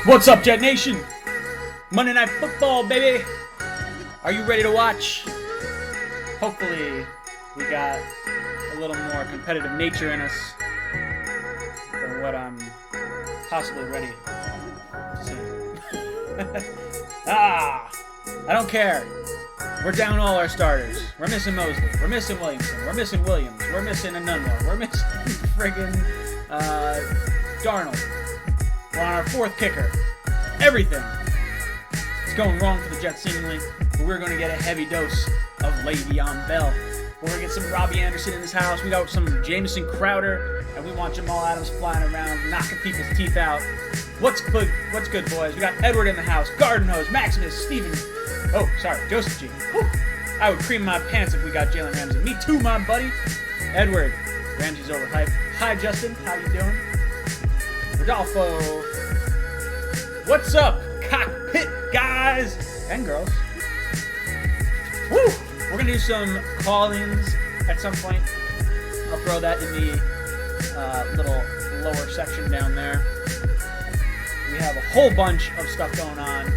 What's up, Jet Nation? Monday Night Football, baby. Are you ready to watch? Hopefully, we got a little more competitive nature in us than what I'm possibly ready to see. I don't care. We're down all our starters. We're missing Mosley. We're missing Williamson. We're missing Williams. We're missing Anunwa. We're missing friggin' Darnold. We're on our fourth kicker. Everything is going wrong for the Jets seemingly, but we're going to get a heavy dose of Le'Veon Bell. We're going to get some Robbie Anderson in this house. We got some Jamison Crowder, and we want Jamal Adams flying around, knocking people's teeth out. What's good, boys? We got Edward in the house, Garden Hose, Maximus, Steven. Oh, sorry, Joseph G. Whew. I would cream my pants if we got Jalen Ramsey. Me too, my buddy. Edward. Ramsey's overhyped. Hi, Justin. How you doing? Rodolfo. What's up, cockpit guys and girls? Woo! We're going to do some call-ins at some point. I'll throw that in the little lower section down there. We have a whole bunch of stuff going on.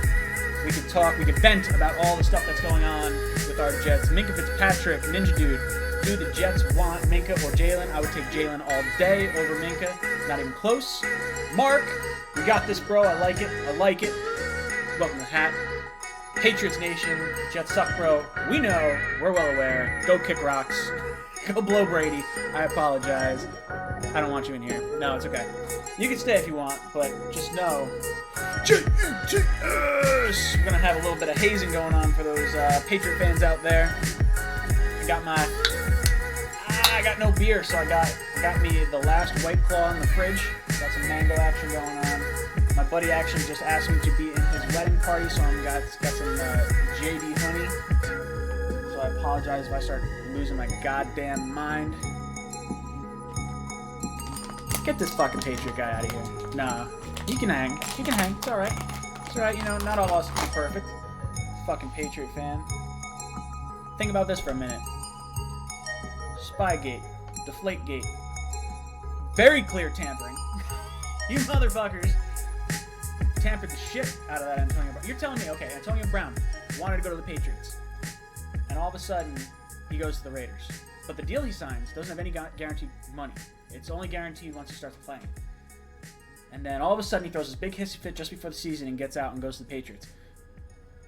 We could talk, we could vent about all the stuff that's going on with our Jets. Minkah Fitzpatrick, Ninja Dude. Do the Jets want Minkah or Jalen? I would take Jalen all day over Minkah. Not even close. Mark, we got this, bro. I like it. Welcome to the hat. Patriots Nation, Jets suck, bro. We know. We're well aware. Go kick rocks. Go blow Brady. I apologize. I don't want you in here. No, it's okay. You can stay if you want, but just know. Jets! We're going to have a little bit of hazing going on for those Patriot fans out there. I got no beer, so I got me the last White Claw in the fridge. Got some mango action going on. My buddy actually just asked me to be in his wedding party, so I got some JD honey. So I apologize if I start losing my goddamn mind. Get this fucking Patriot guy out of here. Nah, he can hang. It's alright. You know, not all of us can be perfect. Fucking Patriot fan. Think about this for a minute. Spygate. Deflategate. Very clear tampering. You motherfuckers tampered the shit out of that Antonio Brown. You're telling me, okay, Antonio Brown wanted to go to the Patriots, and all of a sudden, he goes to the Raiders. But the deal he signs doesn't have any guaranteed money. It's only guaranteed once he starts playing. And then all of a sudden, he throws this big hissy fit just before the season and gets out and goes to the Patriots.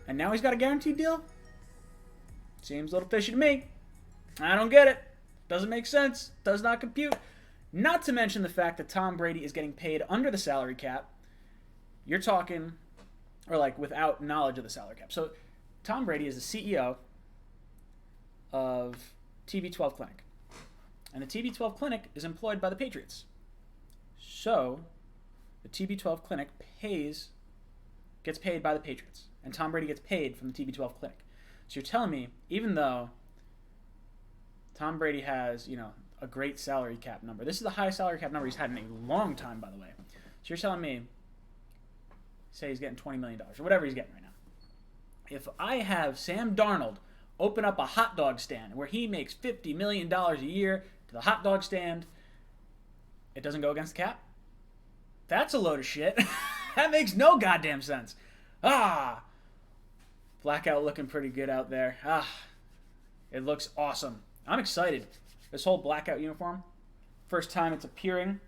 And now he's got a guaranteed deal? Seems a little fishy to me. I don't get it. Doesn't make sense. Does not compute. Not to mention the fact that Tom Brady is getting paid under the salary cap. You're talking, or like without knowledge of the salary cap. So Tom Brady is the CEO of TB12 Clinic. And the TB12 Clinic is employed by the Patriots. So the TB12 Clinic gets paid by the Patriots. And Tom Brady gets paid from the TB12 Clinic. So you're telling me, even though Tom Brady has, a great salary cap number. This is the highest salary cap number he's had in a long time, by the way. So you're telling me, say he's getting $20 million, or whatever he's getting right now. If I have Sam Darnold open up a hot dog stand where he makes $50 million a year to the hot dog stand, it doesn't go against the cap? That's a load of shit. That makes no goddamn sense. Blackout looking pretty good out there. It looks awesome. I'm excited. This whole blackout uniform, first time it's appearing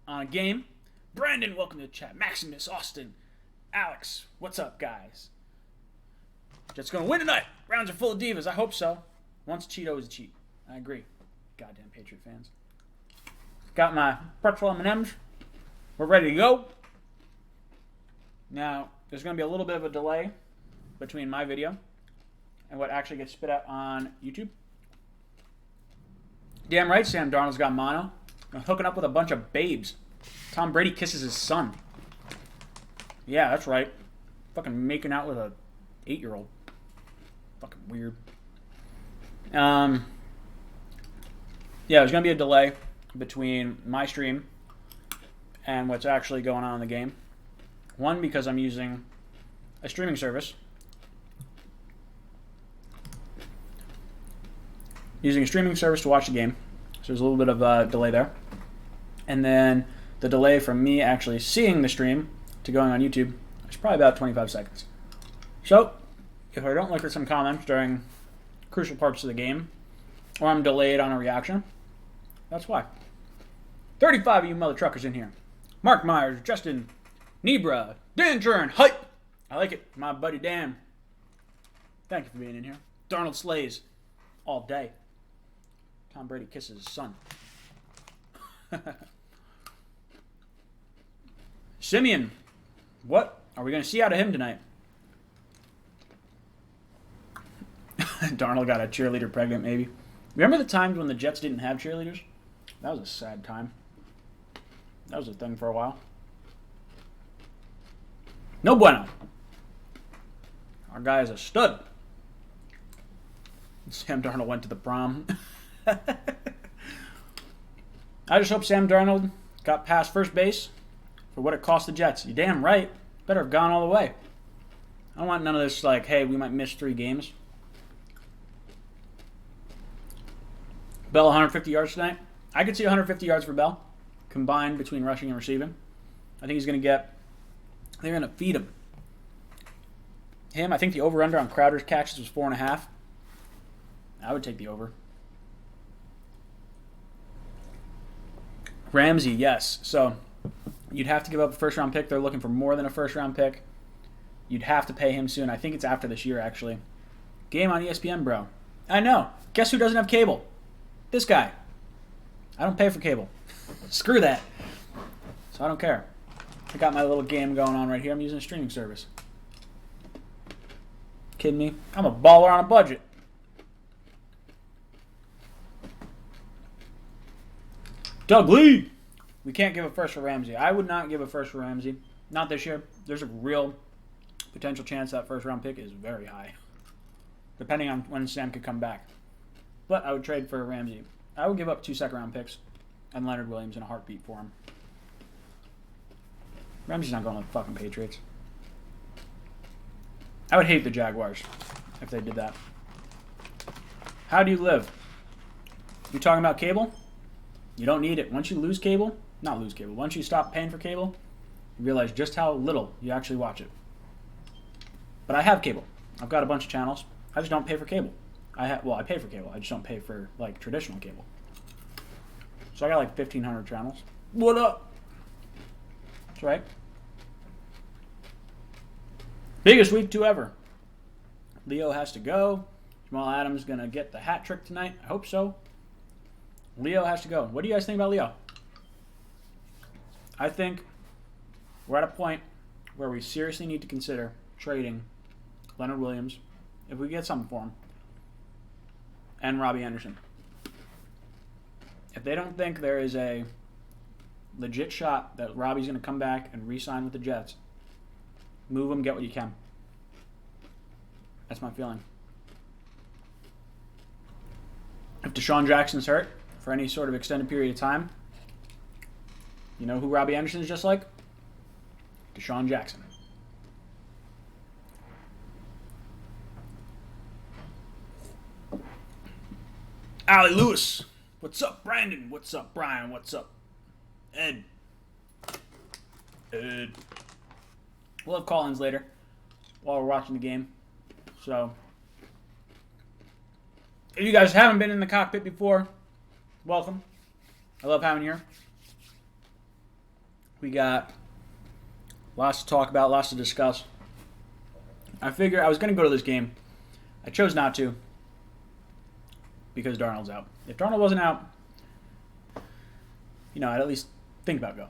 on a game. Brandon, welcome to the chat. Maximus, Austin, Alex, what's up, guys? Jets gonna win tonight. Rounds are full of divas. I hope so. Once Cheeto is a cheat. I agree. Goddamn Patriot fans. Got my pretzel M&Ms. We're ready to go. Now, there's gonna be a little bit of a delay between my video and what actually gets spit out on YouTube. Damn right, Sam Darnold's got mono. I'm hooking up with a bunch of babes. Tom Brady kisses his son. Yeah, that's right. Fucking making out with a 8-year-old. Fucking weird. Yeah, there's going to be a delay between my stream and what's actually going on in the game. One, because I'm using a streaming service. Using a streaming service to watch the game. So there's a little bit of a delay there. And then The delay from me actually seeing the stream to going on YouTube is probably about 25 seconds. So, if I don't look at some comments during crucial parts of the game, or I'm delayed on a reaction, that's why. 35 of you mother truckers in here. Mark Myers, Justin, Nebra, Dan Churn, hype! I like it, my buddy Dan. Thank you for being in here. Darnold slays all day. Tom Brady kisses his son. Simeon, what are we going to see out of him tonight? Darnold got a cheerleader pregnant, maybe. Remember the times when the Jets didn't have cheerleaders? That was a sad time. That was a thing for a while. No bueno. Our guy is a stud. Sam Darnold went to the prom. I just hope Sam Darnold got past first base for what it cost the Jets. You damn right. Better have gone all the way. I don't want none of this like, hey, we might miss 3 games. Bell 150 yards tonight. I could see 150 yards for Bell, combined between rushing and receiving. I think he's going to get... They're going to feed him. I think the over-under on Crowder's catches was 4.5. I would take the over. Ramsey, yes. So you'd have to give up a first-round pick. They're looking for more than a first-round pick. You'd have to pay him soon. I think it's after this year, actually. Game on ESPN, bro. I know. Guess who doesn't have cable? This guy. I don't pay for cable. Screw that. So I don't care. I got my little game going on right here. I'm using a streaming service. Kidding me? I'm a baller on a budget. Doug Lee! We can't give a first for Ramsey. I would not give a first for Ramsey. Not this year. There's a real potential chance that first round pick is very high. Depending on when Sam could come back. But I would trade for Ramsey. I would give up 2 second-round picks and Leonard Williams in a heartbeat for him. Ramsey's not going to the fucking Patriots. I would hate the Jaguars if they did that. How do you live? You talking about cable? You don't need it. Once you lose cable, once you stop paying for cable, you realize just how little you actually watch it. But I have cable. I've got a bunch of channels. I just don't pay for cable. I pay for cable. I just don't pay for, like, traditional cable. So I got, like, 1,500 channels. What up? That's right. Biggest week 2 ever. Leo has to go. Jamal Adams going to get the hat trick tonight. I hope so. Leo has to go. What do you guys think about Leo? I think we're at a point where we seriously need to consider trading Leonard Williams if we get something for him and Robbie Anderson. If they don't think there is a legit shot that Robbie's going to come back and re-sign with the Jets, move him, get what you can. That's my feeling. If Deshaun Jackson's hurt for any sort of extended period of time, you know who Robbie Anderson is just like? Deshaun Jackson. Allie Lewis. What's up, Brandon? What's up, Brian? What's up, Ed? We'll have call-ins later while we're watching the game. So, if you guys haven't been in the cockpit before, welcome. I love having you here. We got lots to talk about, lots to discuss. I figured I was going to go to this game. I chose not to because Darnold's out. If Darnold wasn't out, I'd at least think about going.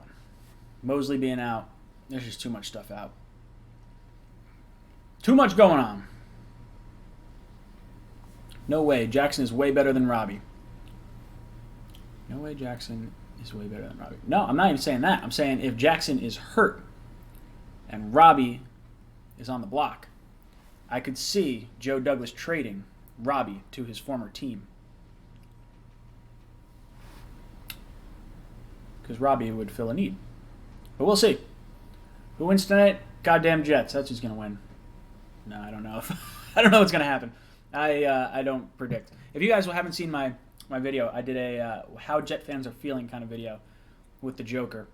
Mosley being out, there's just too much stuff out. Too much going on. No way. Jackson is way better than Robbie. No way Jackson is way better than Robbie. No, I'm not even saying that. I'm saying if Jackson is hurt and Robbie is on the block, I could see Joe Douglas trading Robbie to his former team. Because Robbie would fill a need. But we'll see. Who wins tonight? Goddamn Jets. That's who's going to win. No, I don't know. I don't know what's going to happen. I don't predict. If you guys haven't seen my video, I did a how Jet fans are feeling kind of video with the Joker.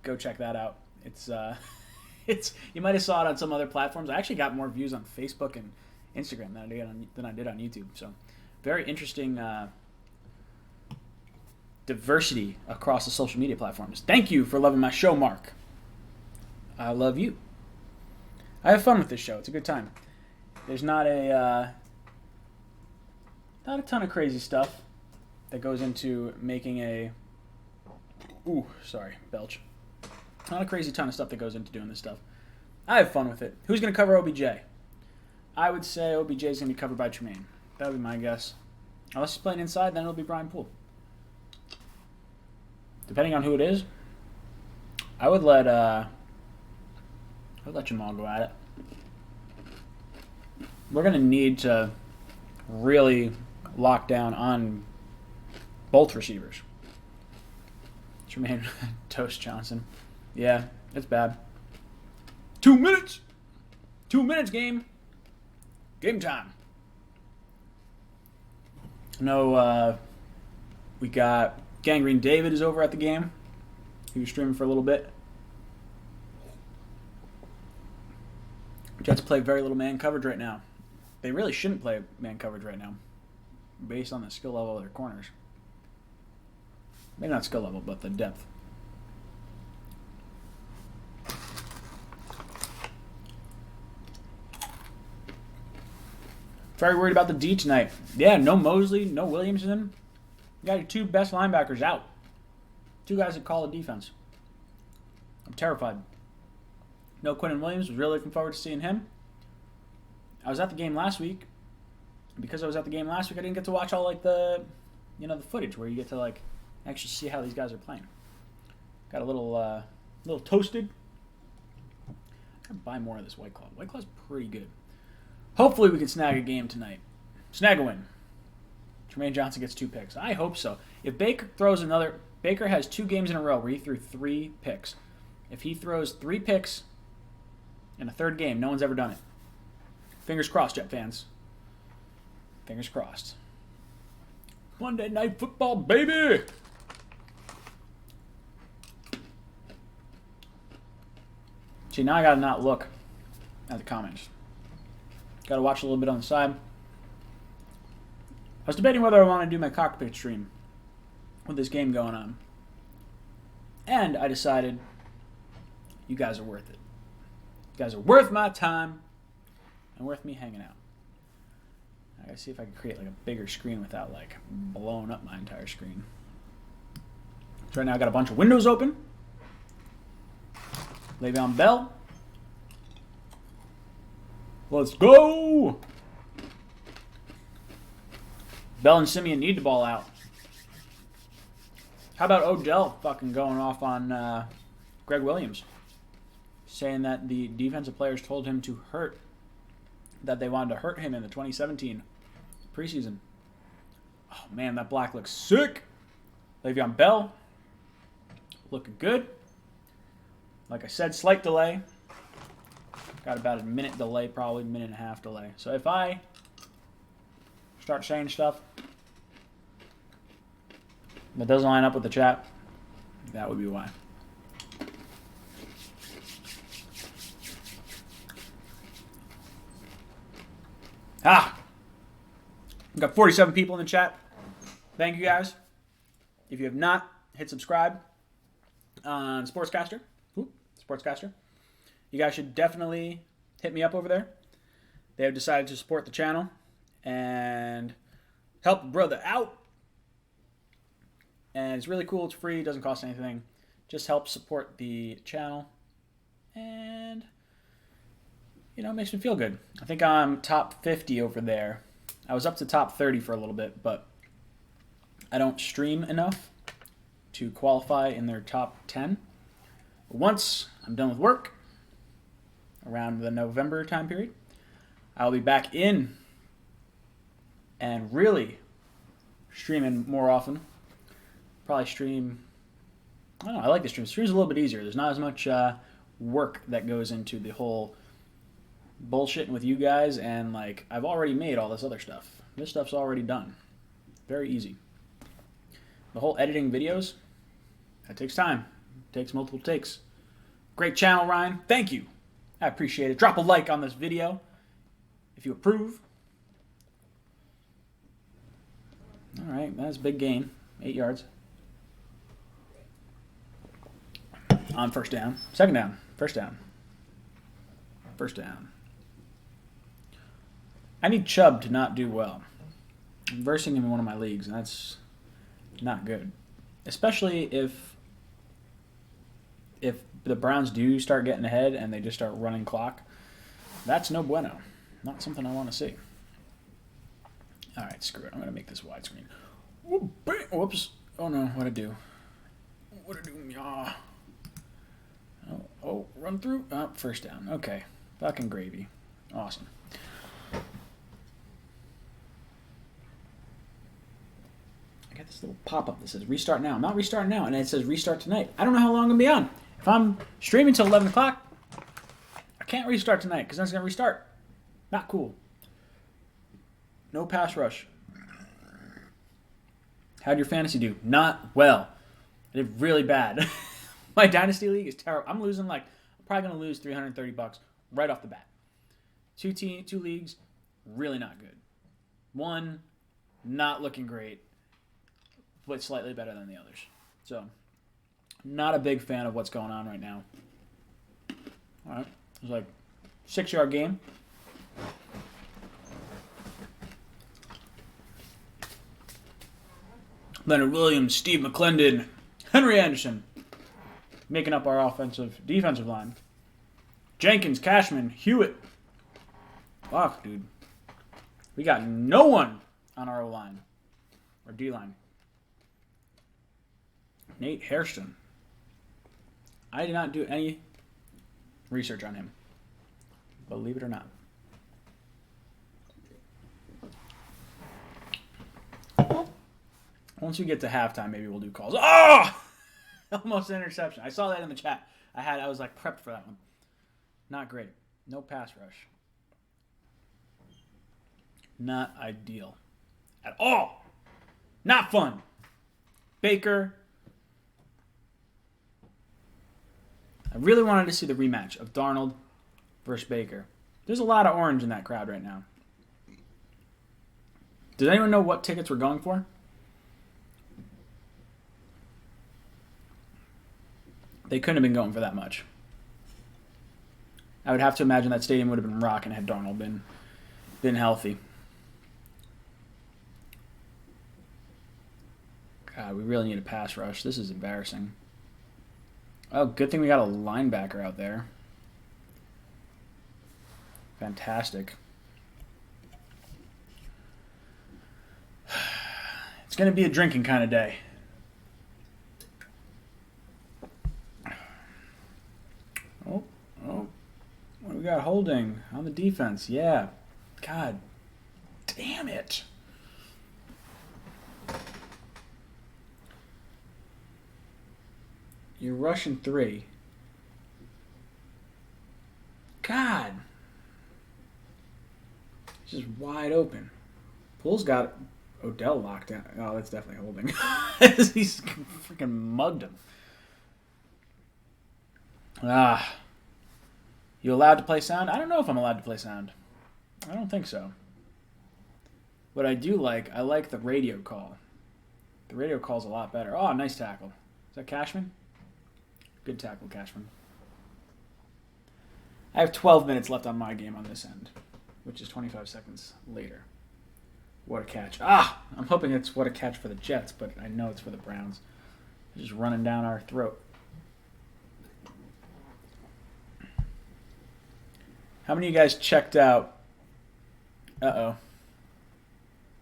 go check that out. It's you might have saw it on some other platforms. I actually got more views on Facebook and Instagram than I did on YouTube. So very interesting diversity across the social media platforms. Thank you for loving my show, Mark. I love you. I have fun with this show. It's a good time. There's not a ton of crazy stuff that goes into making a... Ooh, sorry, belch. Not a crazy ton of stuff that goes into doing this stuff. I have fun with it. Who's going to cover OBJ? I would say OBJ is going to be covered by Tremaine. That would be my guess. Unless he's playing inside, then it'll be Brian Poole. Depending on who it is, I would let Jamal go at it. We're going to need to really lock down on both receivers. Tremaine Toast Johnson. Yeah, it's bad. 2 minutes! 2 minutes, game. Game time. No, we got Gangrene David is over at the game. He was streaming for a little bit. Jets play very little man coverage right now. They really shouldn't play man coverage right now, based on the skill level of their corners. Maybe not skill level, but the depth. Very worried about the D tonight. Yeah, no Mosley, no Williamson. You got your two best linebackers out. Two guys that call the defense. I'm terrified. No Quinnen Williams. Was really looking forward to seeing him. I was at the game last week. Because I was at the game last week, I didn't get to watch all like the footage where you get to like actually see how these guys are playing. Got a little toasted. I'm gonna buy more of this White Claw. White Claw's pretty good. Hopefully we can snag a game tonight. Snag a win. Tremaine Johnson gets 2 picks. I hope so. If Baker throws another... Baker has 2 games in a row where he threw 3 picks. If he throws 3 picks in a third game, no one's ever done it. Fingers crossed, Jet fans. Fingers crossed. Monday Night Football, baby! See, now I gotta not look at the comments. Gotta watch a little bit on the side. I was debating whether I want to do my cockpit stream with this game going on. And I decided you guys are worth it. You guys are worth my time and worth me hanging out. I gotta see if I can create like a bigger screen without like blowing up my entire screen. So right now I got a bunch of windows open. Le'Veon Bell. Let's go! Bell and Simeon need the ball out. How about Odell fucking going off on Greg Williams? Saying that the defensive players told him to hurt. That they wanted to hurt him in the 2017 preseason. Oh man, that black looks sick. Le'Veon Bell. Looking good. Like I said, slight delay. Got about a minute delay, probably a minute and a half delay. So if I start saying stuff that doesn't line up with the chat, that would be why. We've got 47 people in the chat. Thank you guys. If you have not, hit subscribe on Sportscaster. Sportscaster. You guys should definitely hit me up over there. They have decided to support the channel and help a brother out. And it's really cool. It's free. It doesn't cost anything. Just helps support the channel. And, you know, it makes me feel good. I think I'm top 50 over there. I was up to top 30 for a little bit, but I don't stream enough to qualify in their top 10. But once I'm done with work, around the November time period, I'll be back in and really streaming more often. Probably stream, I don't know, I like the stream. Stream's a little bit easier. There's not as much work that goes into the whole bullshitting with you guys, and like I've already made all this other stuff. This stuff's already done. Very easy. The whole editing videos, that takes time. Takes multiple takes. Great channel, Ryan. Thank you. I appreciate it. Drop a like on this video if you approve. All right, that's a big gain. 8 yards. On first down. Second down. First down. First down. I need Chubb to not do well. I'm versing him in one of my leagues, and that's not good. Especially if the Browns do start getting ahead and they just start running clock. That's no bueno. Not something I want to see. All right, screw it. I'm going to make this widescreen. Whoops. Oh, no. What'd I do? What'd I do? Yeah. Oh, run through. Oh, first down. Okay. Fucking gravy. Awesome. I got this little pop-up that says restart now. I'm not restarting now. And it says restart tonight. I don't know how long I'm going to be on. If I'm streaming till 11 o'clock, I can't restart tonight because then it's going to restart. Not cool. No pass rush. How'd your fantasy do? Not well. I did really bad. My Dynasty League is terrible. I'm losing I'm probably going to lose $330 right off the bat. Two leagues, really not good. One, not looking great, but slightly better than the others. So, not a big fan of what's going on right now. All right. It was like 6-yard game. Leonard Williams, Steve McClendon, Henry Anderson making up our defensive line. Jenkins, Cashman, Hewitt. Fuck, dude. We got no one on our O-line. Or D-line. Nate Hairston. I did not do any research on him. Believe it or not. Once we get to halftime, maybe we'll do calls. Oh! Almost an interception. I saw that in the chat. I was like prepped for that one. Not great. No pass rush. Not ideal. At all. Not fun. Baker. I really wanted to see the rematch of Darnold versus Baker. There's a lot of orange in that crowd right now. Does anyone know what tickets we're going for? They couldn't have been going for that much. I would have to imagine that stadium would have been rocking had Darnold been healthy. God, we really need a pass rush. This is embarrassing. Oh, good thing we got a linebacker out there. Fantastic. It's going to be a drinking kind of day. What do we got? Holding on the defense. Yeah. God damn it. You're rushing 3. God. It's just wide open. Pool's got Odell locked down. Oh, that's definitely holding. He's freaking mugged him. You allowed to play sound? I don't know if I'm allowed to play sound. I don't think so. What I like the radio call. The radio call's a lot better. Oh, nice tackle. Is that Cashman? Good tackle, Cashman. I have 12 minutes left on my game on this end, which is 25 seconds later. What a catch. I'm hoping it's what a catch for the Jets, but I know it's for the Browns. They're just running down our throat. How many of you guys checked out? Uh-oh.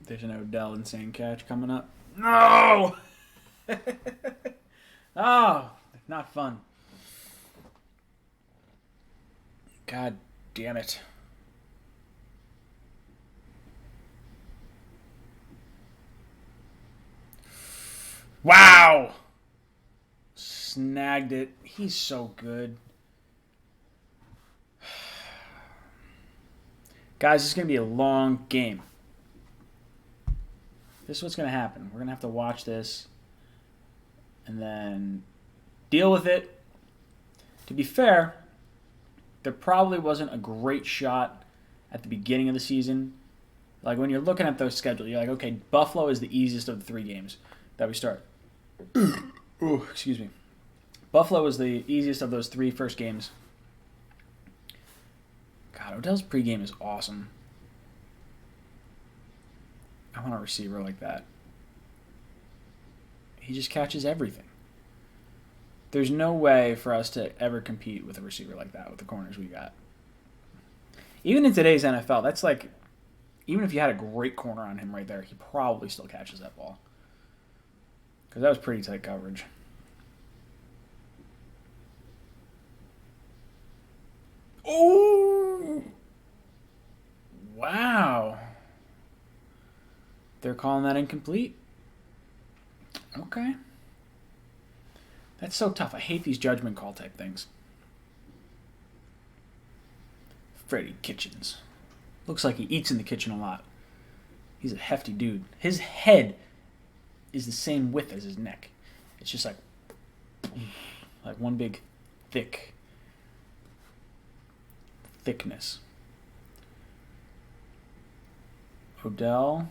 There's an Odell insane catch coming up. No! Oh, not fun. God damn it. Wow! Snagged it. He's so good. Guys, this is going to be a long game. This is what's going to happen. We're going to have to watch this and then Deal with it. To be fair, there probably wasn't a great shot at the beginning of the season. Like, when you're looking at those schedules, you're like, okay, Buffalo is the easiest of the 3 games that we start. Ooh, excuse me. Buffalo was the easiest of those 3 first games. God, Odell's pregame is awesome. I want a receiver like that. He just catches everything. There's no way for us to ever compete with a receiver like that with the corners we got. Even in today's NFL, that's like, even if you had a great corner on him right there, he probably still catches that ball. Because that was pretty tight coverage. Oh! Wow. They're calling that incomplete? Okay. That's so tough. I hate these judgment call type things. Freddie Kitchens. Looks like he eats in the kitchen a lot. He's a hefty dude. His head is the same width as his neck. It's just like one big thickness. Odell.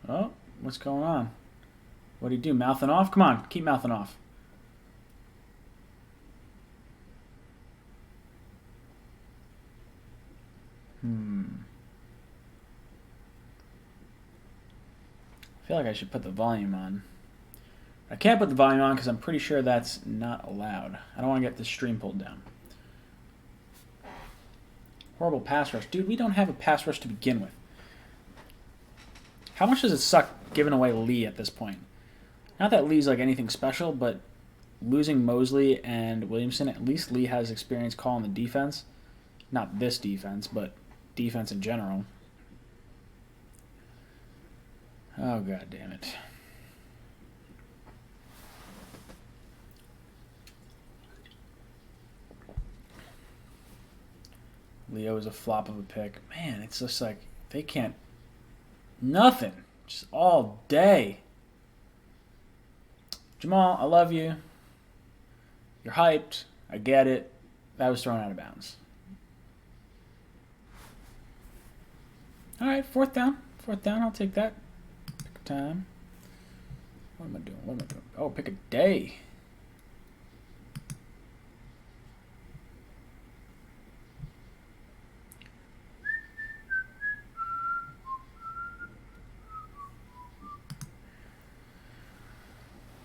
Oh, what's going on? What do you do? Mouthing off? Come on, keep mouthing off. I feel like I should put the volume on. I can't put the volume on because I'm pretty sure that's not allowed. I don't want to get the stream pulled down. Horrible pass rush. Dude, we don't have a pass rush to begin with. How much does it suck giving away Lee at this point? Not that Lee's like anything special, but losing Mosley and Williamson, at least Lee has experience calling the defense. Not this defense, but defense in general. Oh, God damn it. Leo is a flop of a pick. Man, it's just like they can't. Nothing. Just all day. Jamal, I love you. You're hyped. I get it. That was thrown out of bounds. All right, 4th down. 4th down, I'll take that. Pick a time. What am I doing? Oh, pick a day.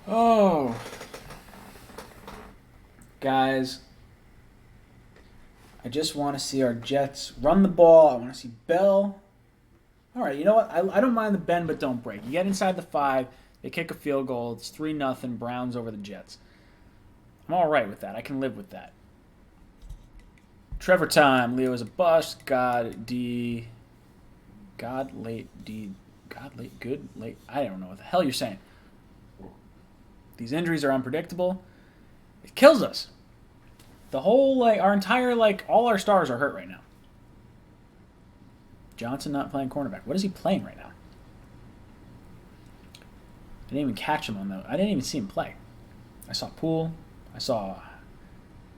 Oh. Guys, I just want to see our Jets run the ball. I want to see Bell. All right, you know what? I don't mind the bend but don't break. You get inside the 5, they kick a field goal. It's 3-0, Browns over the Jets. I'm all right with that. I can live with that. Trevor time. Leo is a bust. God late. I don't know what the hell you're saying. These injuries are unpredictable. It kills us. The whole, our entire, all our stars are hurt right now. Johnson not playing cornerback. What is he playing right now? I didn't even catch him on that. I didn't even see him play. I saw Poole. I saw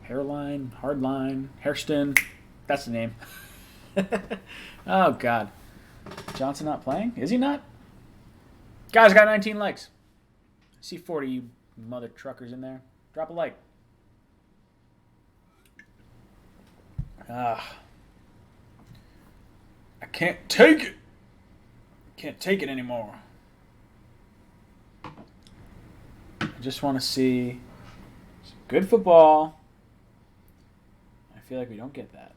Hardline, Hairston. That's the name. Oh, God. Johnson not playing? Is he not? Guys, got 19 likes. I see 40 you mother truckers in there. Drop a like. I can't take it. Can't take it anymore. I just want to see some good football. I feel like we don't get that.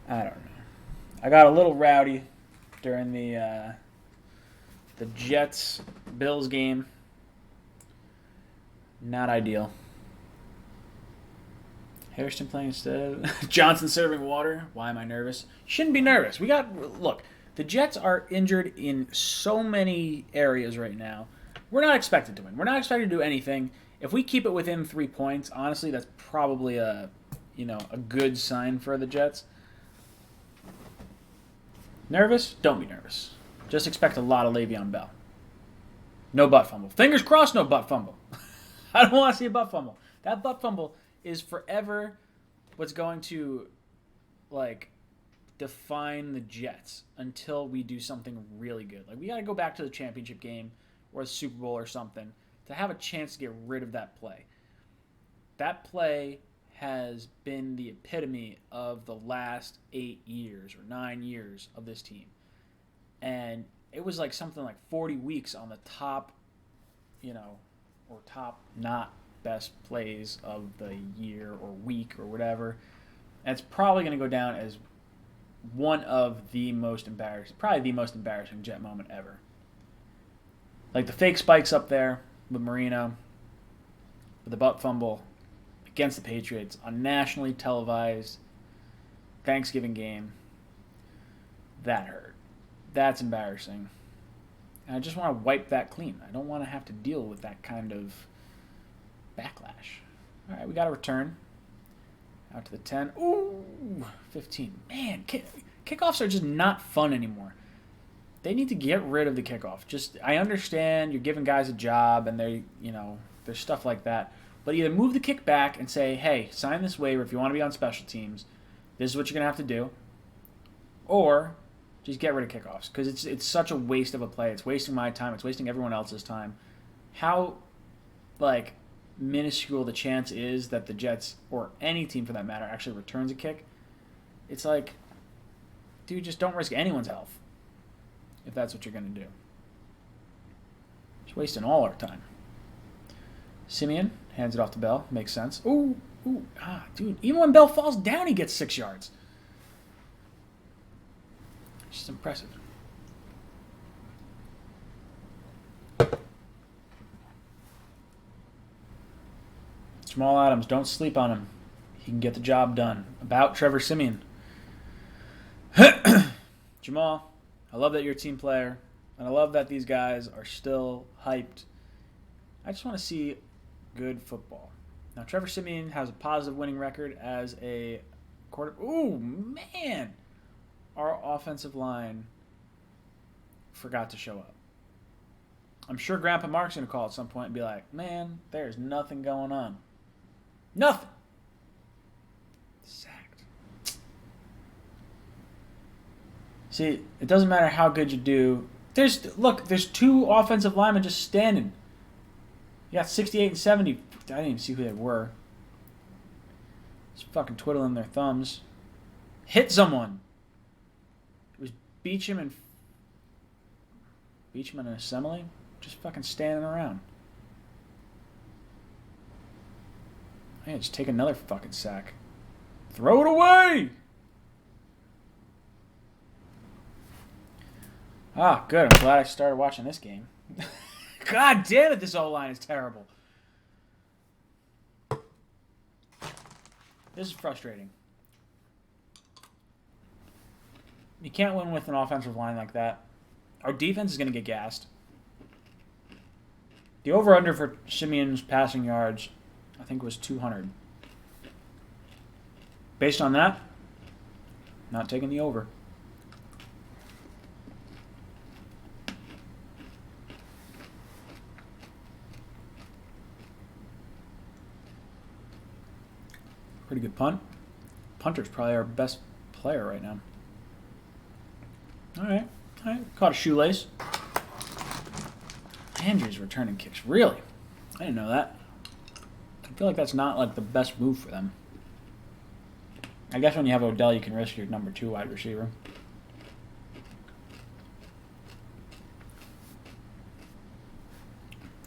I don't know. I got a little rowdy during the Jets-Bills game. Not ideal. Hairston playing instead. Johnson serving water. Why am I nervous? Shouldn't be nervous. Look, the Jets are injured in so many areas right now. We're not expected to win. We're not expected to do anything. If we keep it within 3 points, honestly, that's probably a good sign for the Jets. Nervous? Don't be nervous. Just expect a lot of Le'Veon Bell. No butt fumble. Fingers crossed, no butt fumble. I don't want to see a butt fumble. That butt fumble is forever what's going to, like, define the Jets until we do something really good. Like, we got to go back to the championship game or the Super Bowl or something to have a chance to get rid of that play. That play has been the epitome of the last 8 years or 9 years of this team. And it was like something like 40 weeks on the top, or top not best plays of the year or week or whatever. And it's probably going to go down as one of the most embarrassing, probably the most embarrassing Jet moment ever. Like the fake spikes up there with Marino, with the butt fumble against the Patriots on nationally televised Thanksgiving game. That hurt. That's embarrassing. And I just want to wipe that clean. I don't want to have to deal with that kind of backlash. All right, we got a return. Out to the 10. Ooh, 15. Man, kickoffs are just not fun anymore. They need to get rid of the kickoff. I understand you're giving guys a job and there's stuff like that. But either move the kick back and say, hey, sign this waiver if you want to be on special teams. This is what you're going to have to do. Or just get rid of kickoffs because it's such a waste of a play. It's wasting my time. It's wasting everyone else's time. How, minuscule the chance is that the Jets, or any team for that matter, actually returns a kick. It's like, dude, just don't risk anyone's health if that's what you're going to do. Just wasting all our time. Simeon hands it off to Bell. Makes sense. Dude, even when Bell falls down, he gets 6 yards. It's just impressive. Jamal Adams, don't sleep on him. He can get the job done. About Trevor Siemian. Jamal, I love that you're a team player, and I love that these guys are still hyped. I just want to see good football. Now, Trevor Siemian has a positive winning record as a quarter. Ooh, man! Our offensive line forgot to show up. I'm sure Grandpa Mark's going to call at some point and be like, man, there's nothing going on. Nothing. Sacked. See, it doesn't matter how good you do. There's 2 offensive linemen just standing. You got 68 and 70. I didn't even see who they were. Just fucking twiddling their thumbs. Hit someone. It was Beecham and Assembly. Just fucking standing around. Hey, just take another fucking sack. Throw it away! Ah, good. I'm glad I started watching this game. God damn it, this O-line is terrible. This is frustrating. You can't win with an offensive line like that. Our defense is going to get gassed. The over-under for Simeon's passing yards, I think, was 200. Based on that, not taking the over. Pretty good punt. Punter's probably our best player right now. All right. Caught a shoelace. Andrews returning kicks. Really? I didn't know that. I feel like that's not the best move for them. I guess when you have Odell, you can risk your number 2 wide receiver.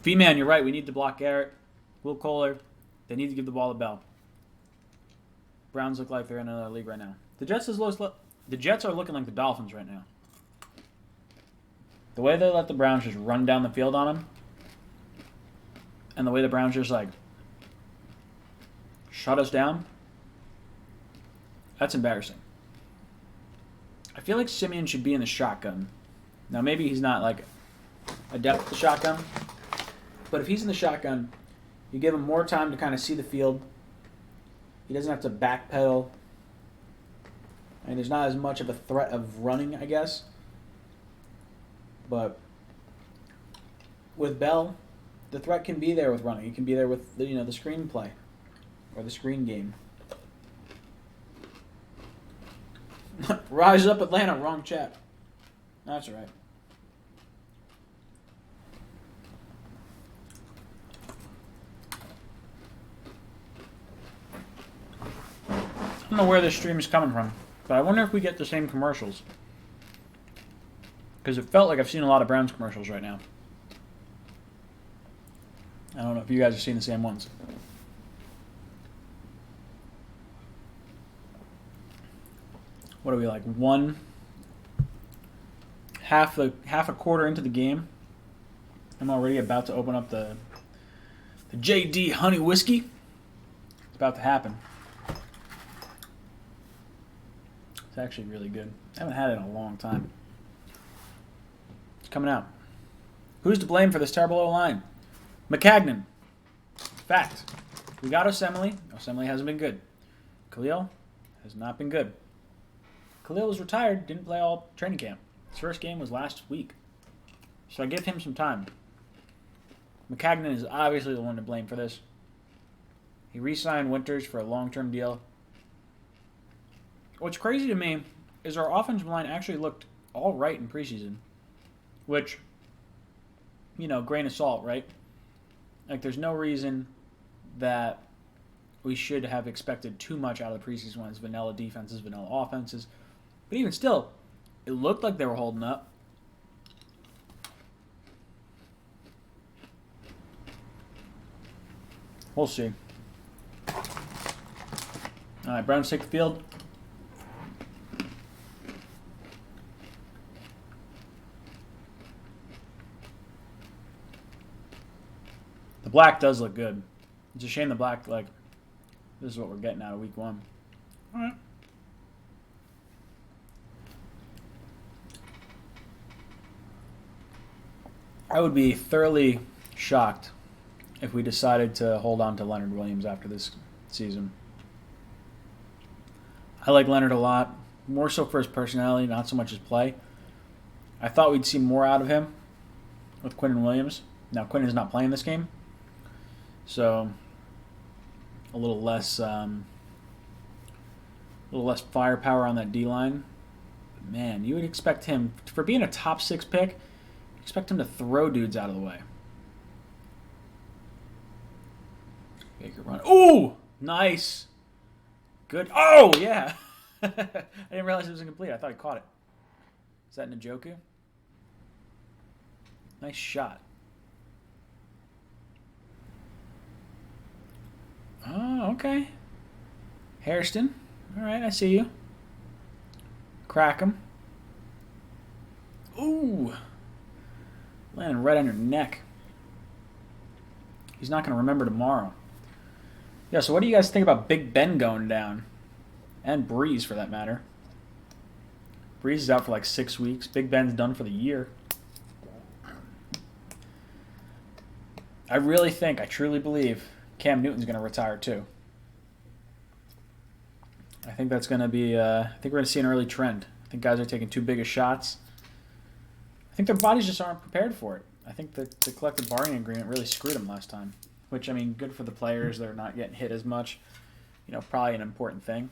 V-Man, you're right. We need to block Garrett. Will Kohler. They need to give the ball to Bell. Browns look like they're in another league right now. The Jets are looking like the Dolphins right now. The way they let the Browns just run down the field on them, and the way the Browns just shut us down, that's embarrassing. I feel like Simeon should be in the shotgun. Now maybe he's not adept at the shotgun, but if he's in the shotgun, you give him more time to kind of see the field. He doesn't have to backpedal. And there's not as much of a threat of running, I guess. But with Bell, the threat can be there with running. It can be there with the screenplay or the screen game. Rise up, Atlanta. Wrong chat. That's right. I don't know where this stream is coming from, but I wonder if we get the same commercials. Because it felt like I've seen a lot of Browns commercials right now. I don't know if you guys are seeing the same ones. What are we like? Half a quarter into the game. I'm already about to open up the JD Honey Whiskey. It's about to happen. It's actually really good. I haven't had it in a long time. It's coming out. Who's to blame for this terrible O-line? Maccagnan. Fact. We got Osemele. Osemele hasn't been good. Khalil has not been good. Khalil was retired, didn't play all training camp. His first game was last week. So I give him some time. Maccagnan is obviously the one to blame for this. He re-signed Winters for a long-term deal. What's crazy to me is our offensive line actually looked all right in preseason. Which, grain of salt, right? Like, there's no reason that we should have expected too much out of the preseason when it's vanilla defenses, vanilla offenses. But even still, it looked like they were holding up. We'll see. All right, Browns take the field. The black does look good. It's a shame the black, this is what we're getting out of week 1. All right. I would be thoroughly shocked if we decided to hold on to Leonard Williams after this season. I like Leonard a lot, more so for his personality, not so much his play. I thought we'd see more out of him with Quinnen Williams. Now, Quinnen is not playing this game, so a little less firepower on that D-line. Man, you would expect him, for being a top 6 pick, expect him to throw dudes out of the way. Baker run. Ooh! Nice. Good. Oh, yeah. I didn't realize it was incomplete. I thought he caught it. Is that Njoku? Nice shot. Oh, okay. Hairston. All right, I see you. Crack him. Ooh. Landing right on your neck. He's not going to remember tomorrow. Yeah, so what do you guys think about Big Ben going down? And Breeze, for that matter. Breeze is out for 6 weeks. Big Ben's done for the year. I truly believe, Cam Newton's going to retire too. I think that's going to be, I think we're going to see an early trend. I think guys are taking too big of shots. I think their bodies just aren't prepared for it. I think the collective bargaining agreement really screwed them last time. Which, good for the players. They're not getting hit as much. Probably an important thing.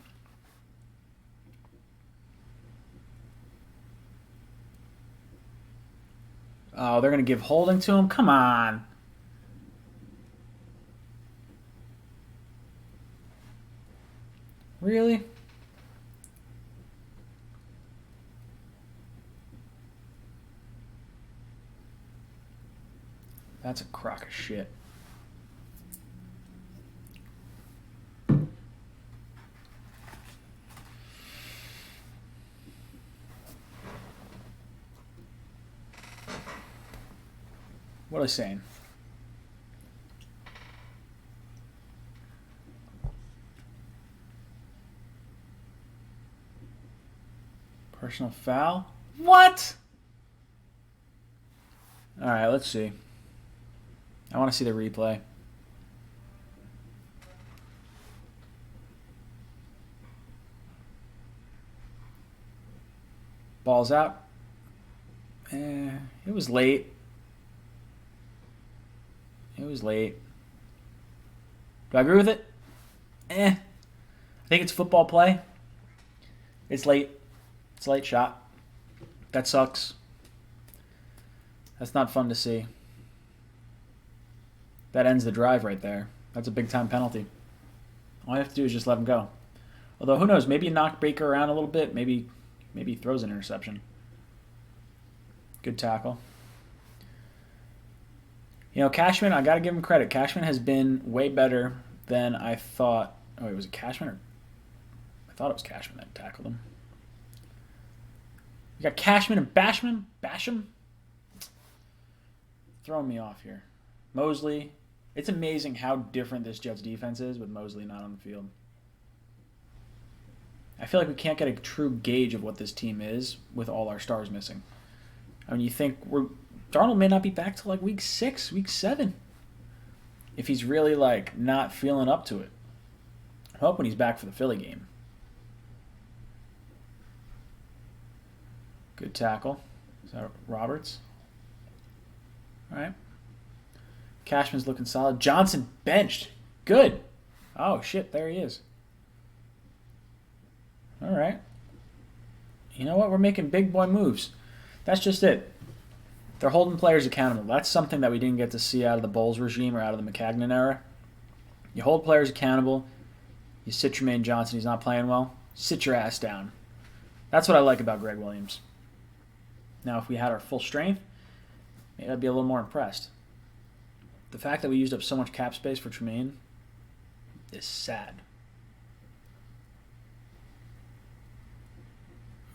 Oh, they're going to give holding to him? Come on. Really? That's a crock of shit. What was I saying? Personal foul? What? All right, let's see. I want to see the replay. Ball's out. It was late. It was late. Do I agree with it? I think it's football play. It's late. It's a late shot. That sucks. That's not fun to see. That ends the drive right there. That's a big-time penalty. All you have to do is just let him go. Although, who knows? Maybe you knock Baker around a little bit. Maybe he throws an interception. Good tackle. You know, Cashman, I got to give him credit. Cashman has been way better than I thought. Oh, wait, was it Cashman? Or I thought it was Cashman that tackled him. You got Cashman and Basham? Throwing me off here. Mosley. It's amazing how different this Jets defense is with Mosley not on the field. I feel like we can't get a true gauge of what this team is with all our stars missing. I mean, you think Darnold may not be back till like week 6, week 7. If he's really like not feeling up to it. I'm hoping he's back for the Philly game. Good tackle. Is that Roberts? All right. Cashman's looking solid. Johnson benched. Good. Oh, shit. There he is. All right. You know what? We're making big boy moves. That's just it. They're holding players accountable. That's something that we didn't get to see out of the Bowles regime or out of the McCagnon era. You hold players accountable. You sit Jermaine Johnson. He's not playing well. Sit your ass down. That's what I like about Greg Williams. Now, if we had our full strength, maybe I'd be a little more impressed. The fact that we used up so much cap space for Tremaine is sad.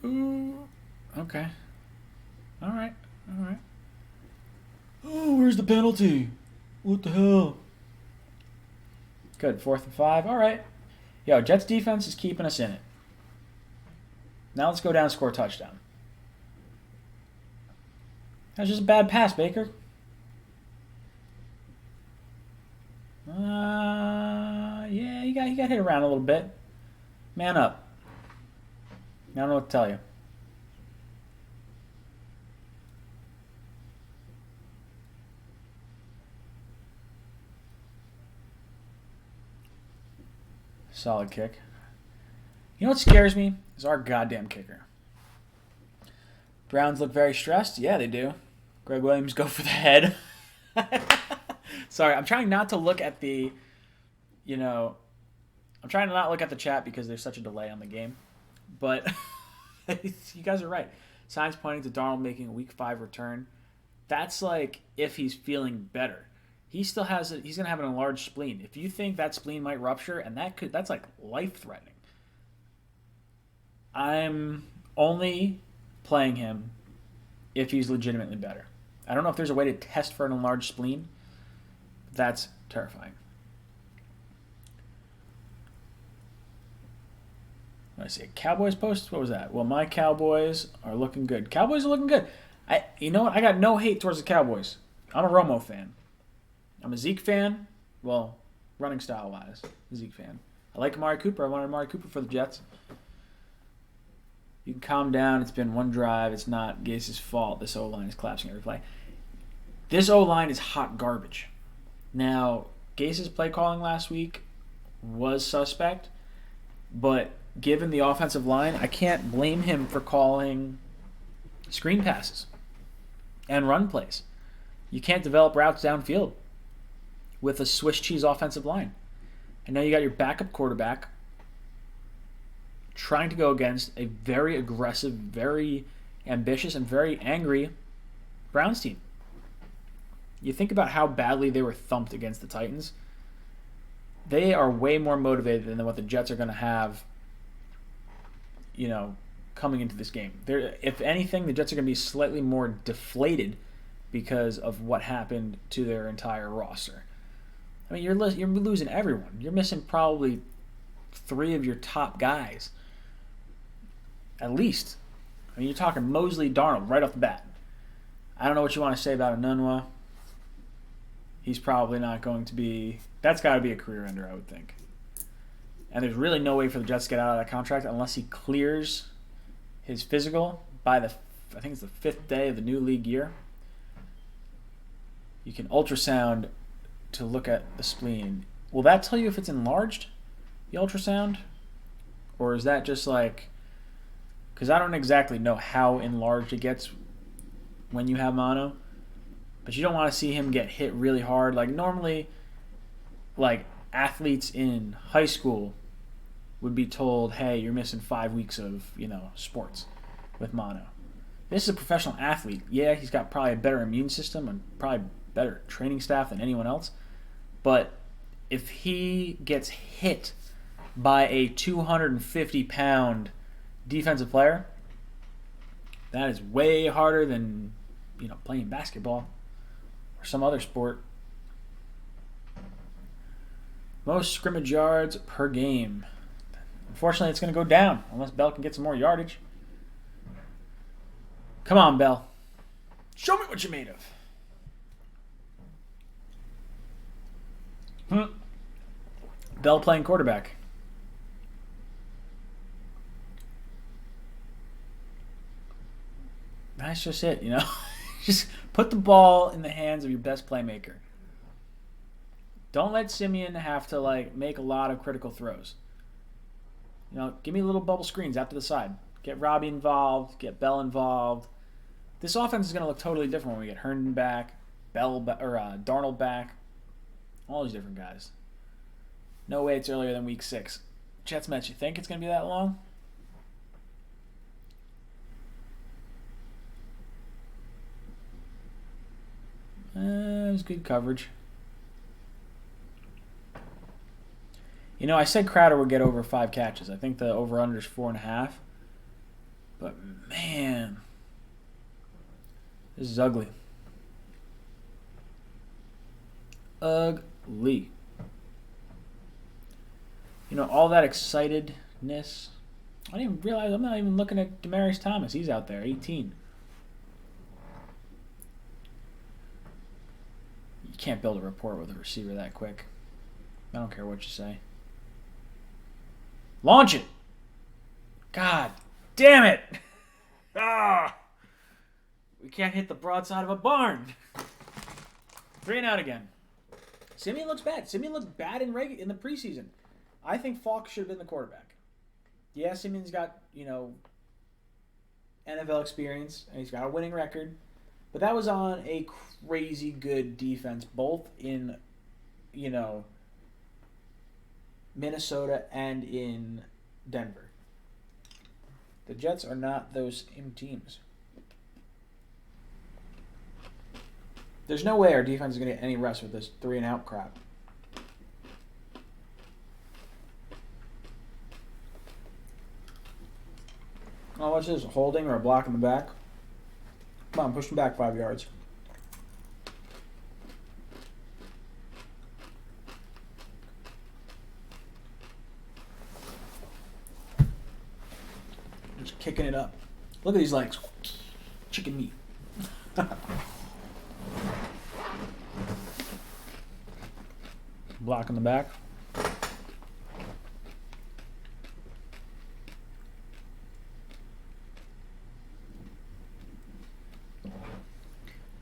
Ooh. Okay. All right. Oh, where's the penalty? What the hell? Good. 4th and 5. All right. Yo, Jets defense is keeping us in it. Now let's go down and score a touchdown. That's just a bad pass, Baker. Yeah, he got hit around a little bit. Man up. I don't know what to tell you. Solid kick. You know what scares me? Is our goddamn kicker. Browns look very stressed. Yeah, they do. Greg Williams go for the head. Sorry, I'm trying not to look at the, I'm trying to not look at the chat because there's such a delay on the game. But you guys are right. Signs pointing to Darnold making a week 5 return. That's like if he's feeling better. He's going to have an enlarged spleen. If you think that spleen might rupture, and that's like life-threatening. I'm only playing him if he's legitimately better. I don't know if there's a way to test for an enlarged spleen. That's terrifying. What did I see? Cowboys post? What was that? Well, my Cowboys are looking good. Cowboys are looking good. You know what? I got no hate towards the Cowboys. I'm a Romo fan. I'm a Zeke fan. Well, running style-wise, Zeke fan. I like Amari Cooper. I wanted Amari Cooper for the Jets. You can calm down. It's been one drive. It's not Gase's fault. This O-line is collapsing every play. This O-line is hot garbage. Now, Gase's play calling last week was suspect, but given the offensive line, I can't blame him for calling screen passes and run plays. You can't develop routes downfield with a Swiss cheese offensive line. And now you got your backup quarterback trying to go against a very aggressive, very ambitious, and very angry Browns team. You think about how badly they were thumped against the Titans. They are way more motivated than what the Jets are going to have, coming into this game. If anything, the Jets are going to be slightly more deflated because of what happened to their entire roster. I mean, you're losing everyone. You're missing probably 3 of your top guys. At least. I mean, you're talking Mosley, Darnold right off the bat. I don't know what you want to say about Enunwa. He's probably not going to be... That's got to be a career ender, I would think. And there's really no way for the Jets to get out of that contract unless he clears his physical by I think it's the 5th day of the new league year. You can ultrasound to look at the spleen. Will that tell you if it's enlarged, the ultrasound? Or is that just like... Because I don't exactly know how enlarged it gets when you have mono. But you don't want to see him get hit really hard. Like normally, like athletes in high school would be told, hey, you're missing 5 weeks of, sports with mono. This is a professional athlete. Yeah, he's got probably a better immune system and probably better training staff than anyone else. But if he gets hit by a 250-pound defensive player, that is way harder than, playing basketball or some other sport. Most scrimmage yards per game. Unfortunately, it's going to go down unless Bell can get some more yardage. Come on, Bell. Show me what you're made of. Bell playing quarterback. That's just it, Just put the ball in the hands of your best playmaker. Don't let Simeon have to, make a lot of critical throws. Give me little bubble screens out to the side. Get Robbie involved. Get Bell involved. This offense is going to look totally different when we get Herndon back, Darnold back, all these different guys. No way it's earlier than week 6. Jets Mets, you think it's going to be that long? It was good coverage. I said Crowder would get over 5 catches. I think the over-under is 4.5. But, man, this is ugly. Ugly. All that excitedness. I didn't even realize I'm not even looking at Demaryius Thomas. He's out there, 18. You can't build a rapport with a receiver that quick. I don't care what you say. Launch it! God damn it! We can't hit the broadside of a barn. 3 and out again. Simeon looks bad. Simeon looks bad in the preseason. I think Falk should have been the quarterback. Yeah, Simeon's got, NFL experience, and he's got a winning record. But that was on a crazy good defense, both in, Minnesota and in Denver. The Jets are not those same teams. There's no way our defense is going to get any rest with this 3 and out crap. Oh, what's this? A holding or a block in the back? Come on, push him back 5 yards. Just kicking it up. Look at these legs. Chicken meat. Block in the back.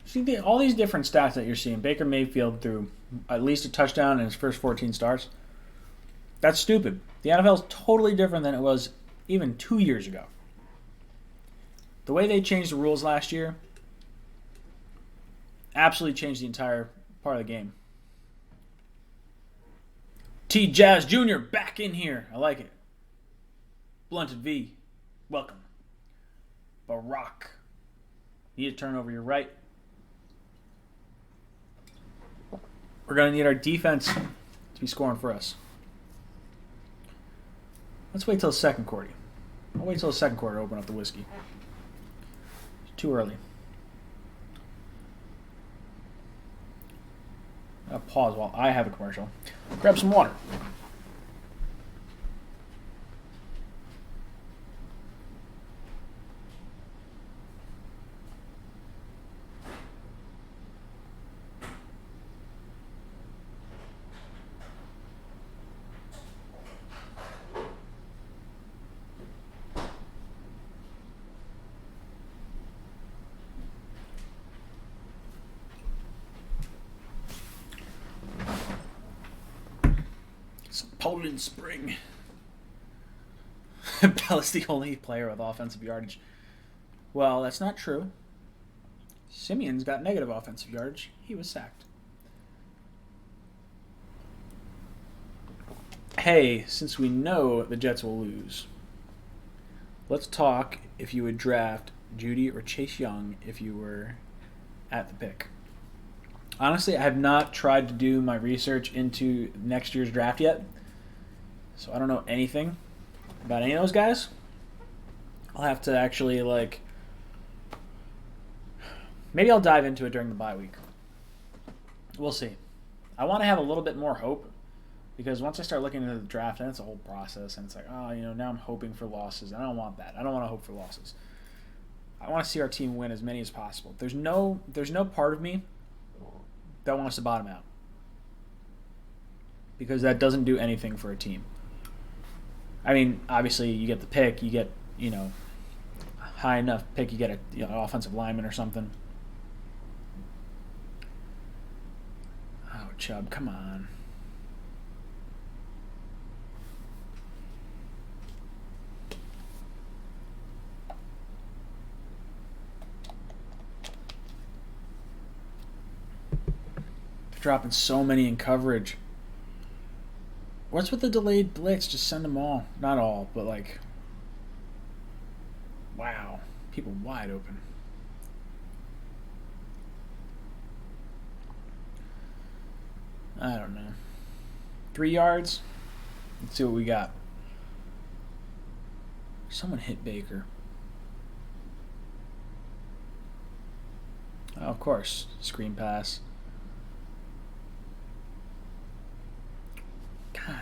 See, all these different stats that you're seeing. Baker Mayfield threw at least a touchdown in his first 14 starts. That's stupid. The NFL is totally different than it was even 2 years ago. The way they changed the rules last year absolutely changed the entire part of the game. T. Jazz Jr. back in here. I like it. Blunted V. Welcome. Barack. Need a turnover. You're right. We're going to need our defense to be scoring for us. Let's wait till the second quarter. I'll wait till the second quarter to open up the whiskey. It's too early. I'll pause while I have a commercial. Grab some water. Some Poland Spring. Bell is the only player with offensive yardage. Well, that's not true. Simeon's got negative offensive yardage. He was sacked. Hey, since we know the Jets will lose, let's talk if you would draft Judy or Chase Young if you were at the pick. Honestly, I have not tried to do my research into next year's draft yet, so I don't know anything about any of those guys. I'll have to actually, maybe I'll dive into it during the bye week. We'll see. I want to have a little bit more hope, because once I start looking into the draft, then it's a whole process, and it's like, now I'm hoping for losses. I don't want that. I don't want to hope for losses. I want to see our team win as many as possible. There's no part of me that wants to bottom out, because that doesn't do anything for a team. I mean, obviously, you get the pick, you get, high enough pick, you get an offensive lineman or something. Oh, Chubb, come on. Dropping so many in coverage. What's with the delayed blitz? Just send them all. Not all, but wow. People wide open. I don't know. 3 yards? Let's see what we got. Someone hit Baker. Oh, of course. Screen pass. God.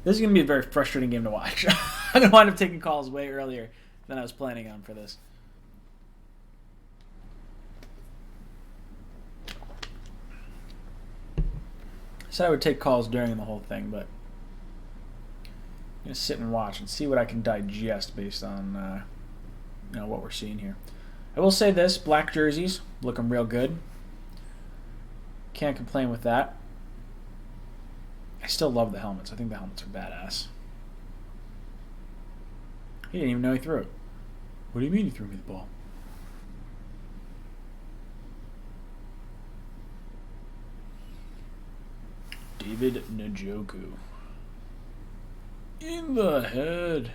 This is going to be a very frustrating game to watch. I'm going to wind up taking calls way earlier than I was planning on for this. I said I would take calls during the whole thing, but I'm going to sit and watch and see what I can digest based on what we're seeing here. I will say this, black jerseys looking real good. Can't complain with that. I still love the helmets. I think the helmets are badass. He didn't even know he threw it. What do you mean he threw me the ball? David Njoku. In the head.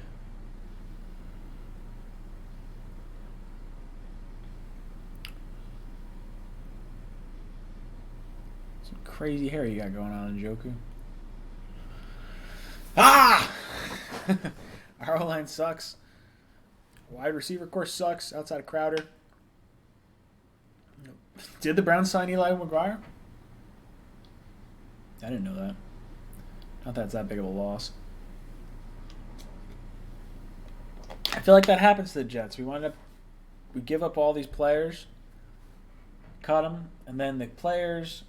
Some crazy hair you got going on, Njoku. Ah! Our O-line sucks. Wide receiver course sucks outside of Crowder. Did the Browns sign Eli McGuire? I didn't know that. Not that it's that big of a loss. I feel like that happens to the Jets. We give up all these players, cut them, and then the players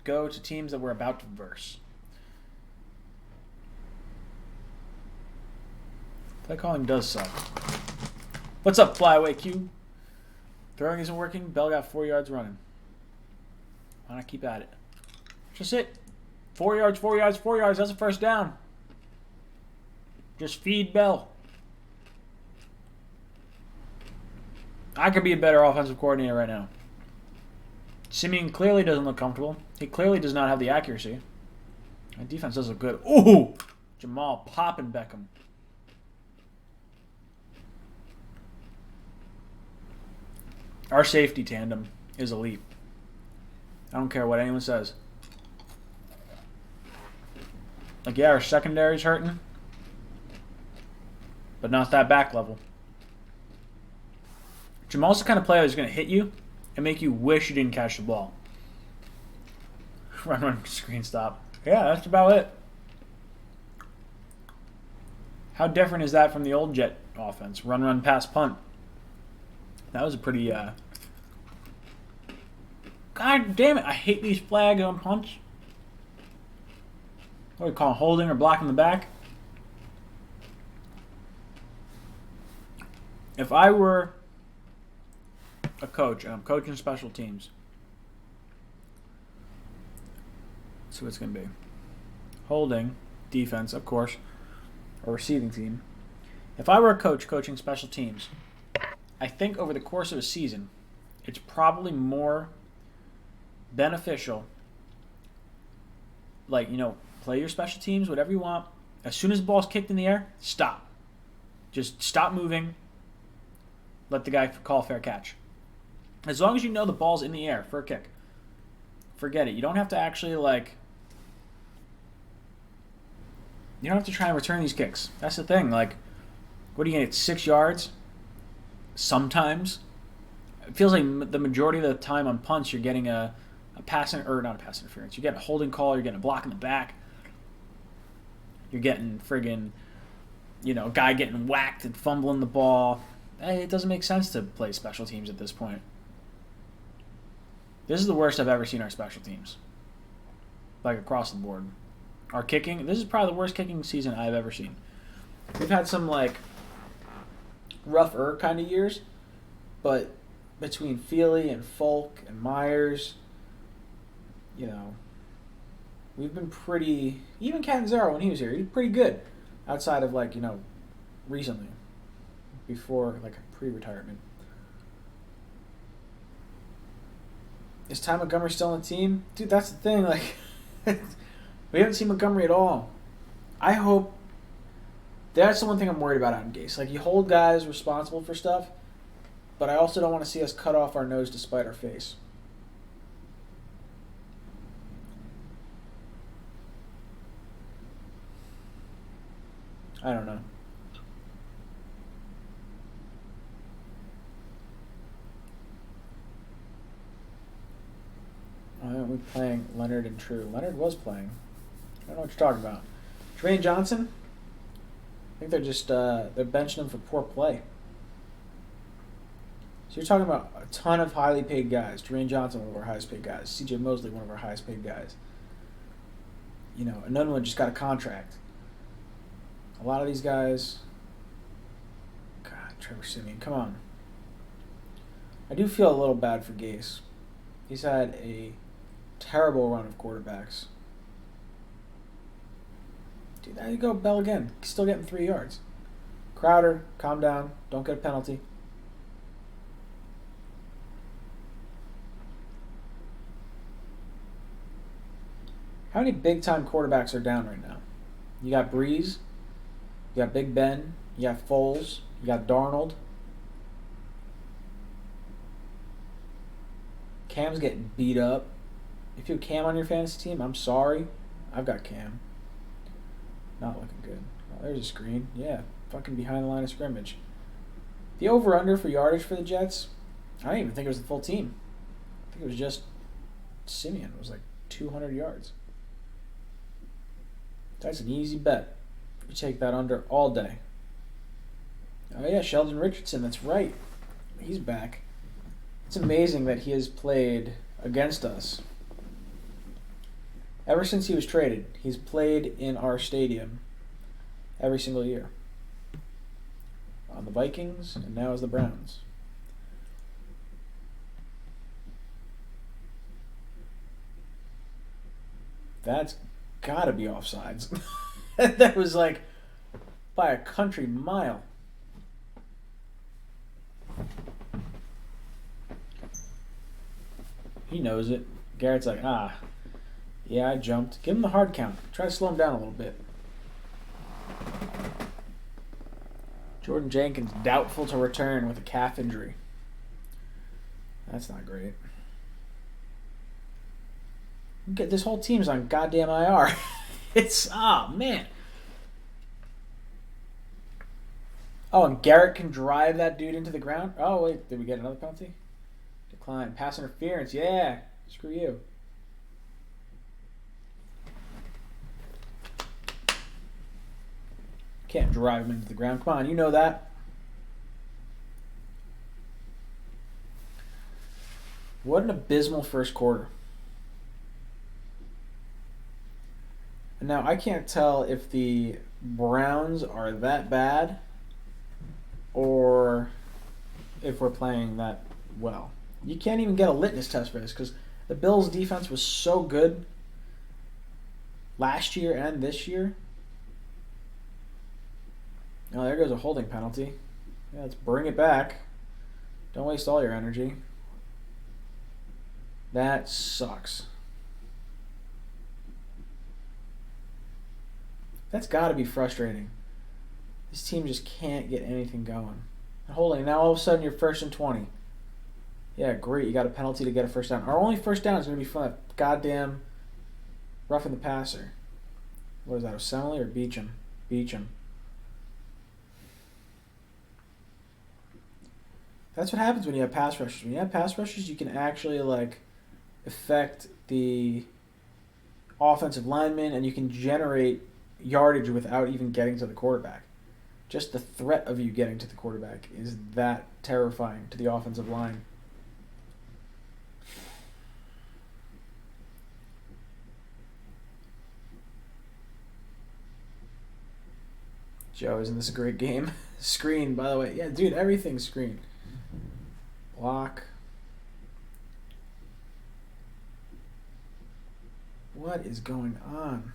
go to teams that we're about to verse. Play calling does suck. What's up, Flyaway Q? Throwing isn't working. Bell got 4 yards running. Why not keep at it? Just it. 4 yards, 4 yards, 4 yards. That's a first down. Just feed Bell. I could be a better offensive coordinator right now. Simeon clearly doesn't look comfortable. He clearly does not have the accuracy. My defense does look good. Ooh! Jamal popping Beckham. Our safety tandem is elite. I don't care what anyone says. Yeah, our secondary's hurting, but not that back level. Jamal's the kind of player that's going to hit you and make you wish you didn't catch the ball. Run, screen stop. Yeah, that's about it. How different is that from the old Jet offense? Run, pass, punt. That was a pretty... God damn it, I hate these flags on punts. What do we call them, holding or blocking the back? If I were a coach and I'm coaching special teams, that's what it's going to be. holding, defense, of course, or receiving team. If I were a coach coaching special teams, I think over the course of a season, it's probably more beneficial. Like, play your special teams, whatever you want. As soon as the ball's kicked in the air, stop. Just stop moving. Let the guy call fair catch. As long as you know the ball's in the air for a kick, forget it. You don't have to actually, you don't have to try and return these kicks. That's the thing. What are you going to get, 6 yards? Sometimes. It feels like the majority of the time on punts, you're getting a pass, or not a pass interference. You're getting a holding call. You're getting a block in the back. You're getting friggin', a guy getting whacked and fumbling the ball. It doesn't make sense to play special teams at this point. This is the worst I've ever seen our special teams. Across the board. Our kicking, this is probably the worst kicking season I've ever seen. We've had some, rougher kind of years, but between Feely and Folk and Myers, we've been pretty, even Catanzaro when he was here, he was pretty good outside of recently, before a pre-retirement. Is Ty Montgomery still on the team? Dude, that's the thing, we haven't seen Montgomery at all. I hope, that's the one thing I'm worried about out in Gase. You hold guys responsible for stuff, but I also don't want to see us cut off our nose to spite our face. I don't know. Why aren't we playing Leonard and True? Leonard was playing. I don't know what you're talking about. Jermaine Johnson? I think they're just they're benching him for poor play. So you're talking about a ton of highly paid guys. Jermaine Johnson, one of our highest paid guys. C.J. Mosley, one of our highest paid guys. Another one just got a contract. A lot of these guys, God, Trevor Siemian, come on. I do feel a little bad for Gase. He's had a terrible run of quarterbacks. Dude, there you go, Bell again. Still getting 3 yards. Crowder, calm down. Don't get a penalty. How many big-time quarterbacks are down right now? You got Breeze. You got Big Ben. You got Foles. You got Darnold. Cam's getting beat up. If you have Cam on your fantasy team, I'm sorry. I've got Cam. Not looking good. Oh, there's a screen. Yeah, fucking behind the line of scrimmage. The over-under for yardage for the Jets, I didn't even think it was the full team. I think it was just Siemian. It was 200 yards. That's an easy bet. You take that under all day. Oh yeah, Sheldon Richardson, that's right. He's back. It's amazing that he has played against us. Ever since he was traded, he's played in our stadium every single year. On the Vikings, and now as the Browns. That's gotta be offsides. That was by a country mile. He knows it. Garrett's yeah, I jumped. Give him the hard count. Try to slow him down a little bit. Jordan Jenkins doubtful to return with a calf injury. That's not great. This whole team's on goddamn IR. Man. Oh, and Garrett can drive that dude into the ground? Oh, wait, did we get another penalty? Decline. Pass interference, yeah. Screw you. Can't drive him into the ground. Come on, you know that. What an abysmal first quarter. And now I can't tell if the Browns are that bad or if we're playing that well. You can't even get a litmus test for this because the Bills' defense was so good. last year and this year. Oh, there goes a holding penalty. Yeah, let's bring it back. Don't waste all your energy. That sucks. That's got to be frustrating. This team just can't get anything going. And holding, now all of a sudden you're first and 20. Yeah, great. You got a penalty to get a first down. Our only first down is going to be from that goddamn roughing the passer. What is that, Osemele or Beacham? Beacham. That's what happens when you have pass rushers. When you have pass rushers, you can actually like affect the offensive linemen, and you can generate yardage without even getting to the quarterback. Just the threat of you getting to the quarterback is that terrifying to the offensive line. Joe, isn't this a great game? Screen, by the way. Yeah, dude, everything's screen. Block. What is going on?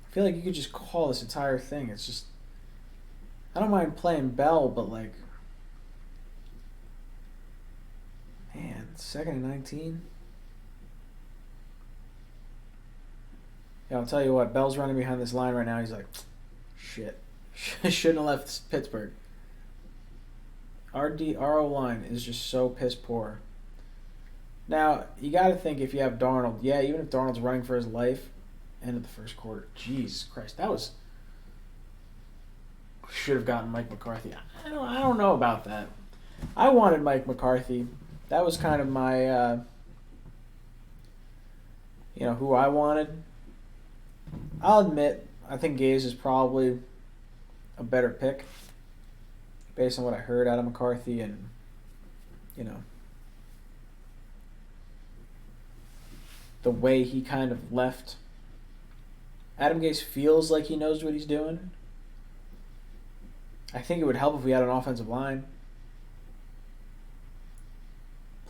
I feel like you could just call this entire thing. It's just, I don't mind playing Bell, but like, man, 2nd and 19. Yeah, I'll tell you what, Bell's running behind this line right now. He's like, shit. Shouldn't have left Pittsburgh. RO line is just so piss poor. Now, you got to think if you have Darnold, yeah, even if Darnold's running for his life, end of the first quarter. Jesus Christ, that was... Should have gotten Mike McCarthy. I don't know about that. I wanted Mike McCarthy. That was kind of my, who I wanted. I'll admit, I think Gaze is probably a better pick based on what I heard out of McCarthy and, the way he kind of left. Adam Gase feels like he knows what he's doing. I think it would help if we had an offensive line.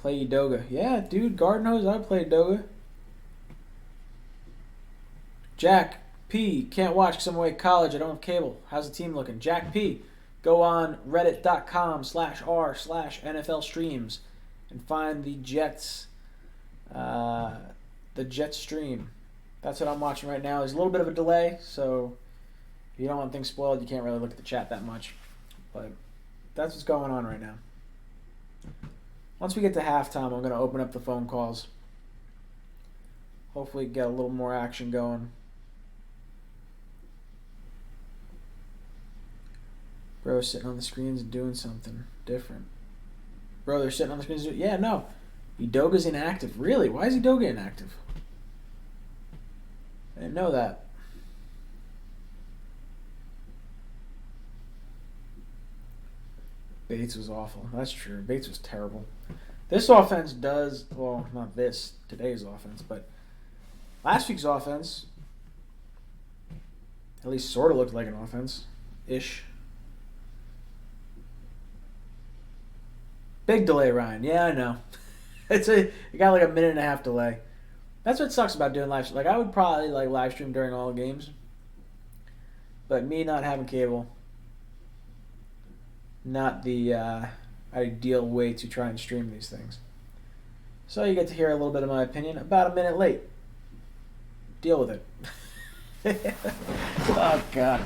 Play Udoga. Yeah, dude, God knows I played Udoga. Jack P. Can't watch because I'm away at college. I don't have cable. How's the team looking? Jack P. Go on reddit.com/r/NFL streams and find the Jets stream. That's what I'm watching right now. There's a little bit of a delay, so if you don't want things spoiled, you can't really look at the chat that much. But that's what's going on right now. Once we get to halftime, I'm going to open up the phone calls. Hopefully get a little more action going. Bro's sitting on the screens and doing something different. Bro, they're sitting on the screens. Yeah, no. Udoga's inactive. Really? Why is Udoga inactive? I didn't know that. Bates was awful. That's true. Bates was terrible. This offense does, well, not this, today's offense, but last week's offense at least sort of looked like an offense-ish. Big delay, Ryan. Yeah, I know. You got like a minute and a half delay. That's what sucks about doing live stream. Like, I would probably like live stream during all the games, but me not having cable, not the ideal way to try and stream these things. So you get to hear a little bit of my opinion about a minute late. Deal with it. Oh, God.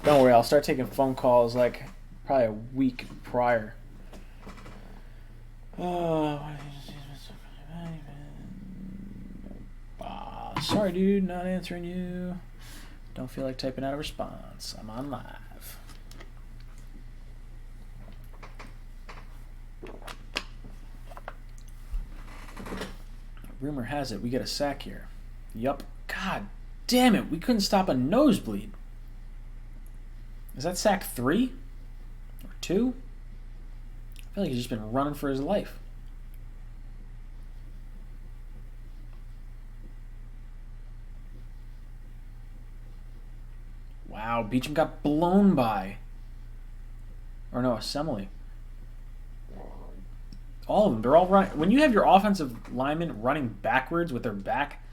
Don't worry, I'll start taking phone calls like probably a week prior. Sorry, dude, not answering you. Don't feel like typing out a response. I'm on live. Rumor has it we get a sack here. Yup. God damn it, we couldn't stop a nosebleed. Is that sack 3? Or 2? I feel like he's just been running for his life. Wow, Beacham got blown by. Or no, Osemele. All of them. They're all running. When you have your offensive linemen running backwards with their back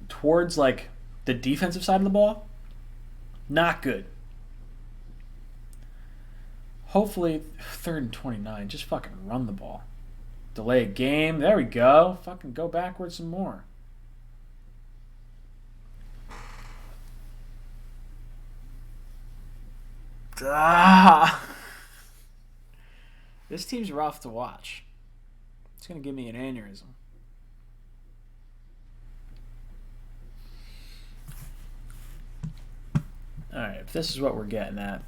towards like the defensive side of the ball, not good. Hopefully, 3rd and 29. Just fucking run the ball. Delay a game. There we go. Fucking go backwards some more. Ah. This team's rough to watch. It's going to give me an aneurysm. Alright, if this is what we're getting at.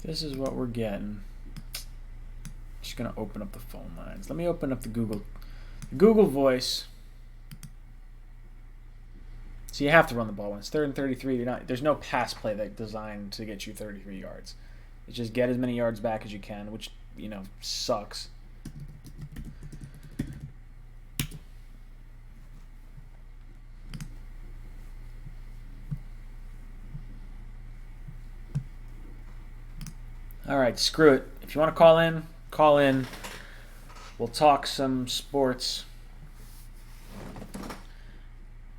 This is what we're getting. Just going to open up the phone lines. Let me open up the Google Voice. So you have to run the ball when it's 3rd and 33. There's no pass play that's designed to get you 33 yards. It's just get as many yards back as you can, which, sucks. All right, screw it. If you want to call in, call in. We'll talk some sports.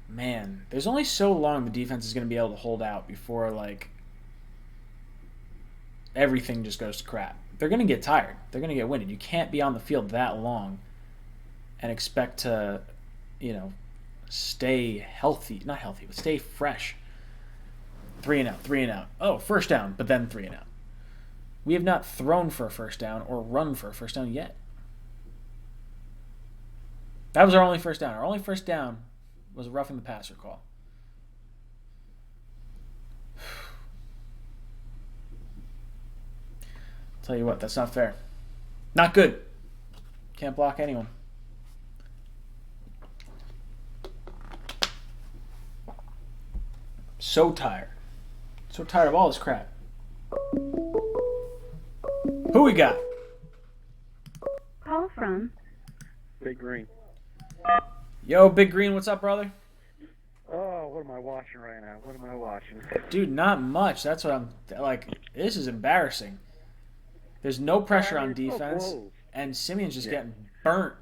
Man, there's only so long the defense is going to be able to hold out before, everything just goes to crap. They're going to get tired. They're going to get winded. You can't be on the field that long and expect to, stay healthy. Not healthy, but stay fresh. 3 and out. Oh, first down, but then 3 and out. We have not thrown for a first down or run for a first down yet. That was our only first down. Our only first down was a roughing the passer call. Tell you what, that's not fair. Not good. Can't block anyone. So tired. So tired of all this crap. Who we got? Call from Big Green. Yo, Big Green, what's up, brother? Oh, what am I watching right now? What am I watching? Dude, not much. That's what I'm this is embarrassing. There's no pressure on defense, and Simeon's just getting burnt.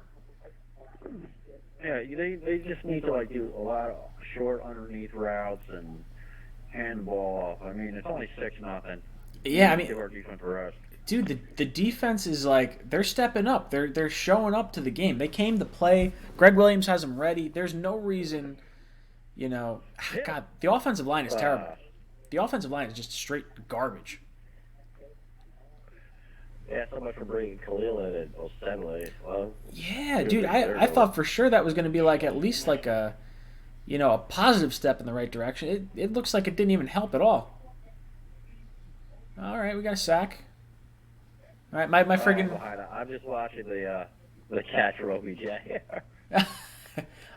Yeah, they just need to do a lot of short underneath routes and hand the ball off. I mean, it's only 6-0. Yeah, I mean, give our defense a rest. Dude, the defense is they're stepping up. They're showing up to the game. They came to play. Greg Williams has them ready. There's no reason, God, the offensive line is terrible. The offensive line is just straight garbage. Yeah, so much for bringing Khalil in at Osemele. Well, yeah, dude, I thought for sure that was going to be at least a positive step in the right direction. It looks like it didn't even help at all. All right, we got a sack. All right, my friggin'. I'm just watching the catch for OBJ.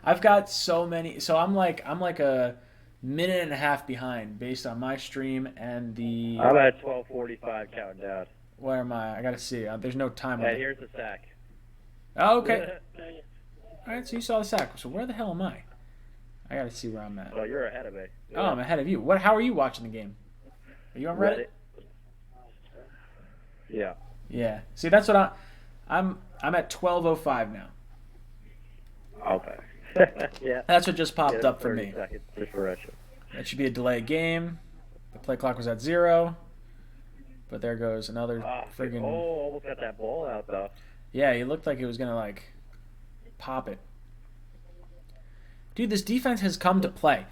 I've got so many. So I'm like a minute and a half behind based on my stream and the. I'm at 12:45 counting down. Where am I? I gotta see. There's no time. Hey, here's the sack. Oh, okay. All right, so you saw the sack. So where the hell am I? I gotta see where I'm at. Well, you're ahead of me. Oh, I'm ahead of you. What? How are you watching the game? Are you on Reddit? Yeah. Yeah. See, that's what I'm at 12:05 now. Okay. Yeah. That's what just popped up for 30 me. seconds differential. That should be a delayed game. The play clock was at 0. But there goes another friggin'. Oh, almost got that ball out though. Yeah, he looked like he was gonna pop it. Dude, this defense has come to play,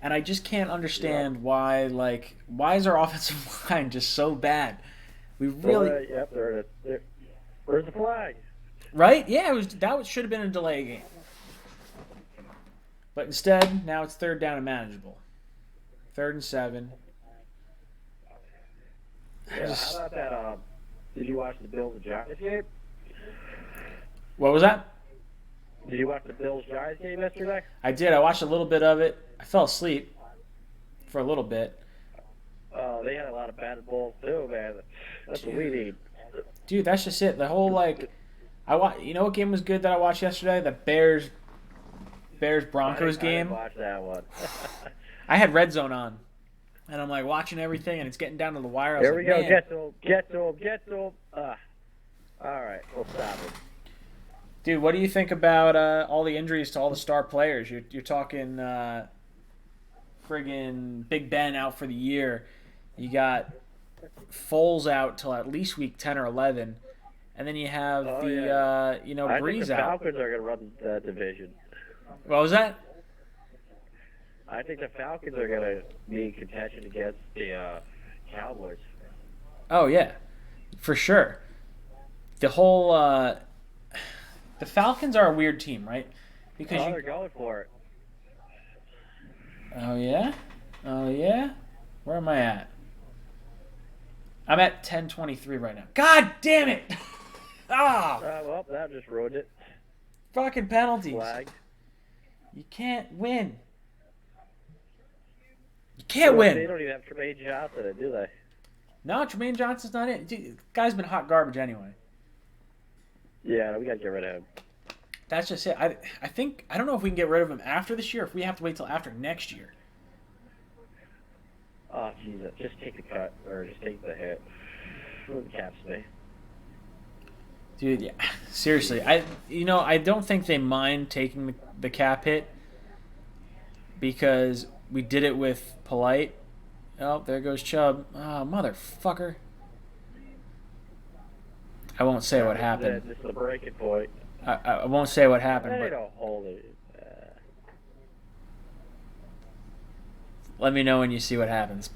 and I just can't understand why is our offensive line just so bad? We really. Yep, there. Where's the flag? Right? Yeah, that should have been a delay game. But instead, now it's 3rd down and manageable. 3rd and 7. Yeah, how about that? Did you watch the Bills Giants game? What was that? Did you watch the Bills Giants game yesterday? I did. I watched a little bit of it. I fell asleep for a little bit. Oh, they had a lot of bad balls too, man. That's what we need. Dude, that's just it. The whole you know what game was good that I watched yesterday? The Bears Broncos game. I didn't watch that one. I had Red Zone on. and I'm like watching everything, and it's getting down to the wire. I was Here like, we go. man. Get to him. Get to him. Get to him. All right, we'll stop it. Dude, what do you think about all the injuries to all the star players? You're talking friggin' Big Ben out for the year. You got Foles out till at least week 10 or 11, and then you have Oh, the yeah. I think Breeze the out. Falcons are going to run that division. What was that? I think the Falcons are going to be in contention against the Cowboys. Oh yeah, for sure. The whole the Falcons are a weird team, right? Because They're going for it. Oh yeah? Oh yeah? Where am I at? I'm at 10:23 right now. God damn it! Ah! Well, that just ruined it. Fucking penalties. Flag. You can't win. You can't They win. don't even have Tremaine Johnson, do they? No, Tremaine Johnson's not in. Dude, guy's been hot garbage anyway. Yeah, we got to get rid of him. That's just it. I think I don't know if we can get rid of him after this year, or if we have to wait till after next year. Oh, Jesus. Just take the cut, or just take the hit. For the cap space. Dude, yeah. Seriously, I don't think they mind taking the cap hit because we did it with Polite. Oh, there goes Chubb. Oh, motherfucker. I won't say what happened. This is the breaking point. I won't say what happened, They but don't hold it. let me know when you see what happens.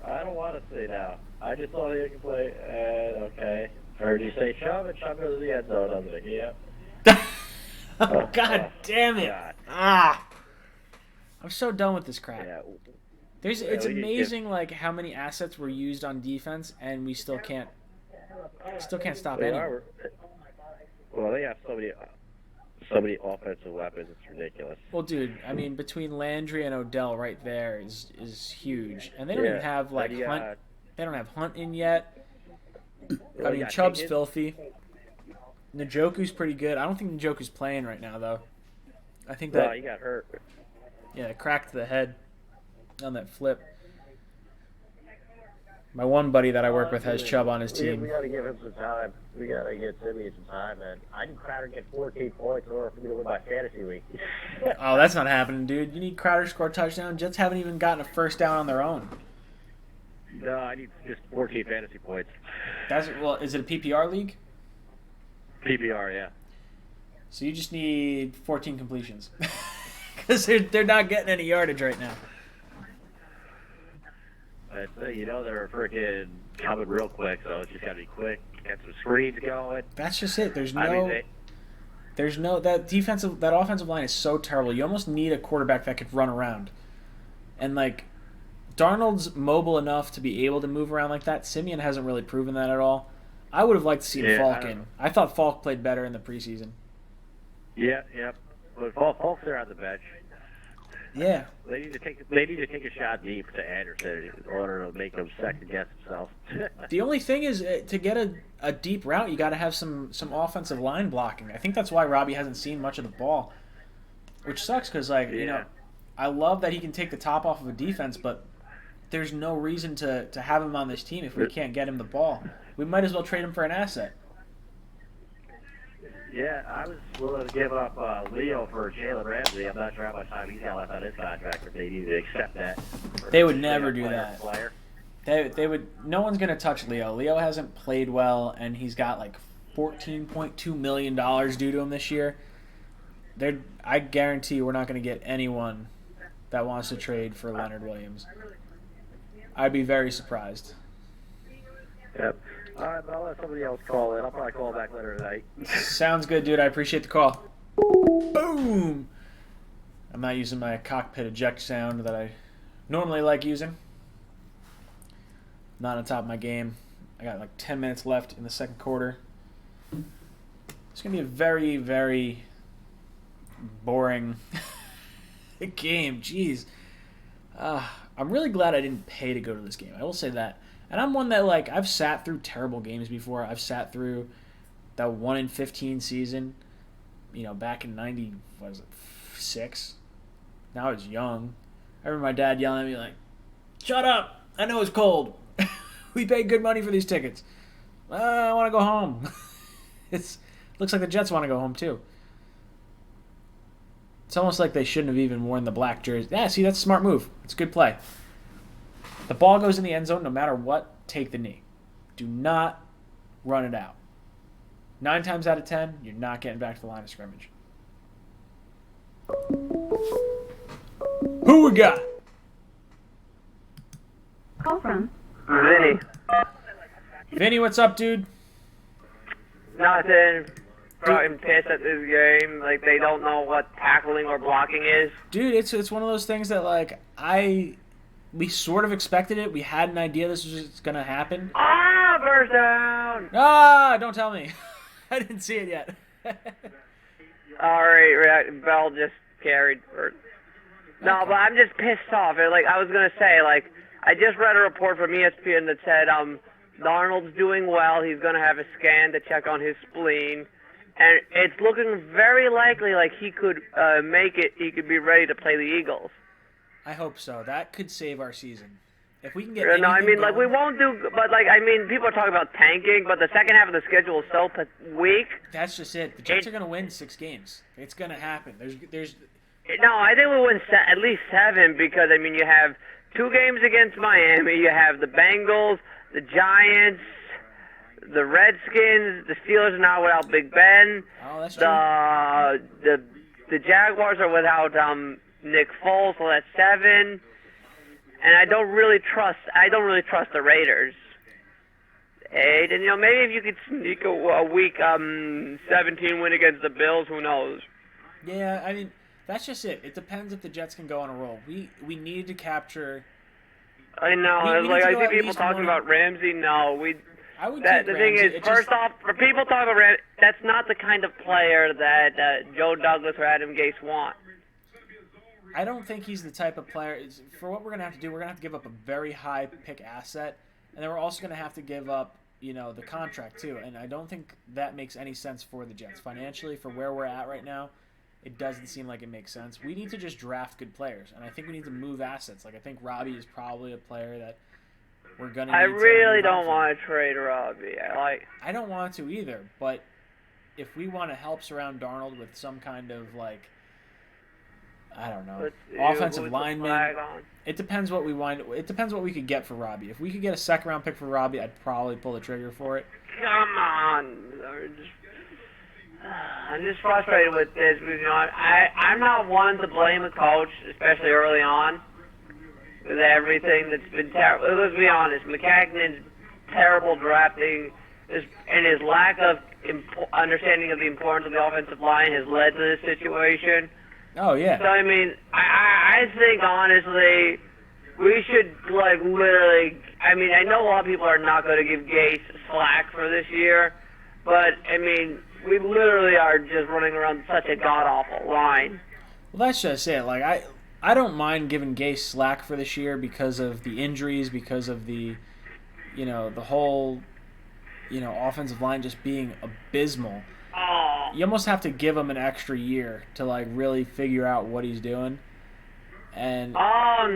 I don't want to say now. I just saw the can play, and okay. Heard you say Chubb, and Chubb goes to the end zone, doesn't it? Yep. Oh, God damn it. God. Ah. I'm so done with this crap. Yeah. It's we need to amazing like how many assets were used on defense and we still can't stop They any. are. Well, they have so many offensive weapons. It's ridiculous. Well, dude, I mean between Landry and Odell right there is huge. And they don't even have like And you Hunt. got- They don't have Hunt in yet. well, I you mean got Chubb's Higgins. filthy. Njoku's pretty good. I don't think Njoku's playing right now though. I think No, that he got hurt. cracked the head on that flip. My one buddy that I work with has Chubb on his We team. got to give him some time. We got to get Simeon some time, man. I need Crowder to get 14 points in order for me to win my fantasy league. Oh, that's not happening, dude. You need Crowder to score a touchdown. Jets haven't even gotten a first down on their own. No, I need just 14 fantasy points. Is it a PPR league? PPR, yeah. So you just need 14 completions. Because they're not getting any yardage right now. But, they're freaking coming real quick, so it's just got to be quick. Get some screens going. That's just it. There's I mean, that offensive line is so terrible. You almost need a quarterback that could run around. And like Darnold's mobile enough to be able to move around like that. Simeon hasn't really proven that at all. I would have liked to see Falk in. I thought Falk played better in the preseason. Yeah, yep. But Falk's there on the bench. Yeah. They need to take a shot deep to Anderson in order to make him second guess himself. The only thing is to get a deep route, you got to have some offensive line blocking. I think that's why Robbie hasn't seen much of the ball, which sucks because I love that he can take the top off of a defense, but there's no reason to have him on this team if we can't get him the ball. We might as well trade him for an asset. Yeah, I was willing to give up Leo for Jalen Ramsey. I'm not sure how much time he's got left on his contract, but they need to accept that. They would never do that. Player. They would. No one's gonna touch Leo. Leo hasn't played well, and he's got like $14.2 million due to him this year. I guarantee you, we're not gonna get anyone that wants to trade for Leonard Williams. I'd be very surprised. Yep. All right, but I'll let somebody else call in. I'll probably call back later tonight. Sounds good, dude. I appreciate the call. Boom! I'm not using my cockpit eject sound that I normally like using. Not on top of my game. I got like 10 minutes left in the second quarter. It's going to be a very, very boring game. Jeez. I'm really glad I didn't pay to go to this game. I will say that. And I'm one that, like, I've sat through terrible games before. I've sat through that 1-15 season, back in 96. Now I was young. I remember my dad yelling at me like, "Shut up! I know it's cold. We paid good money for these tickets. I want to go home." It's looks like the Jets want to go home too. It's almost like they shouldn't have even worn the black jersey. Yeah, see, that's a smart move. It's a good play. The ball goes in the end zone no matter what, take the knee. Do not run it out. 9 times out of 10, you're not getting back to the line of scrimmage. Who we got? Call from Vinny. Vinny, what's up, dude? Nothing. Fucking pissed at this game. Like, they don't know what tackling or blocking is. Dude, it's one of those things that, like, we sort of expected it. We had an idea this was going to happen. Ah, first down! Ah, don't tell me. I didn't see it yet. Alright, Bell just carried first. No, but I'm just pissed off. Like, I was gonna say, like, I just read a report from ESPN that said, Darnold's doing well. He's gonna have a scan to check on his spleen. And it's looking very likely like he could make it. He could be ready to play the Eagles. I hope so. That could save our season. If we can get No, I anything mean, like, we going- won't do, but, like, I mean, people are talking about tanking, but the second half of the schedule is so weak. That's just it. The Jets are going to win 6 games. It's going to happen. There's No, I think we win at least 7 because, I mean, you have 2 games against Miami. You have the Bengals, the Giants, the Redskins, the Steelers are not without Big Ben. Oh, that's true. The Jaguars are without Nick Foles, so that's 7. And I don't really trust the Raiders. 8, and maybe if you could sneak a week 17 win against the Bills, who knows? Yeah, I mean, that's just it. It depends if the Jets can go on a roll. We need to capture. I know. We need Like, to I go see at people least talking one- about Ramsey. No, I would the keep thing Ramsey. is, It first just- off, for people talking about Ramsey, that's not the kind of player that Joe Douglas or Adam Gase want. I don't think he's the type of player. For what we're going to have to do, we're going to have to give up a very high pick asset, and then we're also going to have to give up, the contract too. And I don't think that makes any sense for the Jets financially. For where we're at right now, it doesn't seem like it makes sense. We need to just draft good players, and I think we need to move assets. Like, I think Robbie is probably a player that we're going to. I really don't want to trade Robbie. I don't want to either, but if we want to help surround Darnold with some kind of, like, I don't know, offensive lineman. It depends what we want. It depends what we could get for Robbie. If we could get a second-round pick for Robbie, I'd probably pull the trigger for it. Come on. I'm just frustrated with this because, I'm not one to blame the coach, especially early on, with everything that's been terrible. Let's be honest, McCagnon's terrible drafting and his lack of understanding of the importance of the offensive line has led to this situation. Oh, yeah. So, I mean, I think, honestly, we should, like, literally, I mean, I know a lot of people are not going to give Gase slack for this year, but, I mean, we literally are just running around such a god-awful line. Well, that's just it. Like, I don't mind giving Gase slack for this year because of the injuries, because of the, the whole, offensive line just being abysmal. Oh. You almost have to give him an extra year to, like, really figure out what he's doing. And Oh,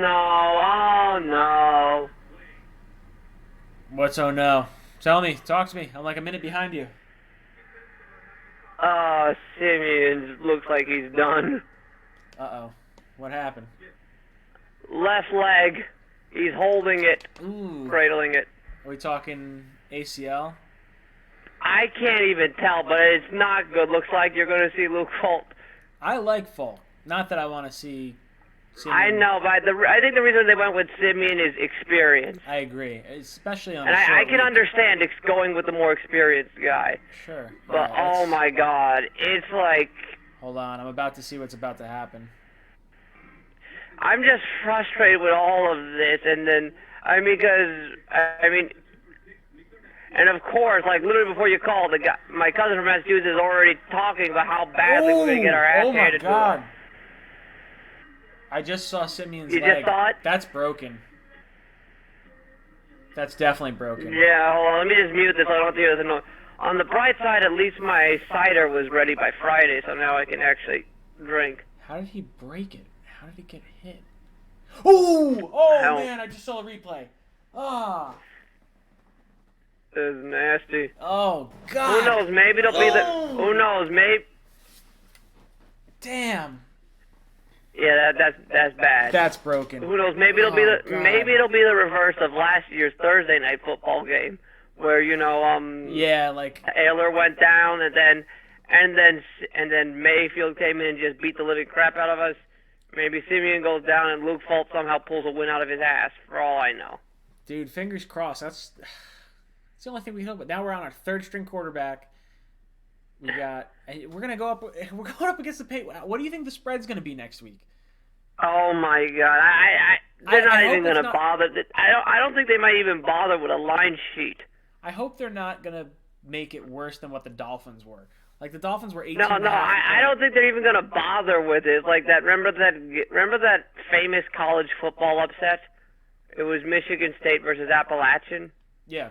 no. what's oh no? Tell me. Talk to me. I'm like a minute behind you. Simeon looks like he's done. Uh-oh. What happened? Left leg. He's holding it, Ooh. cradling it. Are we talking ACL? I can't even tell, but it's not good. Looks like you're going to see Luke Falk. I like Falk. Not that I want to see I know, but I think the reason they went with Simeon is experience. I agree, especially on And a short I can week. understand going with the more experienced guy. Sure. But, Yeah, oh my God, it's like, Hold on, I'm about to see what's about to happen. I'm just frustrated with all of this. And then, and of course, like literally before you called, my cousin from Massachusetts is already talking about how badly we're going to get our ass Oh my handed to God. us. I just saw Simeon's You leg. just saw it? That's broken. That's definitely broken. Yeah, hold on, let me just mute this so I don't have to hear this noise. On the bright side, at least my cider was ready by Friday, so now I can actually drink. How did he break it? How did he get hit? Ooh! Oh, Hell. man, I just saw a replay. Ah. This is nasty. Oh, God. Who knows? Maybe it'll be the. Oh. Who knows? Maybe. Damn. Yeah, that's bad. That's broken. Who knows? Maybe it'll be Oh, the God. maybe it'll be the reverse of last year's Thursday night football game, where Yeah, like... Taylor went down and then Mayfield came in and just beat the living crap out of us. Maybe Simeon goes down and Luke Falk somehow pulls a win out of his ass. For all I know. Dude, fingers crossed. That's the only thing we hope. But now we're on our third string quarterback. We're gonna go up. We're going up against the Patriots. What do you think the spread's gonna be next week? Oh my God! They're not I hope even gonna it's not- bother. I don't think they might even bother with a line sheet. I hope they're not gonna make it worse than what the Dolphins were. Like the Dolphins were 18. No, I don't think they're even gonna bother with it. Like that. Remember that famous college football upset? It was Michigan State versus Appalachian. Yeah.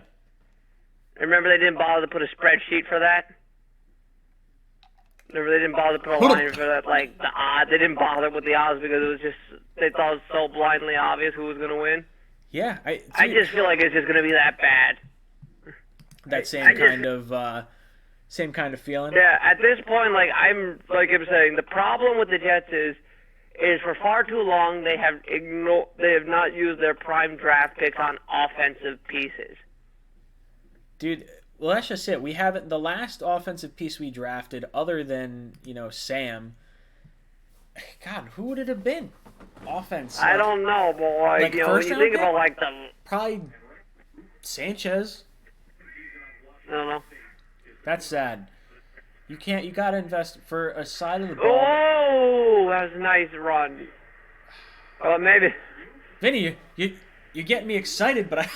Remember they didn't bother to put a spreadsheet for that. Remember they didn't bother to put a line for that, like the odds. They didn't bother with the odds because it was just they thought it was so blindly obvious who was gonna win. Yeah. I just feel like it's just gonna be that bad. that same same kind of feeling. Yeah, at this point, I'm saying, the problem with the Jets is for far too long they have not used their prime draft picks on offensive pieces. Dude, well, that's just it. We haven't. The last offensive piece we drafted, other than Sam. God, who would it have been? Offense. I don't know, but when you first think round about pick? Probably Sanchez. I don't know. That's sad. You can't. You gotta invest for a side of the ball. Oh, that was a nice run. Well, maybe. Vinny, you're getting me excited, but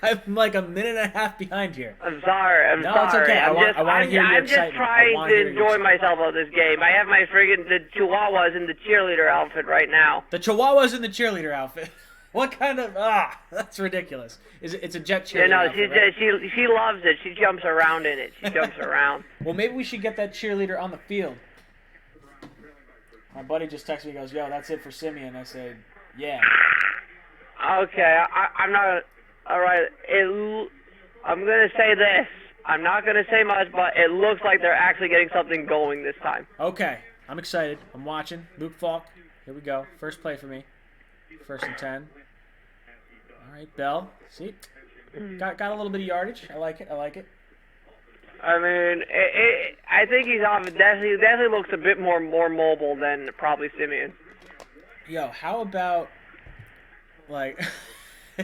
I'm like a minute and a half behind here. I'm sorry. No, it's okay. I want to hear your I'm just excitement. trying to enjoy myself on this game. I have my the Chihuahuas in the cheerleader outfit right now. The Chihuahua's in the cheerleader outfit. What kind of that's ridiculous. It's a Jet cheerleader. Yeah, no, outfit, right? she loves it. She jumps around in it. She jumps around. Well, maybe we should get that cheerleader on the field. My buddy just texted me. He goes, "Yo, that's it for Simeon." I said, "Yeah." Okay, I'm not. All right, I'm gonna say this. I'm not gonna say much, but it looks like they're actually getting something going this time. Okay, I'm excited. I'm watching. Luke Falk. Here we go. First play for me. 1st and 10. All right, Bell. See, got a little bit of yardage. I like it. I mean, I think he's off. Definitely looks a bit more mobile than probably Simeon. Yo, how about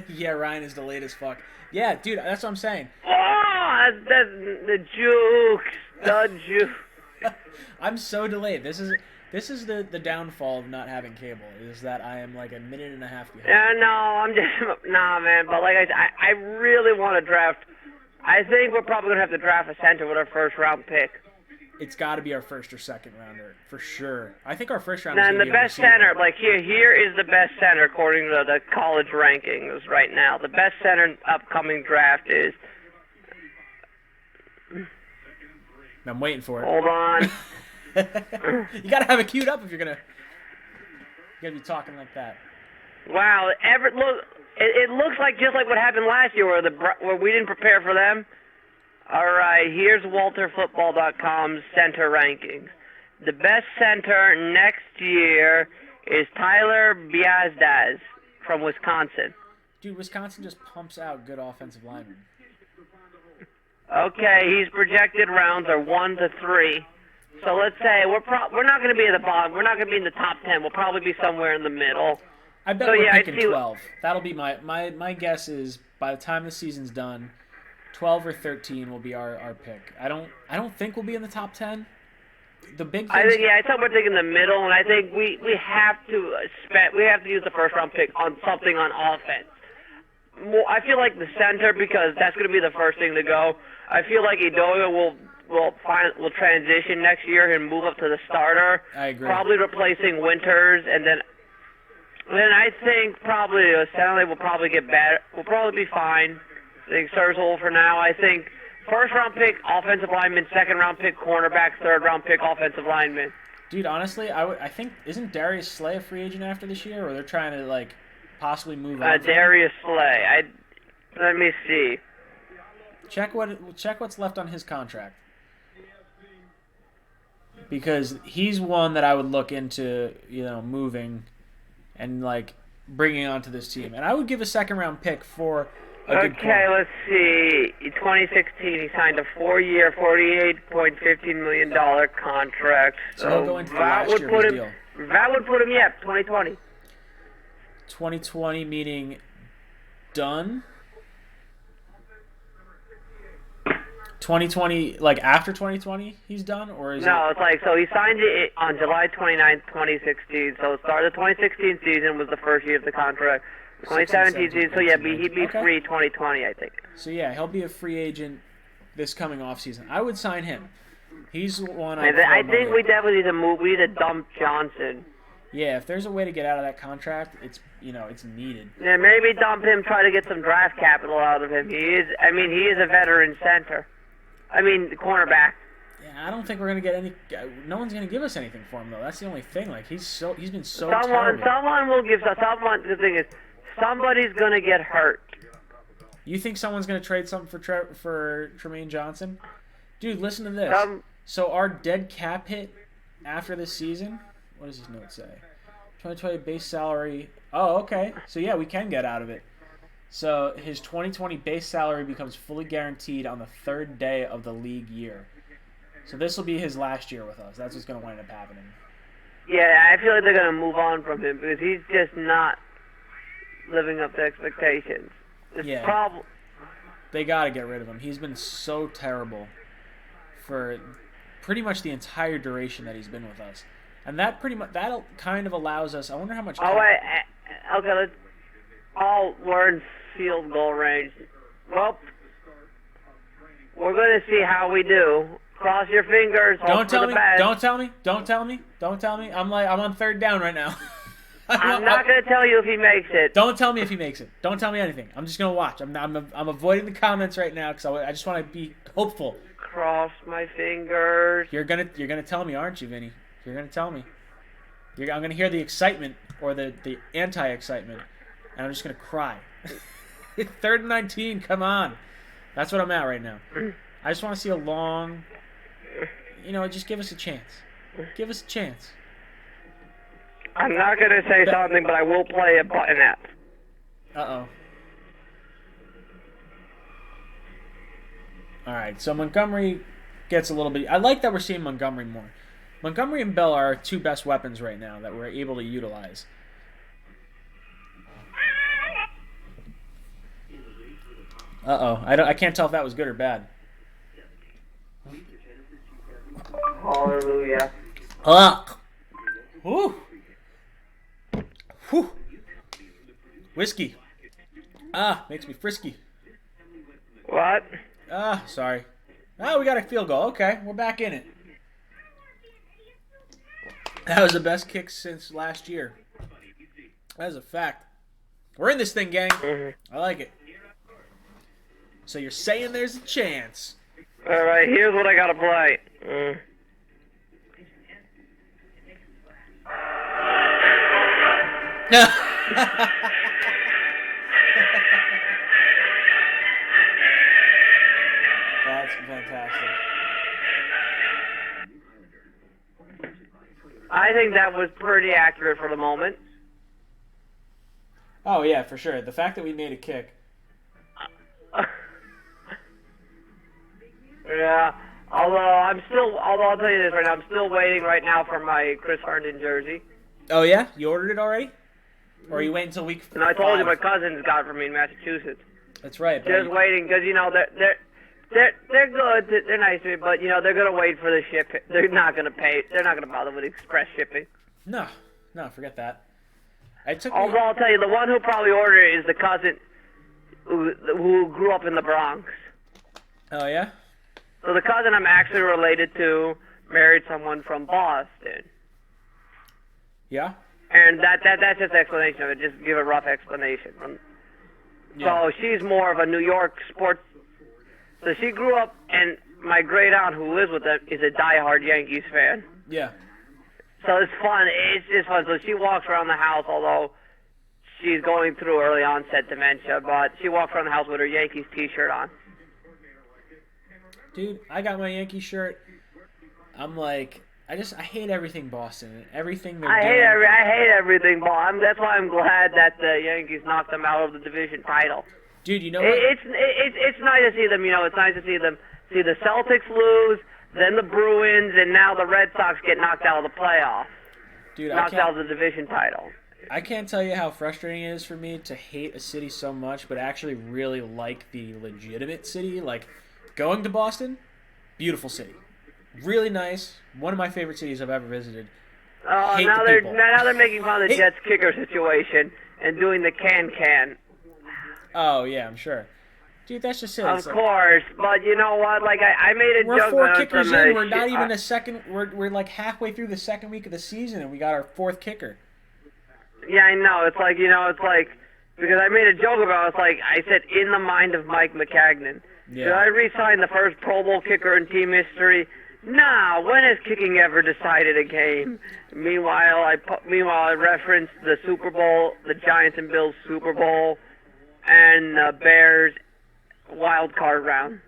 yeah, Ryan is delayed as fuck. Yeah, dude, that's what I'm saying. Oh, that's the jukes. The jukes. I'm so delayed. This is the downfall of not having cable, is that I am like a minute and a half behind. Yeah, no, I'm just man. But like I really want to draft. I think we're probably gonna have to draft a center with our first round pick. It's got to be our first or second rounder for sure. I think our first round. And the best center, here is the best center according to the college rankings right now. The best center in upcoming draft is. I'm waiting for it. Hold on. You gotta have it queued up if you're gonna be talking like that. Wow, it looks like just like what happened last year where we didn't prepare for them. All right, here's WalterFootball.com's center rankings. The best center next year is Tyler Biadasz from Wisconsin. Dude, Wisconsin just pumps out good offensive linemen. Okay, his projected rounds are 1 to 3. So let's say we're not going to be at the bottom. We're not going to be in the top 10. We'll probably be somewhere in the middle. I bet we're picking 12. That'll be my guess is by the time the season's done, 12 or 13 will be our pick. I don't think we'll be in the top 10. The big thing. I think we're taking the middle, and I think we have to use the first round pick on something on offense. I feel like the center, because that's going to be the first thing to go. I feel like Edoga will transition next year and move up to the starter. I agree. Probably replacing Winters, and then I think probably Stanley will probably get better. We'll probably be fine. I think Searle for now. I think first round pick offensive lineman, second round pick cornerback, third round pick offensive lineman. Dude, honestly, I think isn't Darius Slay a free agent after this year, or they're trying to like possibly move on? from him? Darius Slay. Let me see. Check what's left on his contract. Because he's one that I would look into, moving and like bringing onto this team. And I would give a second round pick for a good Okay, corner. let's see. In 2016, he signed a 4-year, $48.15 million contract. So he'll go into the that last would year put of his him. deal. That would put him, 2020. 2020 meaning done. 2020, like after 2020, he's done, or is No, it's like, so he signed it on July 29th, 2016. So the start of the 2016 season was the first year of the contract. 2017 season, so yeah, he'd be Okay. free 2020, I think. So yeah, he'll be a free agent this coming off season. I would sign him. He's the one I think we definitely need to move. We need to dump Johnson. Yeah, if there's a way to get out of that contract, it's needed. Yeah, maybe dump him. Try to get some draft capital out of him. He is a veteran center. Cornerback. Yeah, I don't think we're gonna get any. No one's gonna give us anything for him though. That's the only thing. Like he's been so terrible. Someone will give. The thing is, somebody's gonna get hurt. You think someone's gonna trade something for Tremaine Johnson? Dude, listen to this. So our dead cap hit after this season. What does his note say? 2020 base salary. Oh, okay. So yeah, we can get out of it. So his 2020 base salary becomes fully guaranteed on the third day of the league year. So this will be his last year with us. That's what's going to wind up happening. Yeah, I feel like they're gonna move on from him because he's just not living up to expectations. Yeah. They got to get rid of him. He's been so terrible for pretty much the entire duration that he's been with us. And that kind of allows us. I wonder how much. Oh wait, okay. Let's all we're in field goal range. Well, we're gonna see how we do. Cross your fingers. Don't tell me. Best. Don't tell me. Don't tell me. Don't tell me. I'm on third down right now. I'm not gonna tell you if he makes it. Don't tell me if he makes it. Don't tell me anything. I'm just gonna watch. I'm avoiding the comments right now because I just want to be hopeful. Cross my fingers. You're gonna tell me, aren't you, Vinny? You're gonna tell me. I'm gonna hear the excitement or the anti-excitement, and I'm just gonna cry. 3rd and 19. Come on. That's what I'm at right now. I just want to see a long. Just give us a chance. Give us a chance. I'm not gonna say something, but I will play a button app. Uh-oh. All right, so Montgomery gets a little bit. I like that we're seeing Montgomery more. Montgomery and Bell are our two best weapons right now that we're able to utilize. Uh-oh. I can't tell if that was good or bad. Hallelujah. Whew. Whew. Whiskey. Makes me frisky. What? Sorry. We got a field goal. Okay, we're back in it. That was the best kick since last year. That is a fact. We're in this thing, gang. Mm-hmm. I like it. So you're saying there's a chance. All right, here's what I gotta play. That's fantastic. I think that was pretty accurate for the moment. Oh yeah, for sure. The fact that we made a kick. Yeah. Although I'll tell you this right now, I'm still waiting right now for my Chris Herndon jersey. Oh yeah, you ordered it already, or are you waiting until week? And I told you 5? my cousins got it for me in Massachusetts. That's right. Just waiting because they're good. They're nice to me, but they're gonna wait for the ship. They're not gonna pay. They're not gonna bother with express shipping. No, forget that. Although I'll tell you, the one who probably ordered it is the cousin who grew up in the Bronx. Oh yeah. So the cousin I'm actually related to married someone from Boston. Yeah. And that's just the explanation of it. Just give a rough explanation. Yeah. So she's more of a New York sports. So she grew up, and my great aunt who lives with them is a diehard Yankees fan. Yeah. So it's fun. It's just fun. So she walks around the house, although she's going through early onset dementia, but she walks around the house with her Yankees t-shirt on. Dude, I got my Yankee shirt. I'm like, I hate everything Boston. Everything they're doing. I hate everything, but that's why I'm glad that the Yankees knocked them out of the division title. Dude, you know what? It's nice to see them. It's nice to see the Celtics lose, then the Bruins, and now the Red Sox get knocked out of the playoffs. Dude, knocked out of the division title. I can't tell you how frustrating it is for me to hate a city so much, but actually really like the legitimate city. Like, going to Boston, beautiful city. Really nice. One of my favorite cities I've ever visited. Oh, now they're making fun of the Jets kicker situation and doing the can. Oh, yeah, I'm sure. Dude, that's just it. Of course, but you know what? Like, I made a joke. We're 4 kickers in. We're not even a second. We're like halfway through the second week of the season, and we got our 4th kicker. Yeah, I know. It's like, because I made a joke about it. It's like, I said, in the mind of Mike McCagnon. Yeah. Did I re-sign the first Pro Bowl kicker in team history? Nah, when has kicking ever decided a game? Meanwhile, I referenced the Super Bowl, the Giants and Bills Super Bowl, and the Bears wild card round.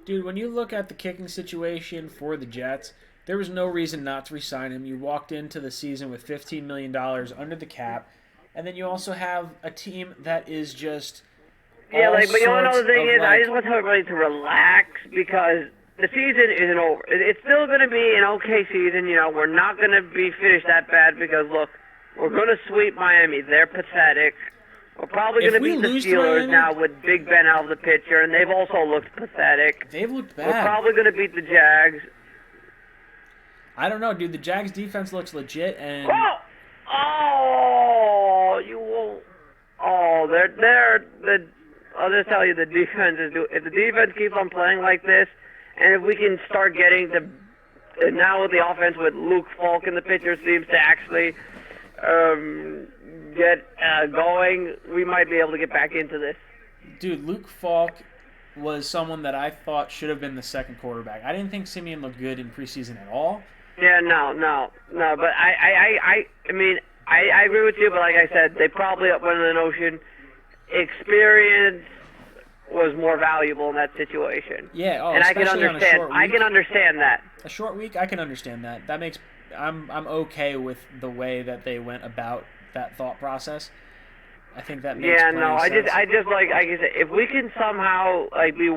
Dude, when you look at the kicking situation for the Jets, there was no reason not to re-sign him. You walked into the season with $15 million under the cap, and then you also have a team that is just yeah, but you want to know the thing is, I just want everybody to relax because the season isn't over. It's still going to be an okay season. We're not going to be finished that bad because, look, we're going to sweep Miami. They're pathetic. We're probably going to beat the Steelers now with Big Ben out of the picture, and they've also looked pathetic. They've looked bad. We're probably going to beat the Jags. I don't know, dude. The Jags defense looks legit, and you won't. I'll just tell you, the defense is if the defense keeps on playing like this, and if we can start getting now with the offense with Luke Falk in the picture seems to actually get going, we might be able to get back into this. Dude, Luke Falk was someone that I thought should have been the second quarterback. I didn't think Simeon looked good in preseason at all. Yeah, no. But I mean, I agree with you. But like I said, they probably went in the notion experience was more valuable in that situation. Yeah, and I can understand. I can understand that. A short week, I can understand that. That makes I'm okay with the way that they went about that thought process. I think that makes sense. I just like I said, if we can somehow be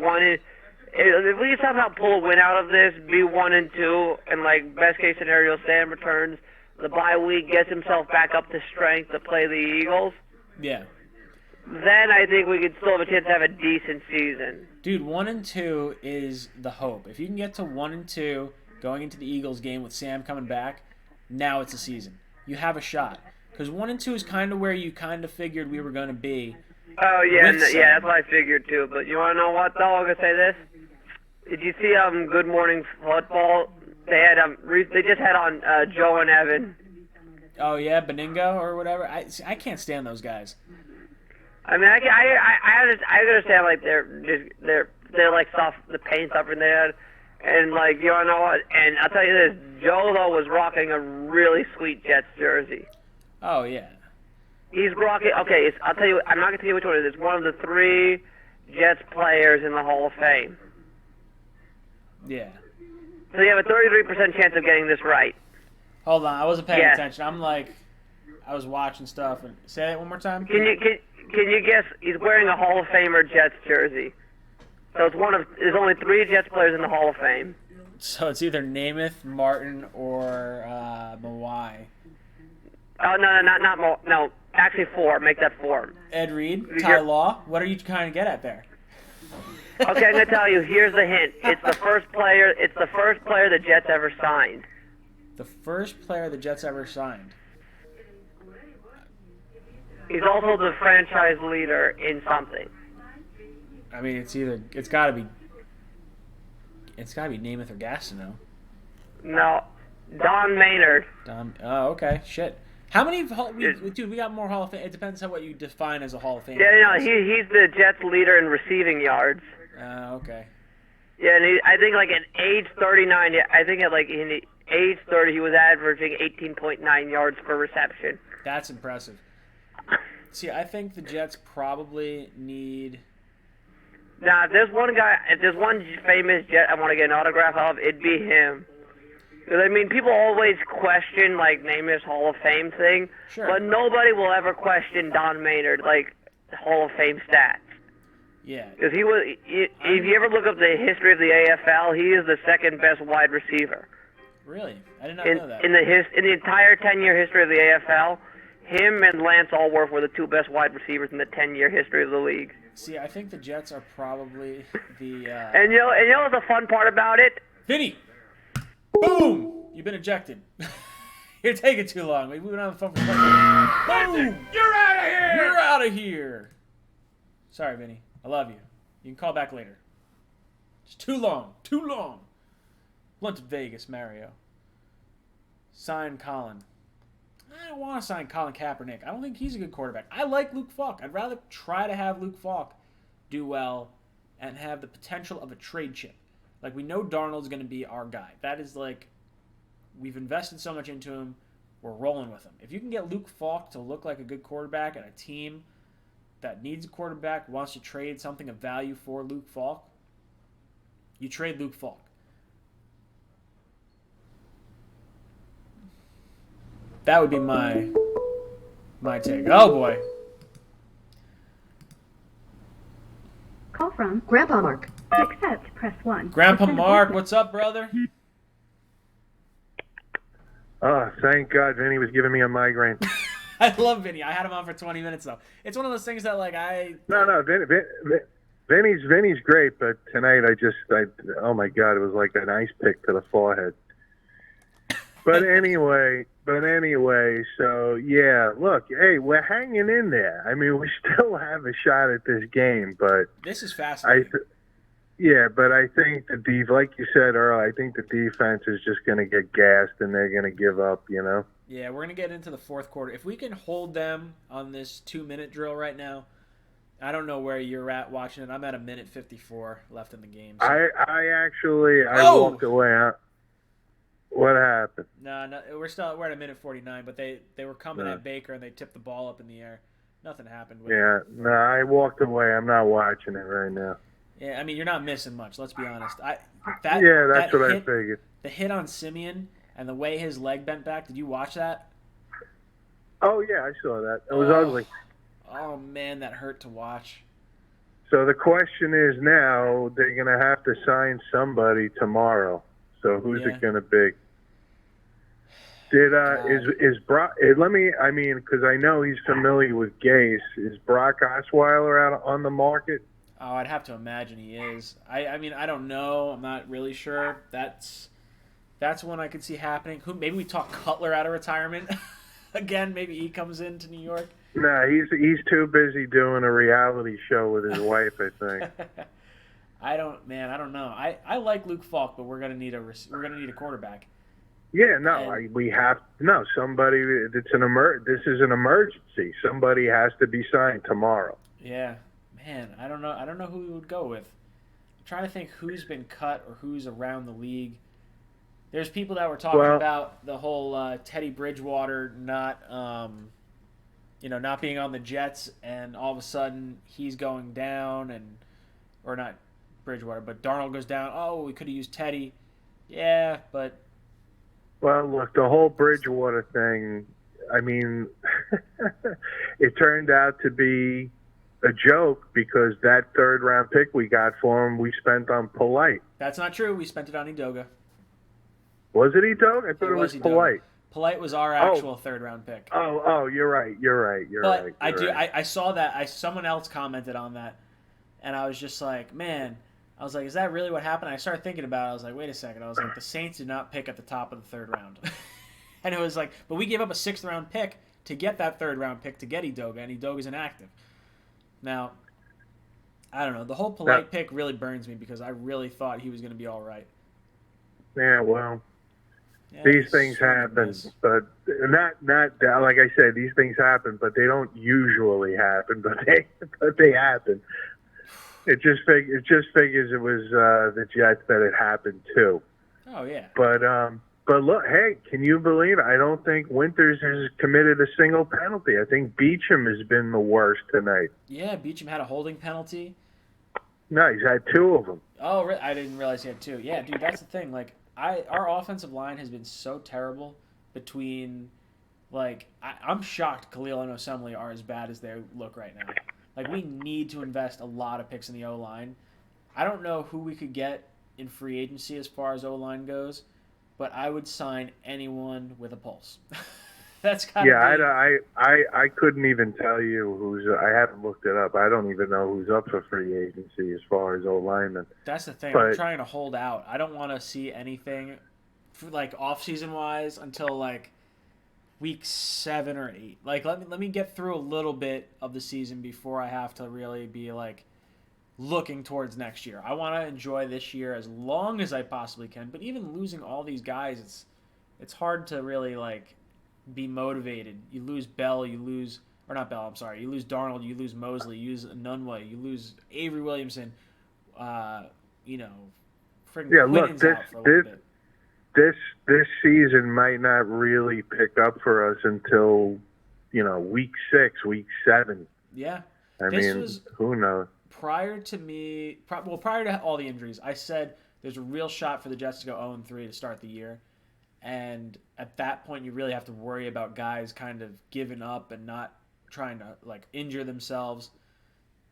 if we can somehow pull a win out of this, be 1-2, and best case scenario, Sam returns the bye week, gets himself back up to strength to play the Eagles. Yeah. Then I think we could still have a chance to have a decent season. Dude, 1-2 is the hope. If you can get to 1-2 going into the Eagles game with Sam coming back, now it's a season. You have a shot. Because 1-2 is kind of where you kind of figured we were going to be. Oh, yeah, that's what I figured too. But you want to know what, though? I'm going to say this. Did you see Good Morning Football? They had they just had on Joe and Evan. Oh, yeah, Beningo or whatever. I can't stand those guys. I mean, I understand they're like the pain suffering they had, and you want to know what? And I'll tell you this, Joe though was rocking a really sweet Jets jersey. Oh yeah. He's rocking. Okay, I'll tell you. I'm not gonna tell you which one it is. It's one of the 3 Jets players in the Hall of Fame. Yeah. So you have a 33% chance of getting this right. Hold on, I wasn't paying attention. I was watching stuff. And say that one more time. Can you guess? He's wearing a Hall of Famer Jets jersey. So there's only 3 Jets players in the Hall of Fame. So it's either Namath, Martin, or Mawai. Oh no! Actually 4. Make that 4. Ed Reed, Ty Law. What are you trying to get at there? Okay, I'm gonna tell you. Here's the hint. It's the first player. It's the first player the Jets ever signed. The first player the Jets ever signed. He's also the franchise leader in something. I mean, it's got to be Namath or Gastineau. No, Don Maynard. Oh, okay. Shit. How many? Dude, we got more Hall of Fame. It depends on what you define as a Hall of Fame. Yeah, he's the Jets leader in receiving yards. Okay. Yeah, and I think at age 39, I think age 30, he was averaging 18.9 yards per reception. That's impressive. See, I think the Jets probably need... Now, if there's one famous Jet I want to get an autograph of, it'd be him. Because, I mean, people always question, like, name his Hall of Fame thing, Sure. but nobody will ever question Don Maynard, like, Hall of Fame stats. Yeah. Because if you ever look up the history of the AFL, he is the second best wide receiver. Really? I did not know that. In the entire 10-year history of the AFL, him and Lance Allworth were the two best wide receivers in the 10-year history of the league. See, I think the Jets are probably the... And you know what's the fun part about it? Vinny! Boom! You've been ejected. You're taking too long. We've been on the phone for 20 minutes. Boom! You're out of here! You're out of here! Sorry, Vinny. I love you. You can call back later. It's too long. Too long. Went to Vegas, Mario. Sign Colin. I don't want to sign Colin Kaepernick. I don't think he's a good quarterback. I like Luke Falk. I'd rather try to have Luke Falk do well and have the potential of a trade chip. Like, we know Darnold's going to be our guy. That is like, we've invested so much into him. We're rolling with him. If you can get Luke Falk to look like a good quarterback and a team that needs a quarterback wants to trade something of value for Luke Falk, you trade Luke Falk. That would be my take. Oh, boy. Call from Grandpa Mark. To accept, press 1. Grandpa Mark, what's up, brother? Oh, thank God Vinny was giving me a migraine. I love Vinny. I had him on for 20 minutes, though. It's one of those things that, like, No, Vinny's great, but tonight oh my God, it was like an ice pick to the forehead. But anyway, so yeah, look, hey, we're hanging in there. I mean, we still have a shot at this game, but this is fascinating. But I think like you said earlier, I think the defense is just going to get gassed and they're going to give up, you know? Yeah, we're going to get into the fourth quarter. If we can hold them on this 2-minute drill right now, I don't know where you're at watching it. I'm at 1:54 left in the game. So. I walked away. What happened? No, we're at 1:49, but they were coming at Baker and they tipped the ball up in the air. Nothing happened with it. No, I walked away. I'm not watching it right now. Yeah, I mean, you're not missing much, let's be honest. That's what I figured. The hit on Simeon and the way his leg bent back, did you watch that? Oh, yeah, I saw that. It was ugly. Oh, man, that hurt to watch. So the question is now, they're going to have to sign somebody tomorrow. So who's it going to be? Is Brock? Because I know he's familiar with Gase. Is Brock Osweiler out on the market? Oh, I'd have to imagine he is. I mean, I don't know. I'm not really sure. That's one I could see happening. Maybe we talk Cutler out of retirement again. Maybe he comes into New York. No, he's too busy doing a reality show with his wife, I think. I don't know. I like Luke Falk, but we're gonna need a quarterback. Yeah, somebody. This is an emergency. Somebody has to be signed tomorrow. Yeah, man, I don't know who we would go with. I'm trying to think who's been cut or who's around the league. There's people that were talking about the whole Teddy Bridgewater not being on the Jets, and all of a sudden he's going down, or not Bridgewater, but Darnold goes down. Oh, we could have used Teddy. Yeah, but... Well, look, the whole Bridgewater thing, I mean, it turned out to be a joke because that third-round pick we got for him, we spent on Polite. That's not true. We spent it on Edoga. Was it Edoga? I thought it was Polite. Polite was our actual third-round pick. Oh, you're right. But I saw that. Someone else commented on that, and I was just like, man... I was like, is that really what happened? I started thinking about it. I was like, wait a second. I was like, the Saints did not pick at the top of the third round. And it was like, but we gave up a 6th-round pick to get that 3rd-round pick to get Edoga, and Edoga's inactive. Now, I don't know. The whole Polite pick really burns me because I really thought he was going to be all right. Yeah, well, these things happen. But not like I said, these things happen, but they don't usually happen, but they happen. It just figures it was the Jets that it happened to. Oh yeah. But But look, hey, can you believe it? I don't think Winters has committed a single penalty. I think Beecham has been the worst tonight. Yeah, Beecham had a holding penalty. No, he's had 2 of them. Oh, I didn't realize he had 2. Yeah, dude, that's the thing. Like, our offensive line has been so terrible between, like, I'm shocked Khalil and Osemele are as bad as they look right now. Like, we need to invest a lot of picks in the O-line. I don't know who we could get in free agency as far as O-line goes, but I would sign anyone with a pulse. That's kind of I couldn't even tell you who's. I haven't looked it up. I don't even know who's up for free agency as far as O-linemen. That's the thing. I'm trying to hold out. I don't want to see anything, like off-season wise, until like week 7 or 8. Like let me get through a little bit of the season before I have to really be like looking towards next year. I want to enjoy this year as long as I possibly can. But even losing all these guys, it's hard to really like be motivated. You lose Bell, you lose Darnold, you lose Mosley, you lose Nunway, you lose Avery Williamson. Look, this season might not really pick up for us until week 6, week 7. Yeah, I mean, who knows? Prior to all the injuries, I said there's a real shot for the Jets to go 0-3 to start the year. And at that point, you really have to worry about guys kind of giving up and not trying to like injure themselves.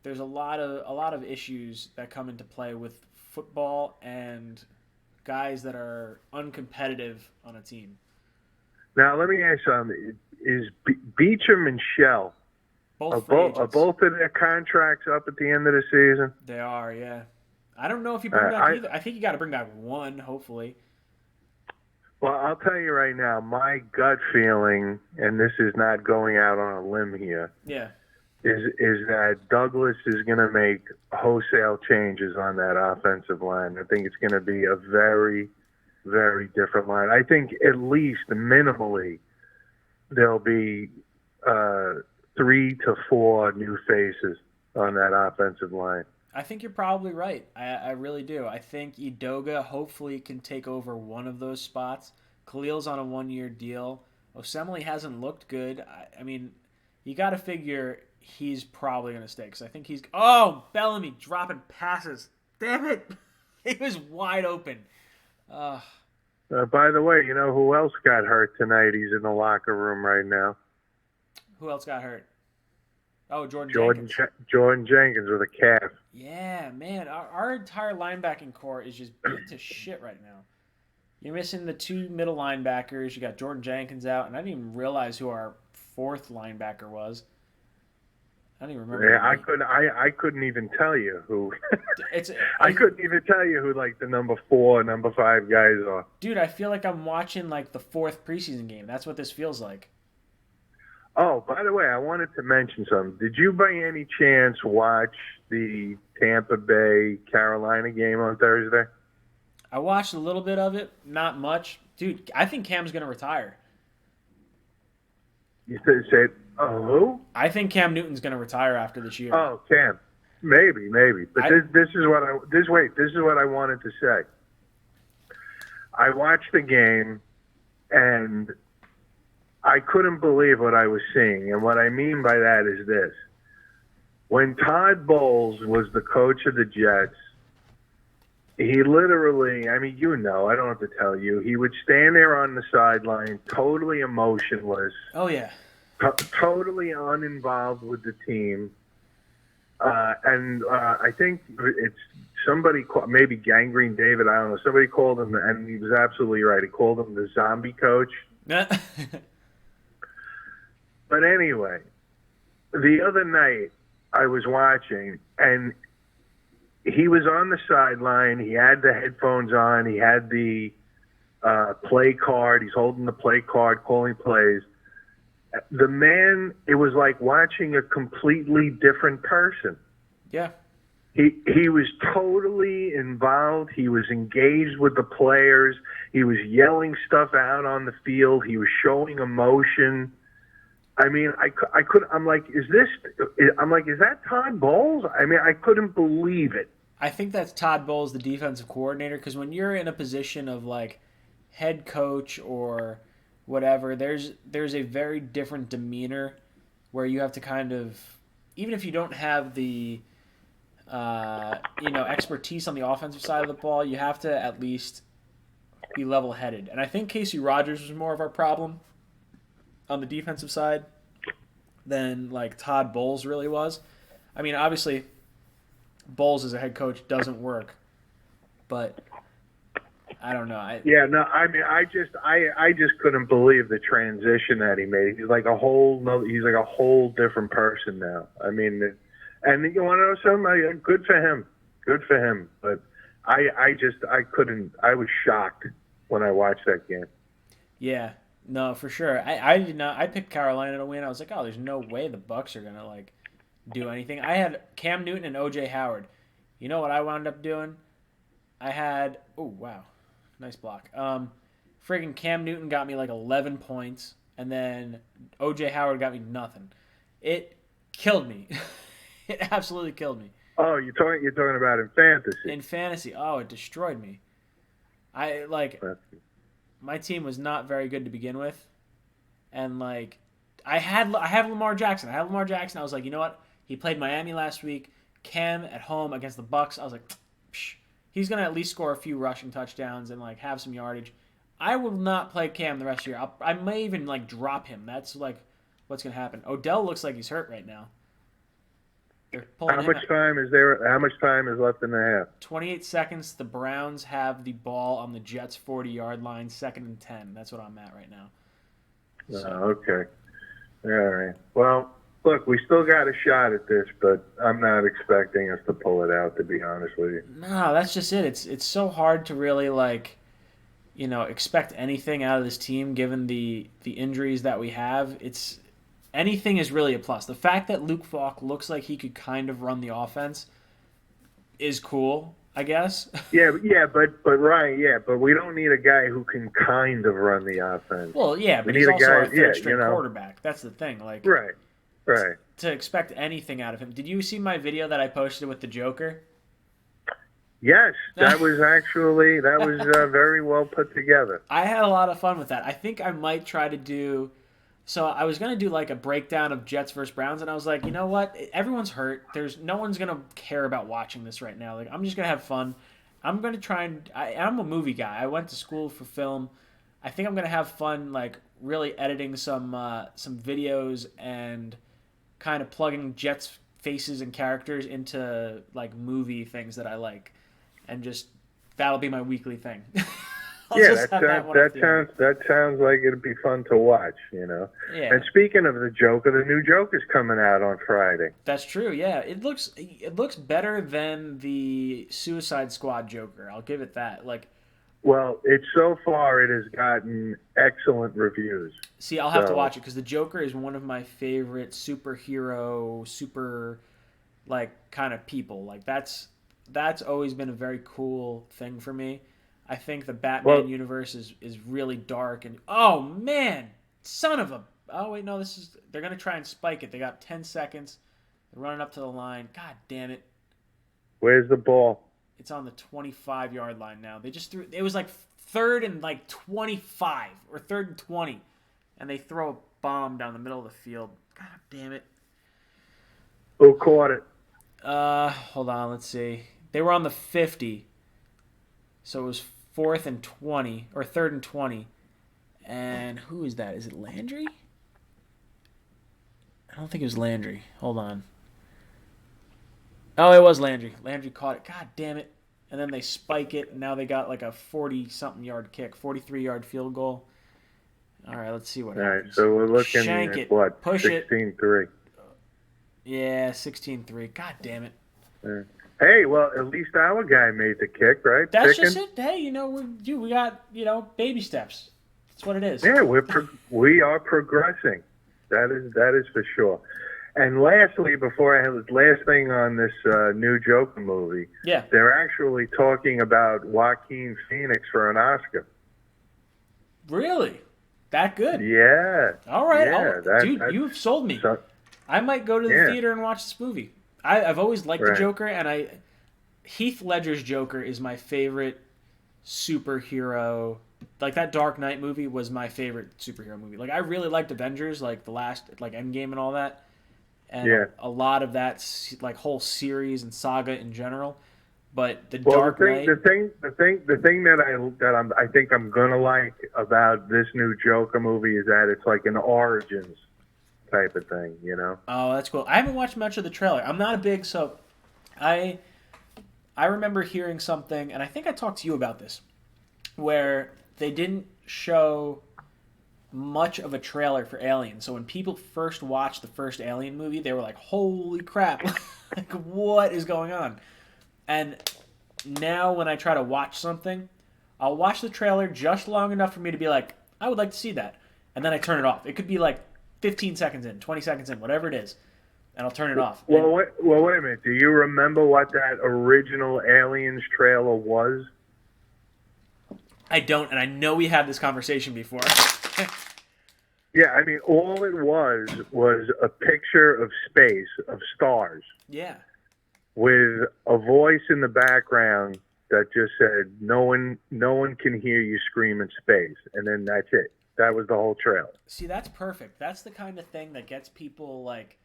There's a lot of issues that come into play with football and guys that are uncompetitive on a team. Now, let me ask you something. Is Beecham and Shell, are both of their contracts up at the end of the season? They are, yeah. I don't know if you bring back either. I think you got to bring back one, hopefully. Well, I'll tell you right now, my gut feeling, and this is not going out on a limb here, is that Douglas is going to make wholesale changes on that offensive line. I think it's going to be a very, very different line. I think at least minimally there'll be 3 to 4 new faces on that offensive line. I think you're probably right. I really do. I think Edoga hopefully can take over one of those spots. Khalil's on a 1-year deal. Osemele hasn't looked good. I mean, you got to figure he's probably going to stay because I think he's... Oh, Bellamy dropping passes. Damn it. He was wide open. By the way, you know who else got hurt tonight? He's in the locker room right now. Who else got hurt? Oh, Jordan Jenkins with a calf. Yeah, man. Our entire linebacking core is just beat to shit right now. You're missing the 2 middle linebackers. You got Jordan Jenkins out, and I didn't even realize who our 4th linebacker was. I don't even remember. Yeah, I couldn't even tell you who. I couldn't even tell you who like the number 4, number 5 guys are. Dude, I feel like I'm watching like the 4th preseason game. That's what this feels like. Oh, by the way, I wanted to mention something. Did you by any chance watch the Tampa Bay Carolina game on Thursday? I watched a little bit of it, not much. Dude, I think Cam's going to retire. You said, who? I think Cam Newton's going to retire after this year. Oh, Cam. Maybe. But this is what I wanted to say. I watched the game and I couldn't believe what I was seeing. And what I mean by that is this. When Todd Bowles was the coach of the Jets, he literally, I mean, I don't have to tell you, he would stand there on the sideline, totally emotionless. Oh, yeah. Totally uninvolved with the team. And I think it's somebody, maybe Gangrene David, I don't know, somebody called him, and he was absolutely right. He called him the zombie coach. But anyway, the other night I was watching, and he was on the sideline. He had the headphones on. He had the play card. He's holding the play card, calling plays. The man, it was like watching a completely different person. Yeah. He was totally involved. He was engaged with the players. He was yelling stuff out on the field. He was showing emotion. I mean, I'm like, is that Todd Bowles? I mean, I couldn't believe it. I think that's Todd Bowles, the defensive coordinator, because when you're in a position of like head coach or whatever, there's a very different demeanor where you have to kind of, even if you don't have the expertise on the offensive side of the ball, you have to at least be level-headed. And I think Casey Rogers was more of our problem on the defensive side than like Todd Bowles really was. I mean, obviously, Bowles as a head coach doesn't work, but I don't know. I mean, I just couldn't believe the transition that he made. He's like a whole different person now. I mean, and you want to know something? Good for him. But I couldn't. I was shocked when I watched that game. Yeah, no, for sure. I did not. I picked Carolina to win. I was like, oh, there's no way the Bucks are gonna like do anything. I had Cam Newton and OJ Howard. You know what I wound up doing? I had nice block. Friggin' Cam Newton got me like 11 points, and then OJ Howard got me nothing. It killed me. It absolutely killed me. Oh, you're talking about in fantasy. In fantasy, it destroyed me. My team was not very good to begin with, and like I have Lamar Jackson. I was like, you know what? He played Miami last week. Cam at home against the Bucks. I was like, psh, he's gonna at least score a few rushing touchdowns and like have some yardage. I will not play Cam the rest of the year. I may even like drop him. That's like what's gonna happen. Odell looks like he's hurt right now. How much time is left in the half? 28 seconds. The Browns have the ball on the Jets' 40-yard line, 2nd and 10. That's what I'm at right now. So. Okay. All right. Well, look, we still got a shot at this, but I'm not expecting us to pull it out, to be honest with you. No, that's just it. It's so hard to really expect anything out of this team given the injuries that we have. Anything is really a plus. The fact that Luke Falk looks like he could kind of run the offense is cool, I guess. Yeah, but Ryan, but we don't need a guy who can kind of run the offense. Well, yeah, but he's also a third-string quarterback. That's the thing. Right. To expect anything out of him. Did you see my video that I posted with the Joker? Yes, that was very well put together. I had a lot of fun with that. I think I might try to do. So I was going to do like a breakdown of Jets versus Browns, and I was like, you know what? Everyone's hurt. No one's going to care about watching this right now. Like, I'm just going to have fun. I'm going to try and I'm a movie guy. I went to school for film. I think I'm going to have fun, like really editing some videos and kind of plugging Jets faces and characters into like movie things that I like, and just that'll be my weekly thing. That sounds like it'd be fun to watch, you know. Yeah. And speaking of the Joker, the new Joker's coming out on Friday. That's true. Yeah, it looks better than the Suicide Squad Joker. I'll give it that. Well, so far it has gotten excellent reviews. See, I'll have to watch it because the Joker is one of my favorite superhero, kind of people. Like that's always been a very cool thing for me. I think the Batman universe is really dark and oh man, son of a no, they're gonna try and spike it. They got 10 seconds. They're running up to the line. God damn it. Where's the ball? It's on the 25-yard line now. They just threw it was like 3rd and 25 or 3rd and 20. And they throw a bomb down the middle of the field. God damn it. Who caught it? Hold on, let's see. They were on the 50. So it was 4th and 20 or 3rd and 20. And who is that? Is it Landry? I don't think it was Landry. Hold on. Oh, it was Landry. Landry caught it. God damn it. And then they spike it, and now they got like a 40-something yard kick, 43-yard field goal. All right, let's see what happens. All right, so we're looking Shank at it. what? Push 16-3. Yeah, 16-3. God damn it. Hey, well, at least our guy made the kick, right? That's just it. Hey, we got, baby steps. That's what it is. Yeah, we are progressing. That is for sure. And lastly, last thing on this new Joker movie, yeah, they're actually talking about Joaquin Phoenix for an Oscar. Really? That good? Yeah. All right. Yeah, you've sold me. I might go to the theater and watch this movie. I've always liked the Joker, and Heath Ledger's Joker is my favorite superhero like that Dark Knight movie was my favorite superhero movie. Like I really liked Avengers, like the last, like Endgame and all that, and Yeah. a lot of that like whole series and saga in general. But the Well, Dark Knight, the thing that I think I'm gonna like about this new Joker movie is that it's like an origins type of thing, you know? oh, that's cool. I haven't watched much of the trailer. I'm not a big I remember hearing something, and I think I talked to you about this, where they didn't show much of a trailer for Alien. So when people first watched the first Alien movie, they were like, "Holy crap! Like, what is going on?" And now when I try to watch something, I'll watch the trailer just long enough for me to be like, "I would like to see that," and then I turn it off. It could be like 15 seconds in, 20 seconds in, whatever it is, and I'll turn it off. Well, wait a minute. Do you remember what that original Aliens trailer was? I don't, and I know we had this conversation before. Yeah, I mean, all it was a picture of space, of stars, Yeah. with a voice in the background that just said, no one can hear you scream in space. And then that's it. That was the whole trailer. See, that's perfect. That's the kind of thing that gets people, like,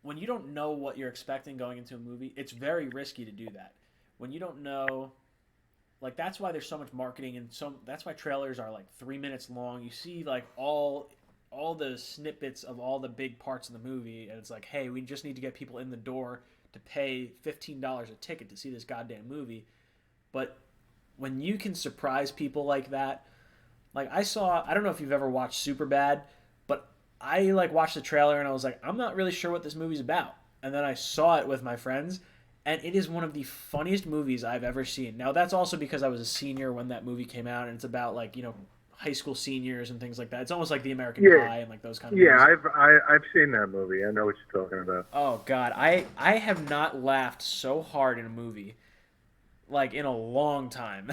when you don't know what you're expecting going into a movie, it's very risky to do that. When you don't know, like, that's why there's so much marketing, and that's why trailers are like 3 minutes long. You see like all the snippets of all the big parts of the movie, and it's like, hey, we just need to get people in the door to pay $15 a ticket to see this goddamn movie. But when you can surprise people like that, like I don't know if you've ever watched Superbad, but I like watched the trailer and I was like, I'm not really sure what this movie's about. And then I saw it with my friends, and it is one of the funniest movies I've ever seen. Now that's also because I was a senior when that movie came out, and it's about like, you know, high school seniors and things like that. It's almost like the American Pie and like those kind of movies. Yeah, I've seen that movie. I know what you're talking about. Oh God, I have not laughed so hard in a movie like in a long time.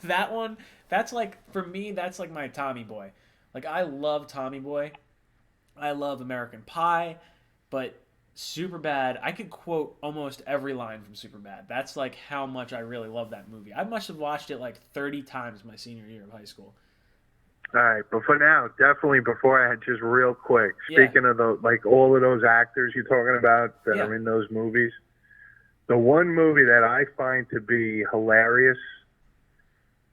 That one, that's like, for me, that's like my Tommy Boy. Like I love Tommy Boy. I love American Pie, but Superbad, I could quote almost every line from Superbad. That's like how much I really love that movie. I must have watched it like 30 times my senior year of high school. All right, but for now, definitely before I had just real quick, Yeah. speaking of all of those actors you're talking about that Yeah. are in those movies, the one movie that I find to be hilarious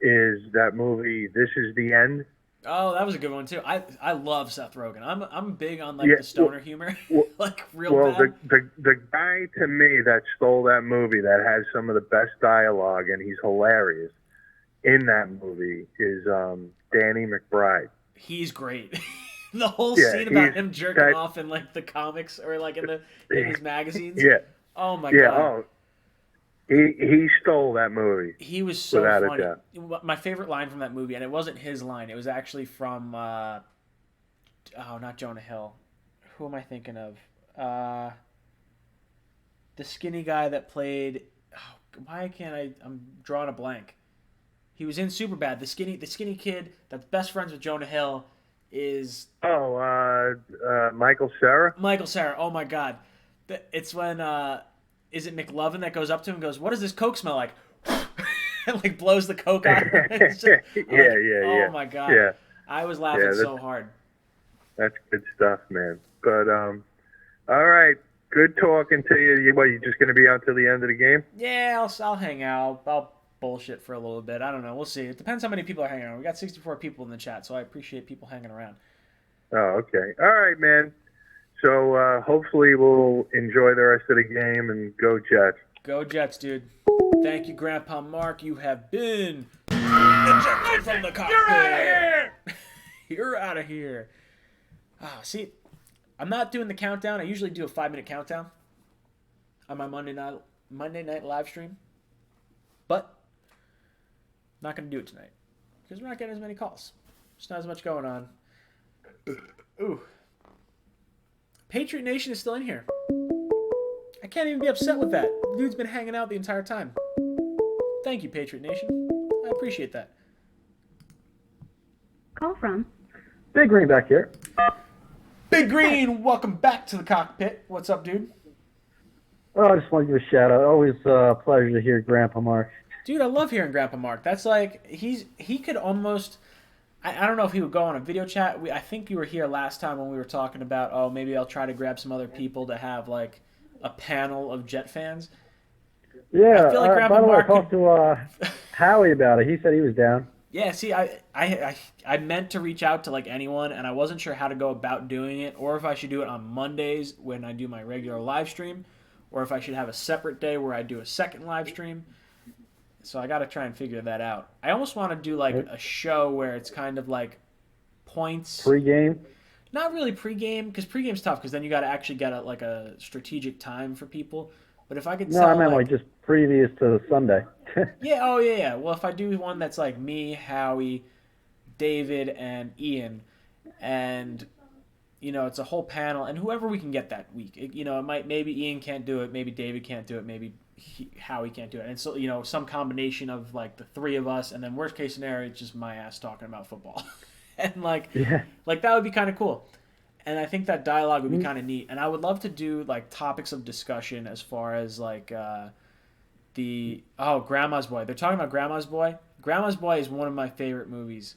is that movie, This Is the End. Oh, that was a good one too. I love Seth Rogen. I'm big on like Yeah, the stoner humor, like real Well, bad. the guy to me that stole that movie, that has some of the best dialogue, and he's hilarious in that movie, is Danny McBride. He's great. The whole Yeah, scene about he's- him jerking that- off in like the comics or like in his magazines. Yeah, Oh my yeah. God. Oh, he stole that movie. He was so Without a funny. doubt. My favorite line from that movie, and it wasn't his line. It was actually from not Jonah Hill. Who am I thinking of? The skinny guy that played. Oh, why can't I? I'm drawing a blank. He was in Superbad. The skinny kid that's best friends with Jonah Hill is Michael Cera. Michael Cera. Oh my God! It's when is it McLovin that goes up to him and goes, "What does this Coke smell like?" And like blows the Coke out. It's just- Yeah. Oh my God! Yeah, I was laughing Yeah, so hard. that's good stuff, man. But all right, good talking to you. What, you just gonna be out till the end of the game? Yeah, I'll hang out. I'll bullshit for a little bit. I don't know. We'll see. It depends how many people are hanging around. We got 64 people in the chat, so I appreciate people hanging around. Oh, okay. All right, man. So hopefully we'll enjoy the rest of the game and go Jets. Go Jets, dude. Thank you, Grandpa Mark. You have been ejected from the cockpit. You're out of here. You're out of here. Ah, see, I'm not doing the countdown. I usually do a 5-minute countdown on my Monday night live stream, but I'm not going to do it tonight because we're not getting as many calls. There's not as much going on. Ooh. Patriot Nation is still in here. I can't even be upset with that. The dude's been hanging out the entire time. Thank you, Patriot Nation. I appreciate that. Call from Big Green back here. Big Green, welcome back to the cockpit. What's up, dude? Oh, I just want to give a shout out. Always a pleasure to hear Grandpa Mark. Dude, I love hearing Grandpa Mark. That's like he could almost. I don't know if he would go on a video chat. I think you were here last time when we were talking about, oh, maybe I'll try to grab some other people to have like a panel of Jet fans. Yeah. I feel like Grandpa by the way, I Mark talked to Howie about it. He said he was down. Yeah, see, I meant to reach out to like anyone, and I wasn't sure how to go about doing it, or if I should do it on Mondays when I do my regular live stream, or if I should have a separate day where I do a second live stream. So I got to try and figure that out. I almost want to do like a show where it's kind of like points. Pre-game? Not really pregame, because pregame's tough, because then you got to actually get a strategic time for people. But if I could No, I meant like just previous to Sunday. Yeah, oh yeah. Well, if I do one that's like me, Howie, David, and Ian, and it's a whole panel, and whoever we can get that week. Maybe Ian can't do it, maybe David can't do it, maybe Howie can't do it, and so some combination of like the three of us, and then worst case scenario, it's just my ass talking about football, and like that would be kind of cool. And I think that dialogue would be kind of neat. And I would love to do like topics of discussion as far as like Grandma's Boy. They're talking about Grandma's Boy. Grandma's Boy is one of my favorite movies.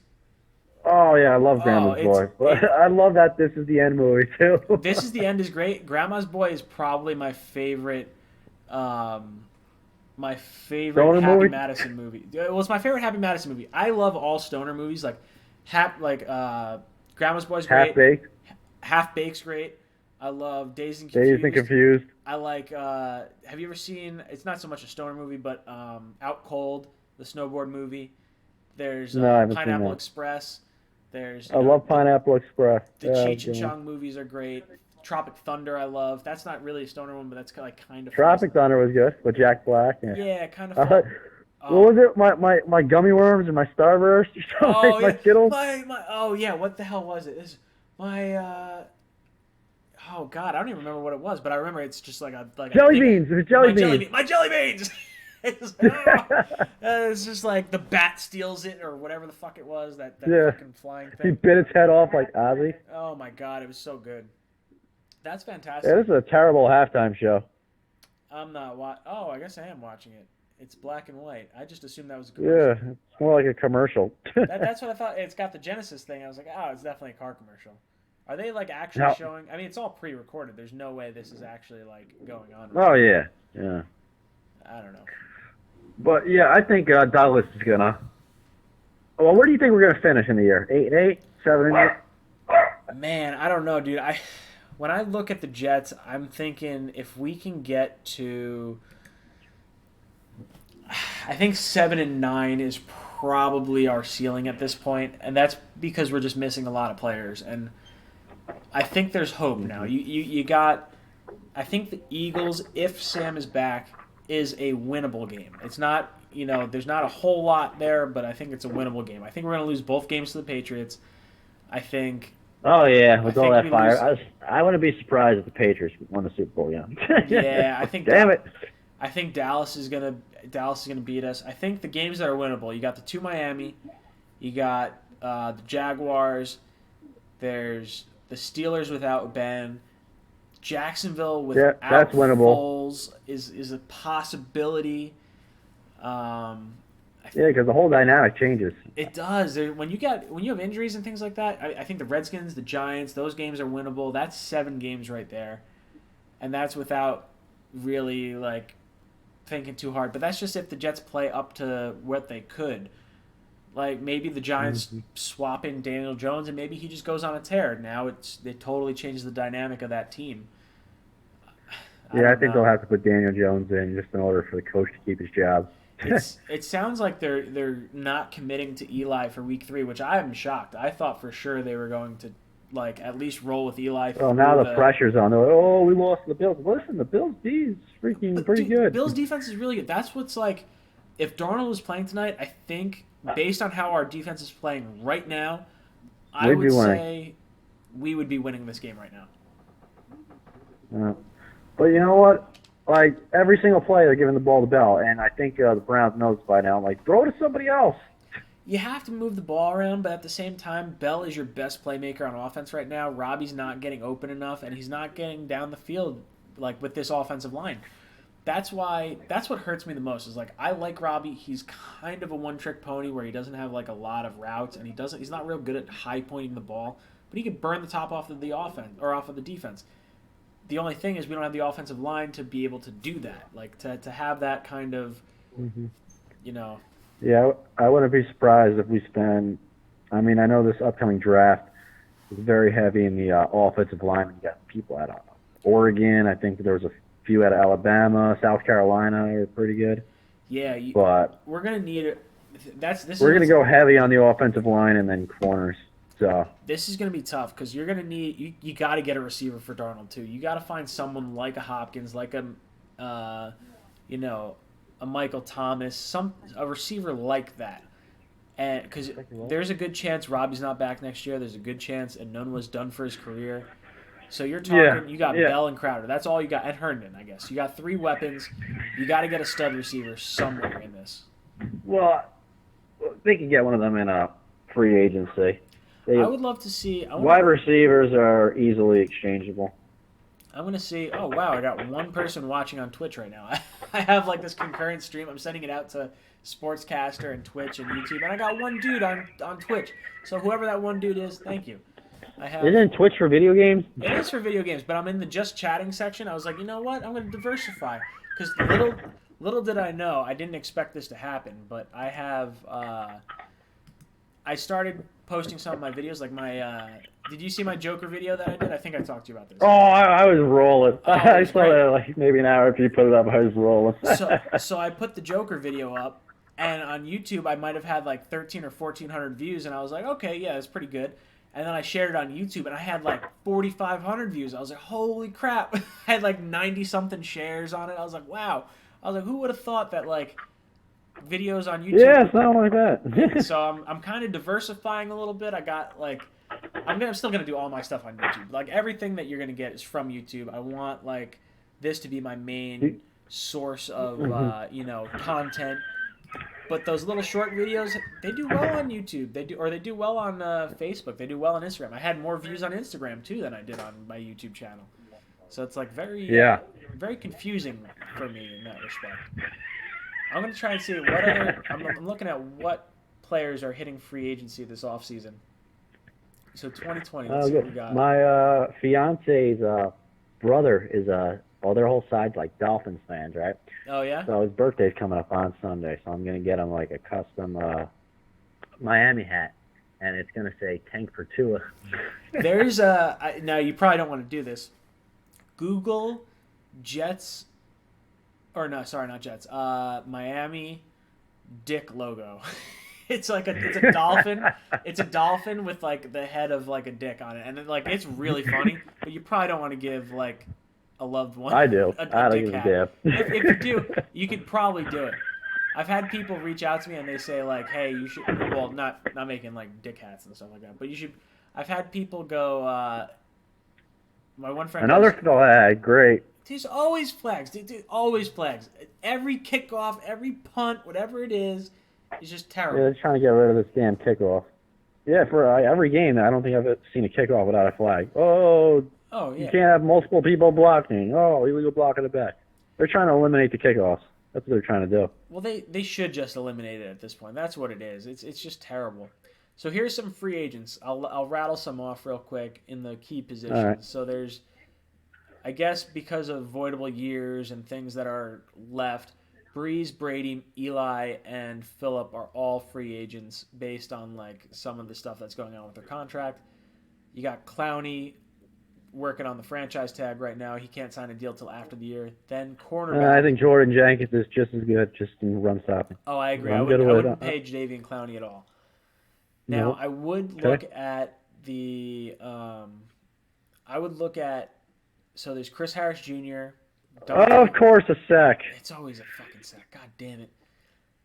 Oh, yeah, I love Grandma's Boy. I love that This Is the End movie, too. This Is the End is great. Grandma's Boy is probably my favorite Happy movie? Madison movie. Well, it's my favorite Happy Madison movie. I love all stoner movies. Grandma's Boy is great. Half-Baked. Half-Baked's great. I love Dazed and Dazed and Confused. I like, have you ever seen, it's not so much a stoner movie, but Out Cold, the snowboard movie. There's No, I haven't seen Pineapple that. Express. There's I love Pineapple Express. the Cheech and Chong movies are great. Tropic Thunder I love. That's not really a stoner one, but that's kind of Tropic Thunder was good with Jack Black. Yeah, kind of I fun. like- What was it? My gummy worms and my Starburst or something? My Skittles? What the hell was it? Oh God, I don't even remember what it was, but I remember it's just like a Jelly beans. It was jelly beans. My jelly beans. It's just like the bat steals it or whatever the fuck it was, that fucking flying He thing. bit its head off like Ozzy. Oh my God, it was so good. That's fantastic. Yeah, this is a terrible halftime show. I'm not I guess I am watching it. It's black and white. I just assumed that was a commercial. Yeah, it's more like a commercial. That's what I thought. It's got the Genesis thing. I was like, it's definitely a car commercial. Are they like actually showing? I mean, it's all pre-recorded. There's no way this is actually like going on. Oh yeah, yeah. I don't know. But yeah, I think Dallas is gonna. Well, where do you think we're gonna finish in the year? 8-8, 7-8. Man, I don't know, dude. When I look at the Jets, I'm thinking if we can get to, I think 7-9 is probably our ceiling at this point, and that's because we're just missing a lot of players. And I think there's hope now. You got, I think the Eagles, if Sam is back, is a winnable game. It's not, there's not a whole lot there, but I think it's a winnable game. I think we're going to lose both games to the Patriots. I think. Oh yeah, with all that fire, lose. I wouldn't be surprised if the Patriots won the Super Bowl. Yeah. Yeah, I think. Damn it. I think Dallas is gonna beat us. I think the games that are winnable. You got the two Miami. You got the Jaguars. There's the Steelers without Ben. Jacksonville without that's winnable. Foles is a possibility. Yeah, because the whole dynamic changes. It does. When you have injuries and things like that, I think the Redskins, the Giants, those games are winnable. That's 7 games right there, and that's without really like thinking too hard. But that's just if the Jets play up to what they could. Like maybe the Giants swap in Daniel Jones, and maybe he just goes on a tear. Now it totally changes the dynamic of that team. I think they'll have to put Daniel Jones in just in order for the coach to keep his job. It sounds like they're not committing to Eli for week 3, which I am shocked. I thought for sure they were going to like at least roll with Eli. Well, now the pressure's on. Oh, we lost to the Bills. Listen, the Bills' D is freaking pretty good. Bills' defense is really good. That's what's like. If Darnold was playing tonight, I think based on how our defense is playing right now, I would say we would be winning this game right now. But you know what? Like, every single play, they're giving the ball to Bell, and I think the Browns know this by now. Like, throw it to somebody else. You have to move the ball around, but at the same time, Bell is your best playmaker on offense right now. Robbie's not getting open enough, and he's not getting down the field like with this offensive line. that's what hurts me the most is like I like Robbie. He's kind of a one-trick pony where he doesn't have like a lot of routes and he's not real good at high pointing the ball, but he can burn the top off of the offense or off of the defense. The only thing is we don't have the offensive line to be able to do that, like to have that kind of, you know. Yeah, I wouldn't be surprised if we spend. I mean, I know this upcoming draft is very heavy in the offensive line. You got people out of Oregon. I think there was a few out of Alabama, South Carolina are pretty good. Yeah, but we're gonna need it. We're gonna go heavy on the offensive line and then corners. So this is gonna be tough because you're gonna need you got to get a receiver for Darnold too. You got to find someone like a Hopkins, like a, you know, a Michael Thomas, a receiver like that. And because there's a good chance Robbie's not back next year. There's a good chance Enunwa's done for his career. So you're talking, you got Bell and Crowder. That's all you got. And Herndon, I guess. You got 3 weapons. You got to get a stud receiver somewhere in this. Well, they can get one of them in a free agency. I would love to see. Wide receivers are easily exchangeable. I'm going to see. Oh, wow. I got one person watching on Twitch right now. I have like this concurrent stream. I'm sending it out to Sportscaster and Twitch and YouTube. And I got one dude on Twitch. So whoever that one dude is, thank you. Isn't Twitch for video games? It is for video games, but I'm in the just chatting section. I was like, you know what? I'm going to diversify. Because little did I know, I didn't expect this to happen, but I have, I started posting some of my videos, like my, did you see my Joker video that I did? I think I talked to you about this. Oh, I was rolling. I saw great. that like maybe an hour after you put it up, I was rolling. So I put the Joker video up, and on YouTube I might have had like 1,300 or 1,400 views, and I was like, okay, yeah, that's pretty good. And then I shared it on YouTube, and I had like 4,500 views. I was like, holy crap. I had like 90-something shares on it. I was like, wow. I was like, who would have thought that like videos on YouTube? Yeah, something like that. So I'm kind of diversifying a little bit. I got like, I'm still going to do all my stuff on YouTube. Like everything that you're going to get is from YouTube. I want like this to be my main source of, you know, content. But those little short videos, they do well on YouTube. They do well on Facebook. They do well on Instagram. I had more views on Instagram too than I did on my YouTube channel. So it's like very confusing for me in that respect. I'm gonna try and see what other. I'm looking at what players are hitting free agency this offseason. So 2020. Let's see what we got. My fiance's brother is their whole side's like Dolphins fans, right? Oh yeah. So his birthday's coming up on Sunday, so I'm gonna get him like a custom Miami hat, and it's gonna say "Tank for Tua." There's now you probably don't want to do this. Google Jets, or no, sorry, not Jets. Miami Dick logo. It's a dolphin. It's a dolphin with like the head of like a dick on it, and then, like it's really funny. But you probably don't want to give like a loved one. I do. I don't give a damn. If you do, you could probably do it. I've had people reach out to me and they say like, "Hey, you should." Well, not making like dick hats and stuff like that, but you should. I've had people go. My one friend. Another flag, great. There's always flags. Dude, always flags. Every kickoff, every punt, whatever it is just terrible. Yeah, they're trying to get rid of this damn kickoff. Yeah, for every game, I don't think I've seen a kickoff without a flag. Oh, yeah. You can't have multiple people blocking. Oh, illegal block at the back. They're trying to eliminate the kickoffs. That's what they're trying to do. Well, they should just eliminate it at this point. That's what it is. It's just terrible. So here's some free agents. I'll rattle some off real quick in the key positions. All right. So there's, I guess because of voidable years and things that are left, Breeze, Brady, Eli, and Phillip are all free agents based on like some of the stuff that's going on with their contract. You got Clowney working on the franchise tag right now. He can't sign a deal till after the year. Then cornerback. I think Jordan Jenkins is just as good, just in run stopping. Oh, I agree. I wouldn't pay Jadeveon Clowney at all. Now, Nope. I would look at the so there's Chris Harris Jr. Of course, a sack. It's always a fucking sack. God damn it.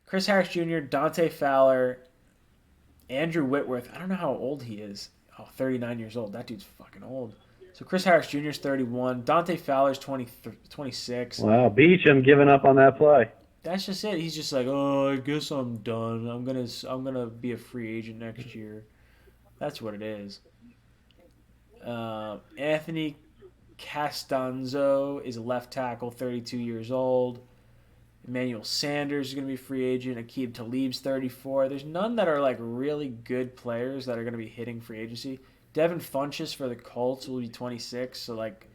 Chris Harris Jr., Dante Fowler, Andrew Whitworth. I don't know how old he is. Oh, 39 years old. That dude's fucking old. So Chris Harris Jr. is 31. Dante Fowler's 26. Wow, Beacham giving up on that play. That's just it. He's just like, oh, I guess I'm done. I'm gonna be a free agent next year. That's what it is. Anthony Castanzo is a left tackle, 32 years old. Emmanuel Sanders is going to be a free agent. Aqib Talib's 34. There's none that are like really good players that are going to be hitting free agency. Devin Funchess for the Colts will be 26. So like,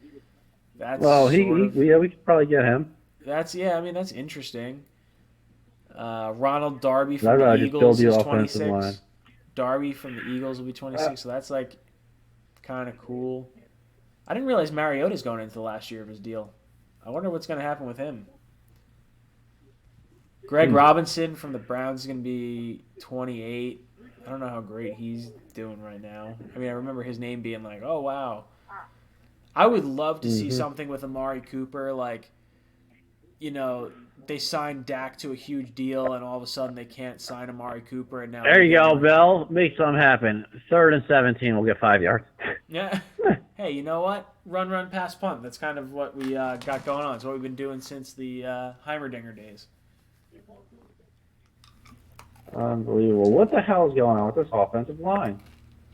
that's yeah, we could probably get him. That's interesting. Ronald Darby I'd from the rather just build Eagles the is offensive 26. line. Darby from the Eagles will be 26. So that's like kind of cool. I didn't realize Mariota's going into the last year of his deal. I wonder what's going to happen with him. Greg Robinson from the Browns is going to be 28. I don't know how great he's doing right now. I mean, I remember his name being like, oh, wow. I would love to see something with Amari Cooper. Like, you know, they signed Dak to a huge deal, and all of a sudden they can't sign Amari Cooper. And now There you go, Bill. Make something happen. 3rd and 17, we'll get 5 yards. Yeah. Hey, you know what? Run, pass, punt. That's kind of what we got going on. It's what we've been doing since the Heimerdinger days. Unbelievable. What the hell is going on with this offensive line?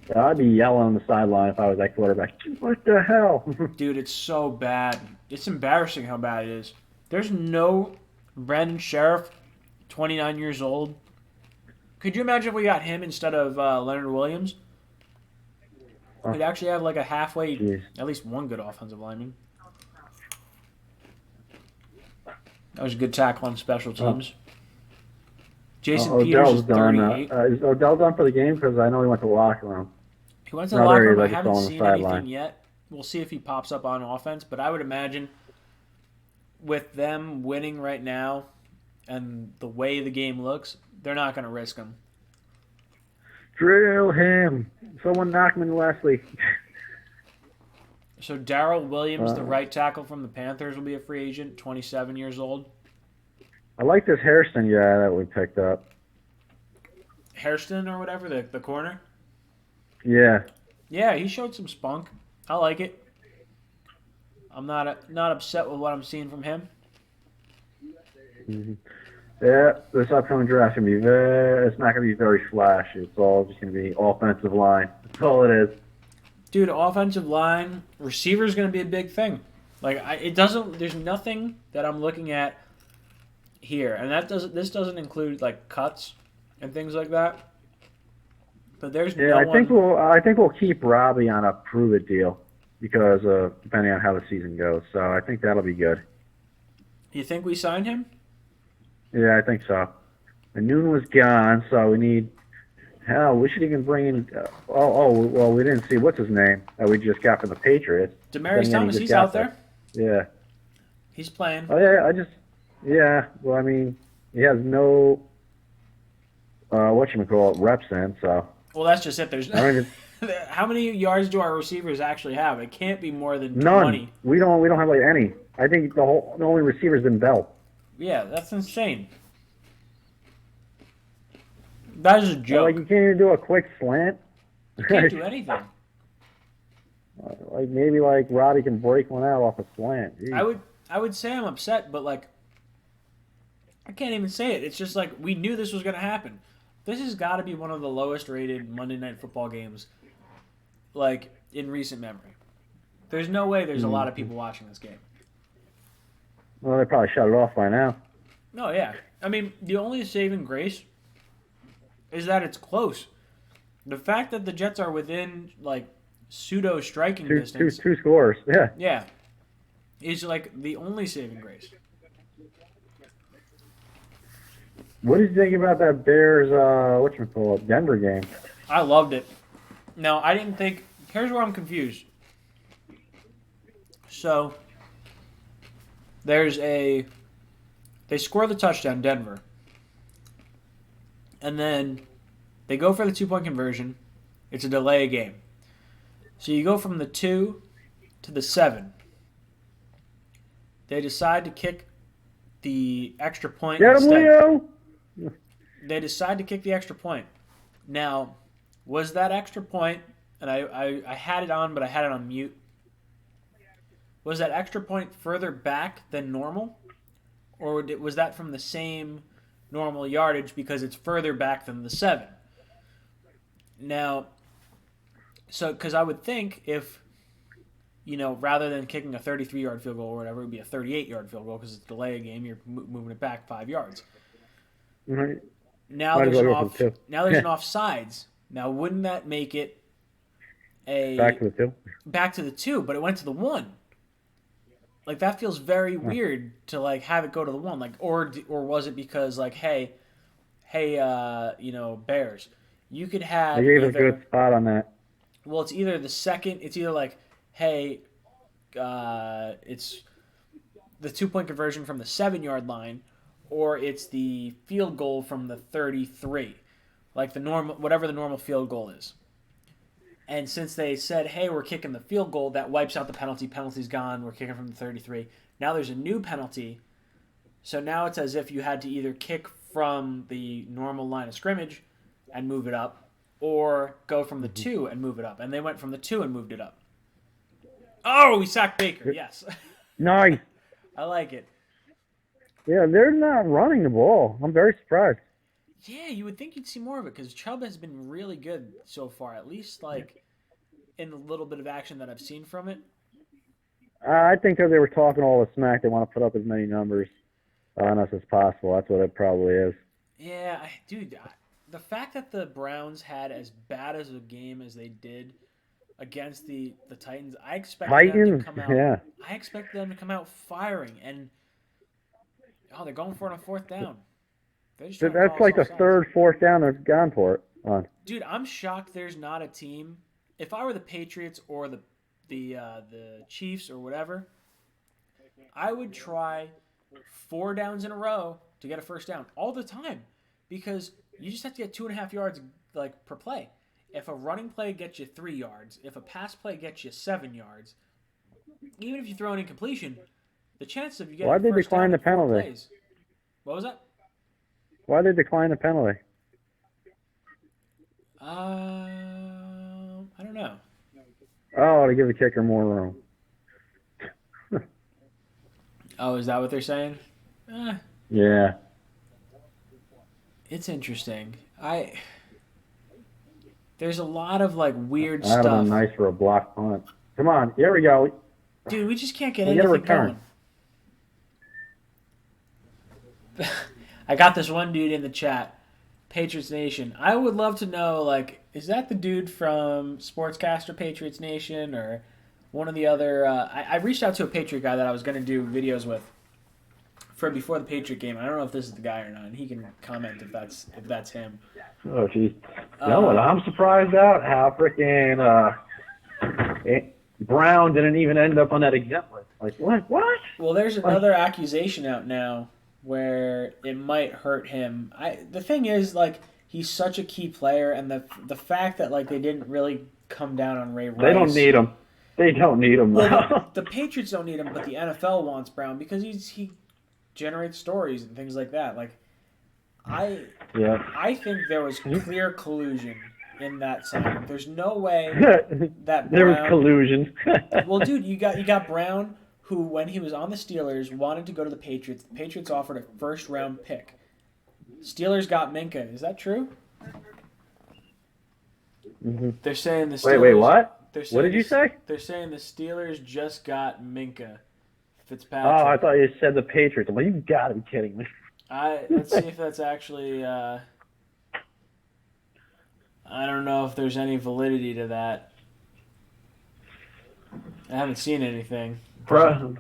Yeah, I'd be yelling on the sideline if I was that quarterback. What the hell? Dude, it's so bad. It's embarrassing how bad it is. There's no Brandon Sheriff, 29 years old. Could you imagine if we got him instead of Leonard Williams? We'd actually have like a halfway, at least one good offensive lineman. That was a good tackle on special teams. Jason Peters is 38. Is Odell done for the game? Because I know he went to the locker room. He went to the locker room. I haven't on the seen sideline. anything yet. We'll see if he pops up on offense. But I would imagine with them winning right now and the way the game looks, they're not going to risk him. Drill him. Someone knock him in Wesley. So Darrell Williams, the right tackle from the Panthers, will be a free agent, 27 years old. I like this Hairston guy that we picked up. Hairston or whatever, the corner? Yeah. Yeah, he showed some spunk. I like it. I'm not upset with what I'm seeing from him. Mm-hmm. Yeah, this upcoming draft is going to be it's not going to be very flashy. It's all just going to be offensive line. That's all it is. Dude, offensive line, receiver is going to be a big thing. Like there's nothing that I'm looking at here, and this doesn't include like cuts and things like that. But there's I think we'll keep Robbie on a prove it deal because depending on how the season goes. So I think that'll be good. You think we signed him? Yeah, I think so. And Noon was gone, so we need. Hell, we should even bring in. Well, we didn't see what's his name that we just got from the Patriots. Demaryius Thomas, he's out there. Yeah. He's playing. Oh yeah, yeah. Well, I mean, he has no reps in. So. Well, that's just it. There's I don't even, how many yards do our receivers actually have? It can't be more than none. 20. We don't have like any. I think the only receiver's been Bell. Yeah, that's insane. That is a joke. Like you can't even do a quick slant. You can't do anything. Like maybe like Robbie can break one out off a slant. Jeez. I would say I'm upset, but like I can't even say it. It's just like we knew this was going to happen. This has got to be one of the lowest rated Monday Night Football games like in recent memory. There's no way there's a lot of people watching this game. Well, they probably shut it off by now. No, yeah. I mean, the only saving grace is that it's close. The fact that the Jets are within, like, pseudo striking distance. Two scores, yeah. Yeah. Is, like, the only saving grace. What did you think about that Bears, Denver game? I loved it. Now, I didn't think... Here's where I'm confused. So... They score the touchdown, Denver. And then they go for the 2-point conversion. It's a delay game. So you go from the 2 to the 7. They decide to kick the extra point Get him, instead. Leo! They decide to kick the extra point. Now, was that extra point, and I had it on, but I had it on mute. Was that extra point further back than normal? Or was that from the same normal yardage because it's further back than the 7? Now, because I would think if rather than kicking a 33-yard field goal or whatever, it would be a 38-yard field goal because it's a delay a game. You're moving it back 5 yards. Right. Now Might as there's well go for the 2. now there's an offsides. Now wouldn't that make it Back to the 2. back to the 2? But it went to the 1. Like that feels very weird to like have it go to the 1. Like or was it because like hey, Bears, you could have. They gave a either, good spot on that. Well, it's either the second. It's either like hey, it's the 2-point conversion from the 7-yard line, or it's the field goal from the 33, like the normal, whatever the normal field goal is. And since they said, hey, we're kicking the field goal, that wipes out the penalty. Penalty's gone. We're kicking from the 33. Now there's a new penalty. So now it's as if you had to either kick from the normal line of scrimmage and move it up, or go from the 2 and move it up. And they went from the 2 and moved it up. Oh, we sacked Baker. Yes. Nice. I like it. Yeah, they're not running the ball. I'm very surprised. Yeah, you would think you'd see more of it because Chubb has been really good so far, at least like in the little bit of action that I've seen from it. I think because they were talking all the smack, they want to put up as many numbers on us as possible. That's what it probably is. Yeah, dude, the fact that the Browns had as bad as a game as they did against the Titans, I expected them to come out. Yeah. I expected them to come out firing, and they're going for it on 4th down. That's like the 3rd, 4th down they've gone for it on. Dude, I'm shocked there's not a team. If I were the Patriots or the Chiefs or whatever, I would try 4 downs in a row to get a 1st down all the time, because you just have to get 2.5 yards like per play. If a running play gets you 3 yards, if a pass play gets you 7 yards, even if you throw an incompletion, the chances of you getting Why'd they decline the penalty? Plays, what was that? Why did they decline the penalty? I don't know. Oh, to give the kicker more room. Oh, is that what they're saying? Yeah. It's interesting. There's a lot of like weird That would have stuff. been nice for a block punt. Come on, here we go. Dude, we just can't get We get a anything return. going. I got this one dude in the chat, Patriots Nation. I would love to know, like, is that the dude from Sportscaster Patriots Nation or one of the other? I reached out to a Patriot guy that I was going to do videos with for before the Patriot game. I don't know if this is the guy or not, and he can comment if that's him. Oh, geez. You know what I'm surprised at? How freaking Brown didn't even end up on that exempt list. Like, what? Well, there's another accusation out now where it might hurt him. The thing is, like, he's such a key player, and the fact that like they didn't really come down on Ray Rice. They don't need him. They don't need him. Well, the Patriots don't need him, but the NFL wants Brown because he generates stories and things like that. Like, I think there was clear collusion in that signing. There's no way that Brown, there was collusion. well, dude, you got Brown, who when he was on the Steelers wanted to go to the Patriots. The Patriots offered a 1st-round pick. Steelers got Minka. Is that true? Mm-hmm. They're saying the Steelers. Wait, what? What did you say? They're saying the Steelers just got Minka Fitzpatrick. Oh, I thought you said the Patriots. I'm like, you gotta be kidding me. Let's see if that's actually. I don't know if there's any validity to that. I haven't seen anything. Bro.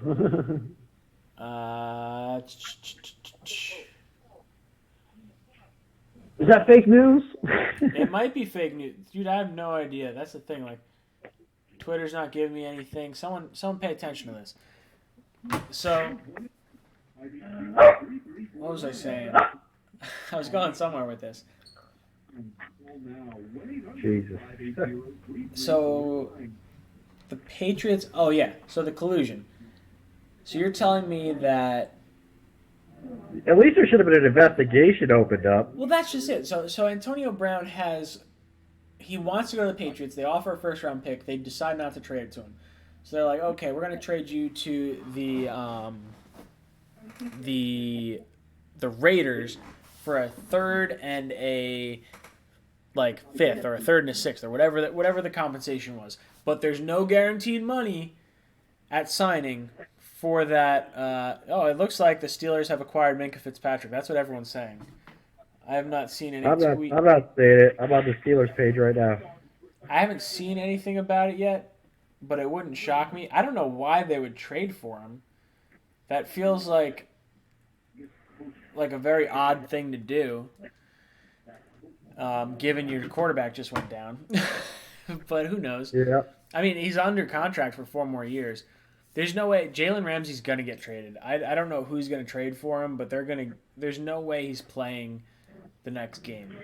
Is that fake news? It might be fake news, dude. I have no idea. That's the thing. Like, Twitter's not giving me anything. Someone pay attention to this. So, what was I saying? I was going somewhere with this. Jesus. So, the Patriots. Oh yeah. So the collusion. So you're telling me that. At least there should have been an investigation opened up. Well, that's just it. So Antonio Brown he wants to go to the Patriots. They offer a 1st-round pick. They decide not to trade it to him. So they're like, okay, we're going to trade you to the Raiders for a 3rd and a 5th, or a 3rd and a 6th, or whatever the compensation was. But there's no guaranteed money. at signing for that. It looks like the Steelers have acquired Minka Fitzpatrick. That's what everyone's saying. I have not seen any tweet. I'm not saying it. I'm on the Steelers page right now. I haven't seen anything about it yet, but it wouldn't shock me. I don't know why they would trade for him. That feels like a very odd thing to do, given your quarterback just went down. But who knows? Yeah. I mean, he's under contract for 4 more years. There's no way Jalen Ramsey's gonna get traded. I don't know who's gonna trade for him, but there's no way he's playing the next game.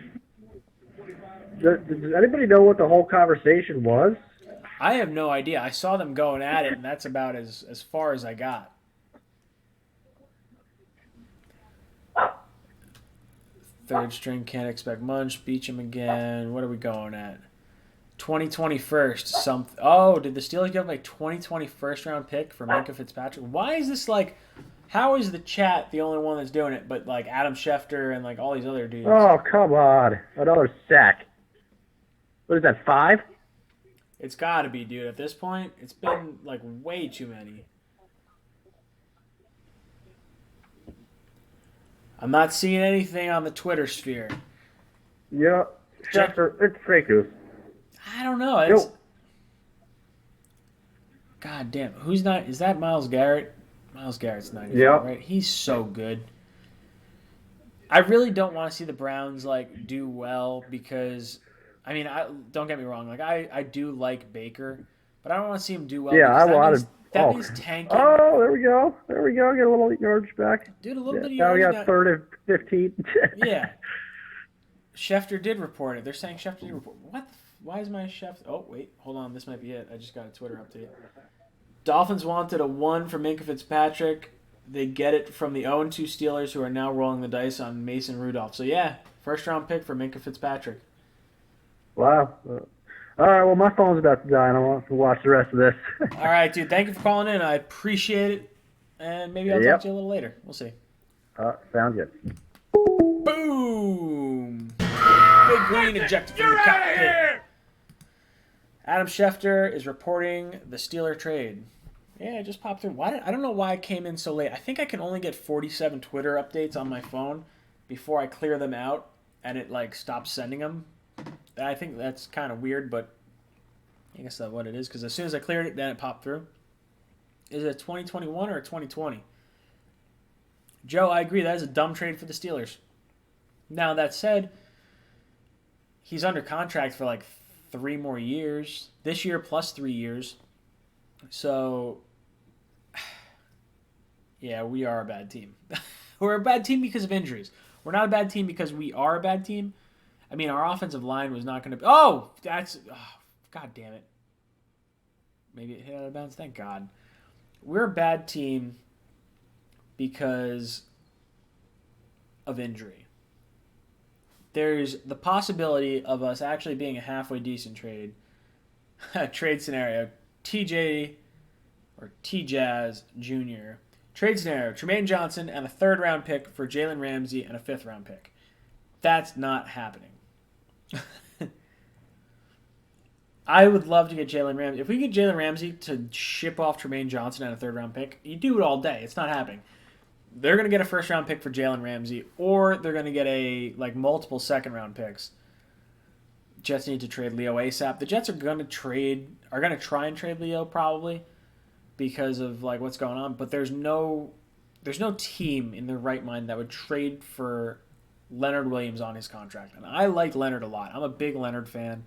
Does anybody know what the whole conversation was? I have no idea. I saw them going at it, and that's about as far as I got. Third string, can't expect much. Beach him again. What are we going at? 2021st. Did the Steelers give up 2020 first round pick for Minka Fitzpatrick? Why is this how is the chat the only one that's doing it, but Adam Schefter and all these other dudes? Oh, come on. Another sack. What is that, 5? It's got to be, dude. At this point, it's been way too many. I'm not seeing anything on the Twitter sphere. Yeah. Schefter, it's fake news. I don't know. It's... God damn. Who's not... Is that Myles Garrett? Myles Garrett's 94, right? He's so good. I really don't want to see the Browns, do well because... I mean, don't get me wrong. I do like Baker, but I don't want to see him do well. Yeah, I wanted... That means tanking. Oh, there we go. Get a little yardage back. Dude, a little bit of yardage. Now we got back. 3rd and 15. Yeah. Schefter did report it. They're saying Schefter did report. What? Why is my Schefter? Oh, wait. Hold on. This might be it. I just got a Twitter update. Dolphins wanted a 1 for Minka Fitzpatrick. They get it from the 0-2 Steelers, who are now rolling the dice on Mason Rudolph. So, yeah, first-round pick for Minka Fitzpatrick. Wow. All right, well, my phone's about to die, and I want to watch the rest of this. All right, dude. Thank you for calling in. I appreciate it. And maybe I'll talk to you a little later. We'll see. Sounds good. Boom! Big green ejected from the cockpit. Adam Schefter is reporting the Steeler trade. Yeah, it just popped through. I don't know why it came in so late. I think I can only get 47 Twitter updates on my phone before I clear them out, and it stops sending them. I think that's kind of weird, but I guess that's what it is, because as soon as I cleared it, then it popped through. Is it a 2021 or a 2020? Joe, I agree. That is a dumb trade for the Steelers. Now, that said, he's under contract for 3 more years. This year plus 3 years. So, yeah, we are a bad team. We're a bad team because of injuries. We're not a bad team because we are a bad team. I mean, our offensive line was not going to be... Oh! God damn it. Maybe it hit out of bounds. Thank God. We're a bad team because of injury. There's the possibility of us actually being a halfway decent trade scenario. T.J. or T-Jazz Jr. Trade scenario. Tremaine Johnson and a 3rd-round pick for Jalen Ramsey and a 5th-round pick. That's not happening. I would love to get Jalen Ramsey. If we get Jalen Ramsey to ship off Tremaine Johnson and a 3rd-round pick, you do it all day. It's not happening. They're going to get a 1st-round pick for Jalen Ramsey, or they're going to get multiple 2nd-round picks. Jets need to trade Leo ASAP. The Jets are going to try and trade Leo probably because of what's going on, but there's no team in their right mind that would trade for Leonard Williams on his contract. And I like Leonard a lot. I'm a big Leonard fan.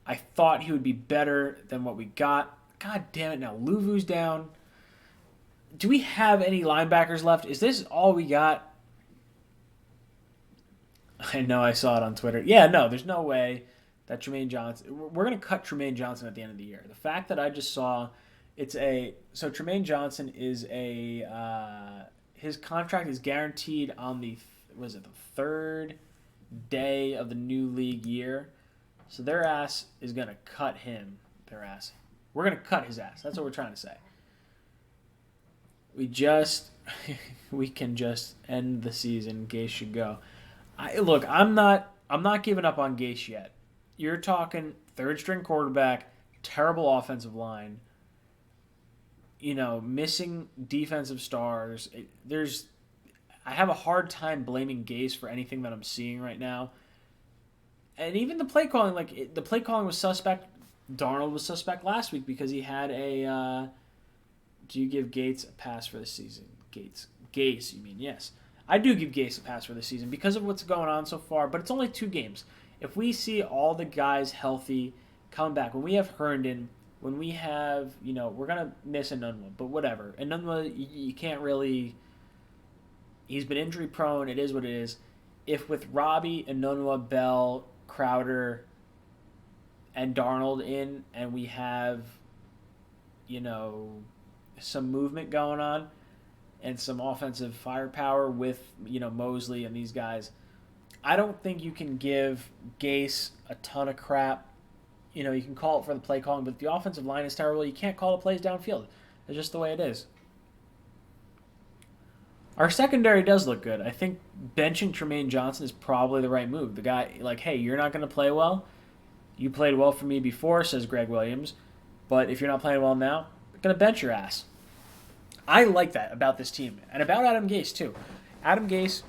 I thought he would be better than what we got. God damn it, now Luvu's down. Do we have any linebackers left? Is this all we got? I know, I saw it on Twitter. Yeah, no, there's no way that Tremaine Johnson... We're going to cut Tremaine Johnson at the end of the year. The fact that I just saw... So Tremaine Johnson is his contract is guaranteed on the 3rd day of the new league year. So their ass is going to cut him. We're going to cut his ass. That's what we're trying to say. We can just end the season. Gase should go. I'm not giving up on Gase yet. You're talking 3rd-string quarterback, terrible offensive line. missing defensive stars. I have a hard time blaming Gase for anything that I'm seeing right now. And even the play calling, the play calling was suspect. Darnold was suspect last week because he had a. Do you give Gates a pass for the season? Gase, you mean? Yes. I do give Gase a pass for the season because of what's going on so far, but it's only 2 games. If we see all the guys healthy, come back, when we have Herndon, when we have, we're going to miss Enunwa, but whatever. Enunwa, you can't really, he's been injury prone, it is what it is. If with Robbie, Enunwa, Bell, Crowder, and Darnold in, and we have, some movement going on, and some offensive firepower with, Mosley and these guys, I don't think you can give Gase a ton of crap. You can call it for the play calling, but if the offensive line is terrible, you can't call the plays downfield. It's just the way it is. Our secondary does look good. I think benching Tremaine Johnson is probably the right move. The guy, hey, you're not going to play well. You played well for me before, says Greg Williams, but if you're not playing well now, I'm going to bench your ass. I like that about this team, and about Adam Gase, too. Adam Gase,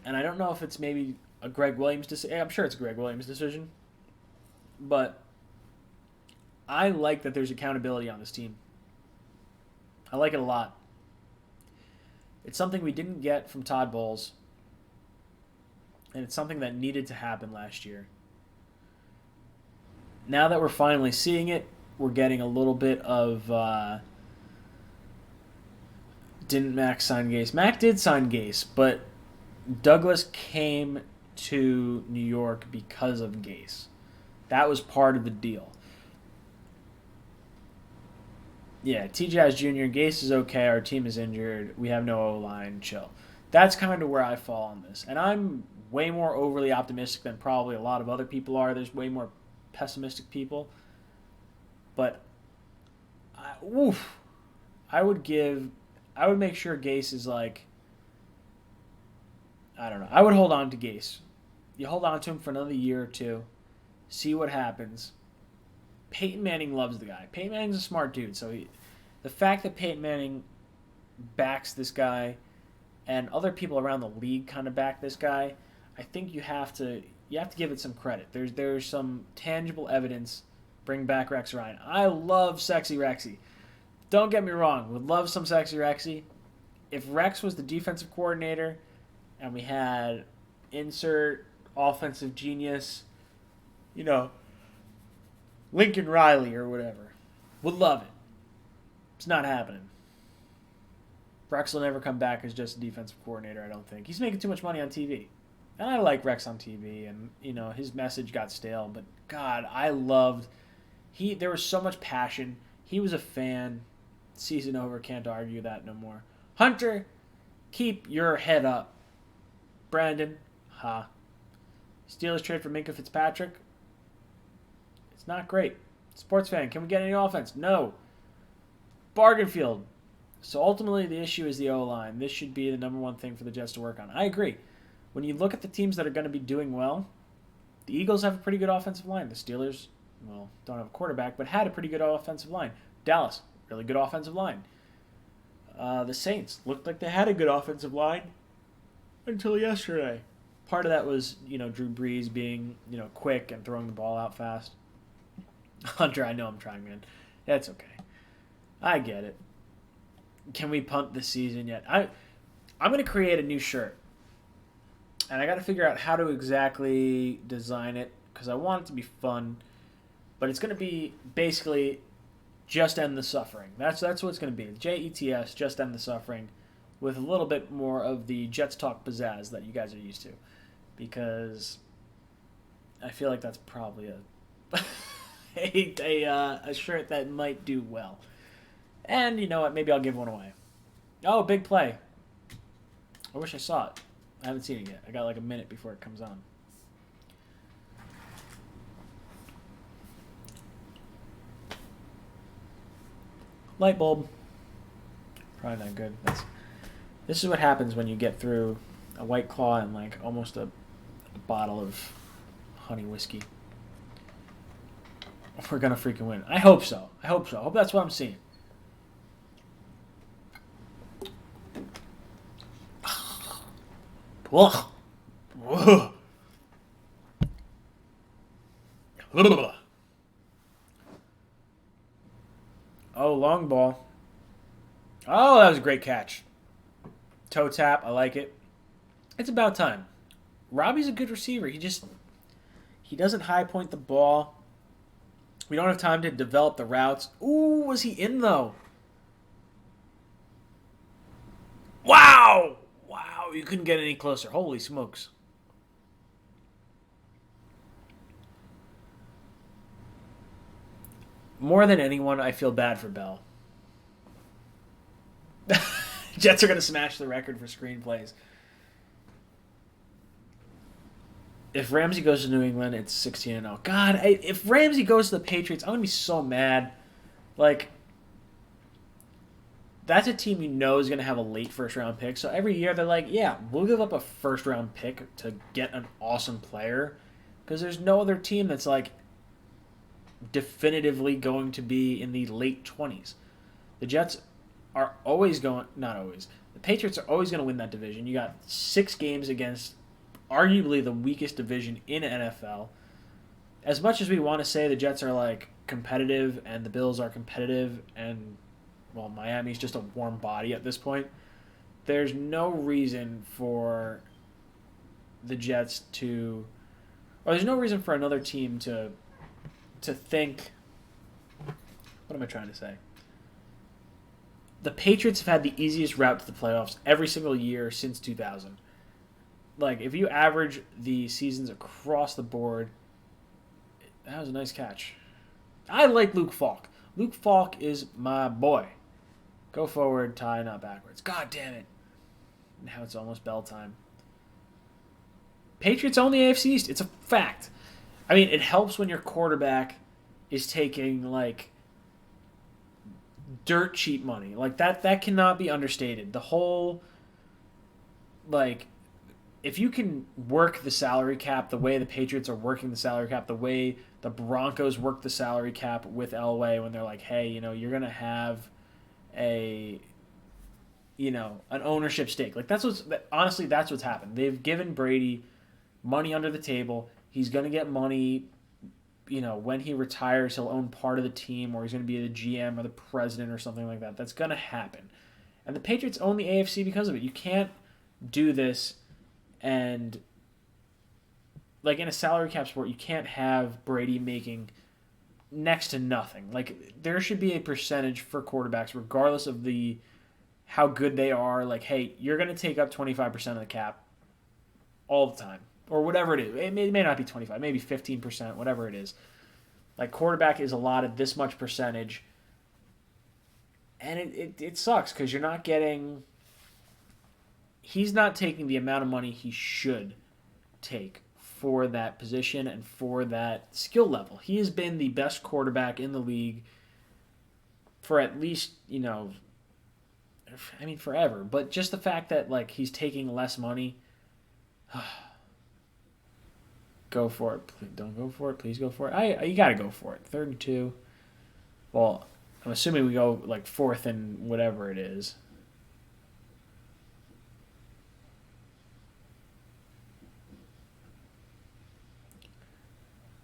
and I don't know if it's maybe a Greg Williams decision. I'm sure it's a Greg Williams decision, but I like that there's accountability on this team. I like it a lot. It's something we didn't get from Todd Bowles, and it's something that needed to happen last year. Now that we're finally seeing it, we're getting a little bit of... Didn't Mac sign Gase? Mac did sign Gase, but Douglas came to New York because of Gase. That was part of the deal. Yeah, TJ Jr., Gase is okay, our team is injured, we have no O-line, chill. That's kind of where I fall on this. And I'm way more overly optimistic than probably a lot of other people are. There's way more pessimistic people. But, I would make sure Gase is I don't know. I would hold on to Gase. You hold on to him for another year or 2. See what happens. Peyton Manning loves the guy. Peyton Manning's a smart dude. So the fact that Peyton Manning backs this guy and other people around the league kind of back this guy, I think you have to give it some credit. There's some tangible evidence. Bring back Rex Ryan. I love Sexy Rexy. Don't get me wrong. Would love some Sexy Rexy. If Rex was the defensive coordinator and we had insert offensive genius, Lincoln Riley or whatever, would love it. It's not happening. Rex will never come back as just a defensive coordinator, I don't think. He's making too much money on TV. And I like Rex on TV, and, his message got stale. But, God, I loved... There was so much passion. He was a fan. Season over, can't argue that no more. Hunter, keep your head up. Brandon, Steelers trade for Minkah Fitzpatrick. It's not great. Sports fan, can we get any offense? No. Bargain field. So ultimately the issue is the O-line. This should be the number one thing for the Jets to work on. I agree. When you look at the teams that are going to be doing well, the Eagles have a pretty good offensive line. The Steelers, don't have a quarterback, but had a pretty good offensive line. Dallas, really good offensive line. The Saints looked like they had a good offensive line until yesterday. Part of that was, Drew Brees being, quick and throwing the ball out fast. Hunter, I know I'm trying, man. That's okay. I get it. Can we punt this season yet? I'm going to create a new shirt. And I got to figure out how to exactly design it because I want it to be fun. But it's going to be basically just end the suffering. That's what it's going to be. JETS, just end the suffering, with a little bit more of the Jets Talk pizzazz that you guys are used to. Because I feel like that's probably a shirt that might do well. And you know what? Maybe I'll give one away. Oh, big play. I wish I saw it. I haven't seen it yet. I got like a minute before it comes on. Light bulb. Probably not good. This is what happens when you get through a White Claw and like almost a bottle of honey whiskey. We're going to freaking win. I hope so. I hope that's what I'm seeing. Ugh. Ugh. Ugh. Oh, long ball. Oh, that was a great catch. Toe tap. I like it. It's about time. Robbie's a good receiver. He doesn't high point the ball. We don't have time to develop the routes. Ooh, was he in though? Wow! Wow, you couldn't get any closer. Holy smokes. More than anyone, I feel bad for Bell. Jets are going to smash the record for screenplays. If Ramsey goes to New England, it's 16-0. God, if Ramsey goes to the Patriots, I'm going to be so mad. Like, that's a team you know is going to have a late first-round pick. So every year they're like, yeah, we'll give up a first-round pick to get an awesome player. Because there's no other team that's, like, definitively going to be in the late 20s. The Jets are always going... Not always. The Patriots are always going to win that division. You got 6 games against arguably the weakest division in NFL. As much as we want to say the Jets are like competitive and the Bills are competitive and well, Miami's just a warm body at this point, there's no reason for the Jets to, or there's no reason for another team to think, what am I trying to say? The Patriots have had the easiest route to the playoffs every single year since 2000. Like, if you average the seasons across the board, that was a nice catch. I like Luke Falk. Luke Falk is my boy. Go forward, Ty, not backwards. God damn it. Now it's almost bell time. Patriots own the AFC East. It's a fact. I mean, it helps when your quarterback is taking, like, dirt cheap money. Like, that cannot be understated. The whole, like... If you can work the salary cap the way the Patriots are working the salary cap, the way the Broncos work the salary cap with Elway when they're like, hey, you know, you're going to have an ownership stake. Like, honestly, that's what's happened. They've given Brady money under the table. He's going to get money, you know, when he retires, he'll own part of the team or he's going to be the GM or the president or something like that. That's going to happen. And the Patriots own the AFC because of it. You can't do this. And, like, in a salary cap sport, you can't have Brady making next to nothing. Like, there should be a percentage for quarterbacks, regardless of how good they are. Like, hey, you're going to take up 25% of the cap all the time. Or whatever it is. It may not be 25, maybe 15%, whatever it is. Like, quarterback is allotted this much percentage. And it sucks because you're not getting... He's not taking the amount of money he should take for that position and for that skill level. He has been the best quarterback in the league for at least, you know, I mean, forever. But just the fact that, like, he's taking less money, go for it. Please don't go for it. Please go for it. You got to go for it. 3rd and 2. Well, I'm assuming we go, like, 4th and whatever it is.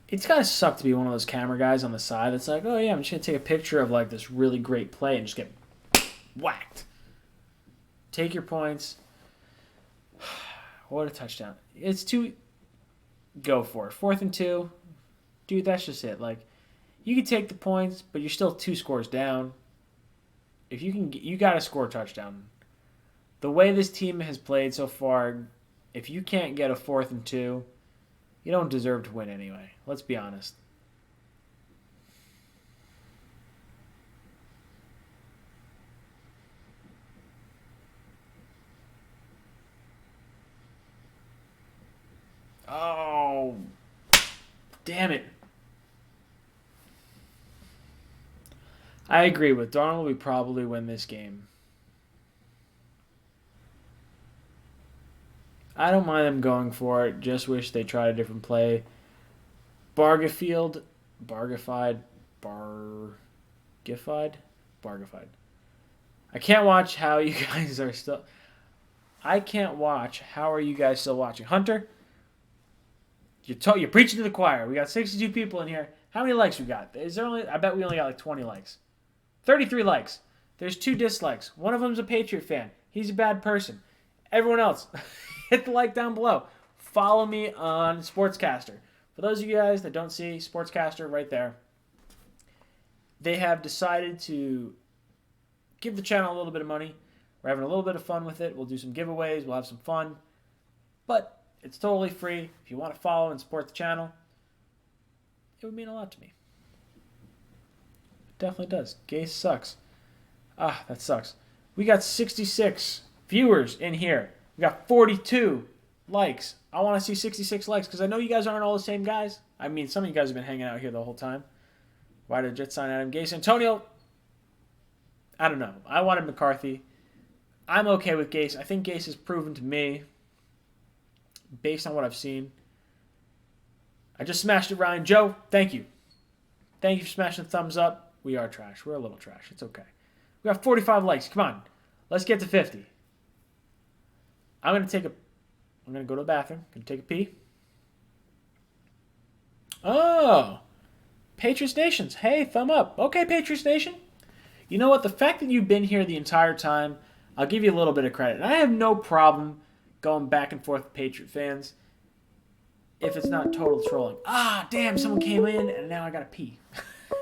It's gotta suck to be one of those camera guys on the side that's like, oh yeah, I'm just gonna take a picture of like this really great play and just get whacked. Take your points. What a touchdown. Go for it. 4th and 2. Dude, that's just it. Like, you can take the points, but you're still 2 scores down. If you gotta score a touchdown. The way this team has played so far, if you can't get a 4th and 2, you don't deserve to win anyway. Let's be honest. Oh, damn it. I agree with Darnold. We probably win this game. I don't mind them going for it. Just wish they tried a different play. Bargified. I can't watch how you guys are still... I can't watch. How are you guys still watching? Hunter, you're preaching to the choir. We got 62 people in here. How many likes we got? Is there only? I bet we only got like 20 likes. 33 likes. There's 2 dislikes. One of them's a Patriot fan. He's a bad person. Everyone else, hit the like down below. Follow me on Sportscaster. For those of you guys that don't see Sportscaster right there, they have decided to give the channel a little bit of money. We're having a little bit of fun with it. We'll do some giveaways. We'll have some fun. But it's totally free. If you want to follow and support the channel, it would mean a lot to me. It definitely does. Gay sucks. Ah, that sucks. We got 66 viewers in here. We got 42 likes. I want to see 66 likes because I know you guys aren't all the same guys. I mean, some of you guys have been hanging out here the whole time. Why did Jets sign Adam Gase? Antonio, I don't know. I wanted McCarthy. I'm okay with Gase. I think Gase has proven to me, based on what I've seen. I just smashed it, Ryan. Joe, thank you. Thank you for smashing the thumbs up. We are trash. We're a little trash. It's okay. We got 45 likes. Come on. Let's get to 50. I'm going to go to the bathroom. Going to take a pee. Oh. Patriots Nations. Hey, thumb up. Okay, Patriots Nation. You know what? The fact that you've been here the entire time, I'll give you a little bit of credit. And I have no problem going back and forth with Patriot fans if it's not total trolling. Ah, damn, someone came in and now I got to pee.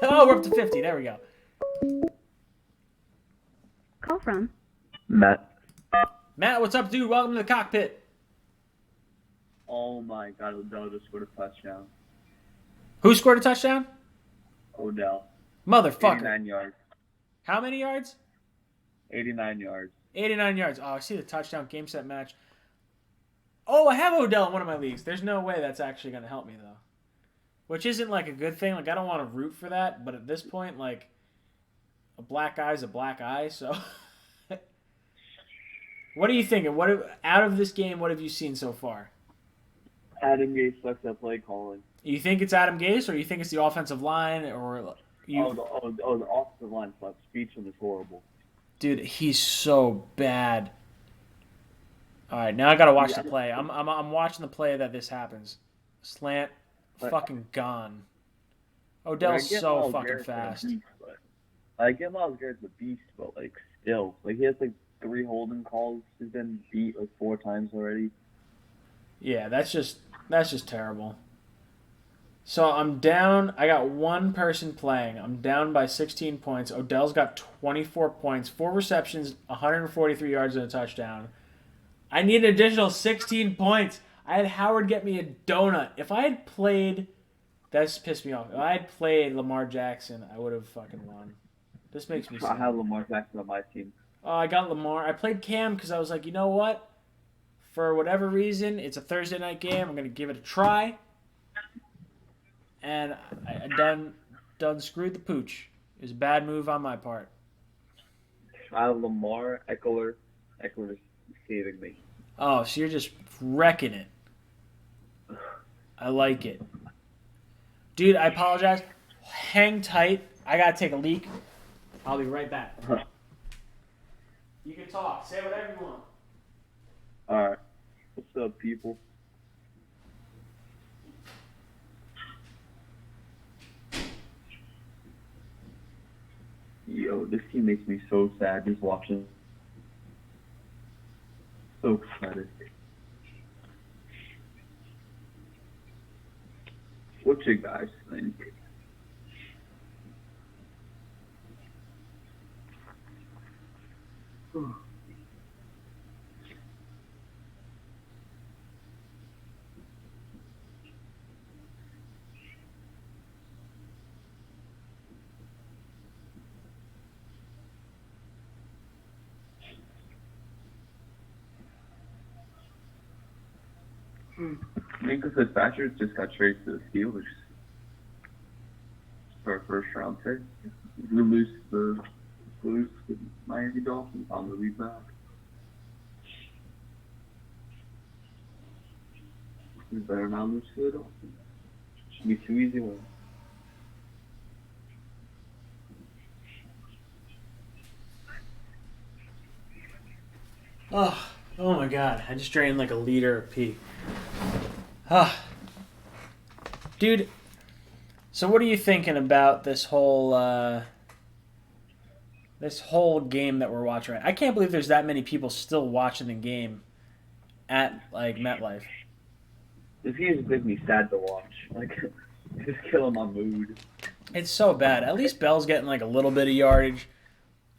Oh, we're up to 50. There we go. Call from Matt. Matt, what's up, dude? Welcome to the cockpit. Oh my God, Odell just scored a touchdown. Who scored a touchdown? Odell. Motherfucker. 89 yards. How many yards? 89 yards. 89 yards. Oh, I see the touchdown game set match. Oh, I have Odell in one of my leagues. There's no way that's actually going to help me, though. Which isn't, like, a good thing. Like, I don't want to root for that. But at this point, like, a black eye's a black eye, so... What are you thinking? Out of this game, what have you seen so far? Adam Gase sucks at play calling. You think it's Adam Gase, or you think it's the offensive line, or you? The offensive line sucks. Beachum is horrible. Dude, he's so bad. All right, now I gotta watch the play. I'm watching the play that this happens. Slant, fucking gone. Odell's so fucking fast. I get Myles Garrett's a beast, but like still, like he has like 3 holding calls. He's been beat like 4 times already. Yeah, that's just terrible. So I'm down. I got one person playing. I'm down by 16 points. Odell's got 24 points, 4 receptions, 143 yards and a touchdown. I need an additional 16 points. I had Howard get me a donut. If I had played, that's pissed me off. If I had played Lamar Jackson, I would have fucking won. This makes me sad. I have Lamar Jackson on my team. Oh, I got Lamar. I played Cam because I was like, you know what? For whatever reason, it's a Thursday night game. I'm going to give it a try. And I done screwed the pooch. It was a bad move on my part. I have Lamar, Eckler. Eckler's saving me. Oh, so you're just wrecking it. I like it. Dude, I apologize. Hang tight. I got to take a leak. I'll be right back. You can talk. Say whatever you want. Alright. What's up, people? Yo, this team makes me so sad just watching. So excited. What you guys think? Minka Fitzpatrick just got traded to the Steelers for a first round pick. We lose the Miami Dolphins on the lead back. We better not lose to the Dolphins. Should be 2 easy ones. Oh, Oh my god, I just drained like a liter of pee. Ah. Dude, so what are you thinking about this whole game that we're watching right? I can't believe there's that many people still watching the game at like MetLife. This game just makes me sad to watch. Like, it's killing my mood. It's so bad. At least Bell's getting like a little bit of yardage.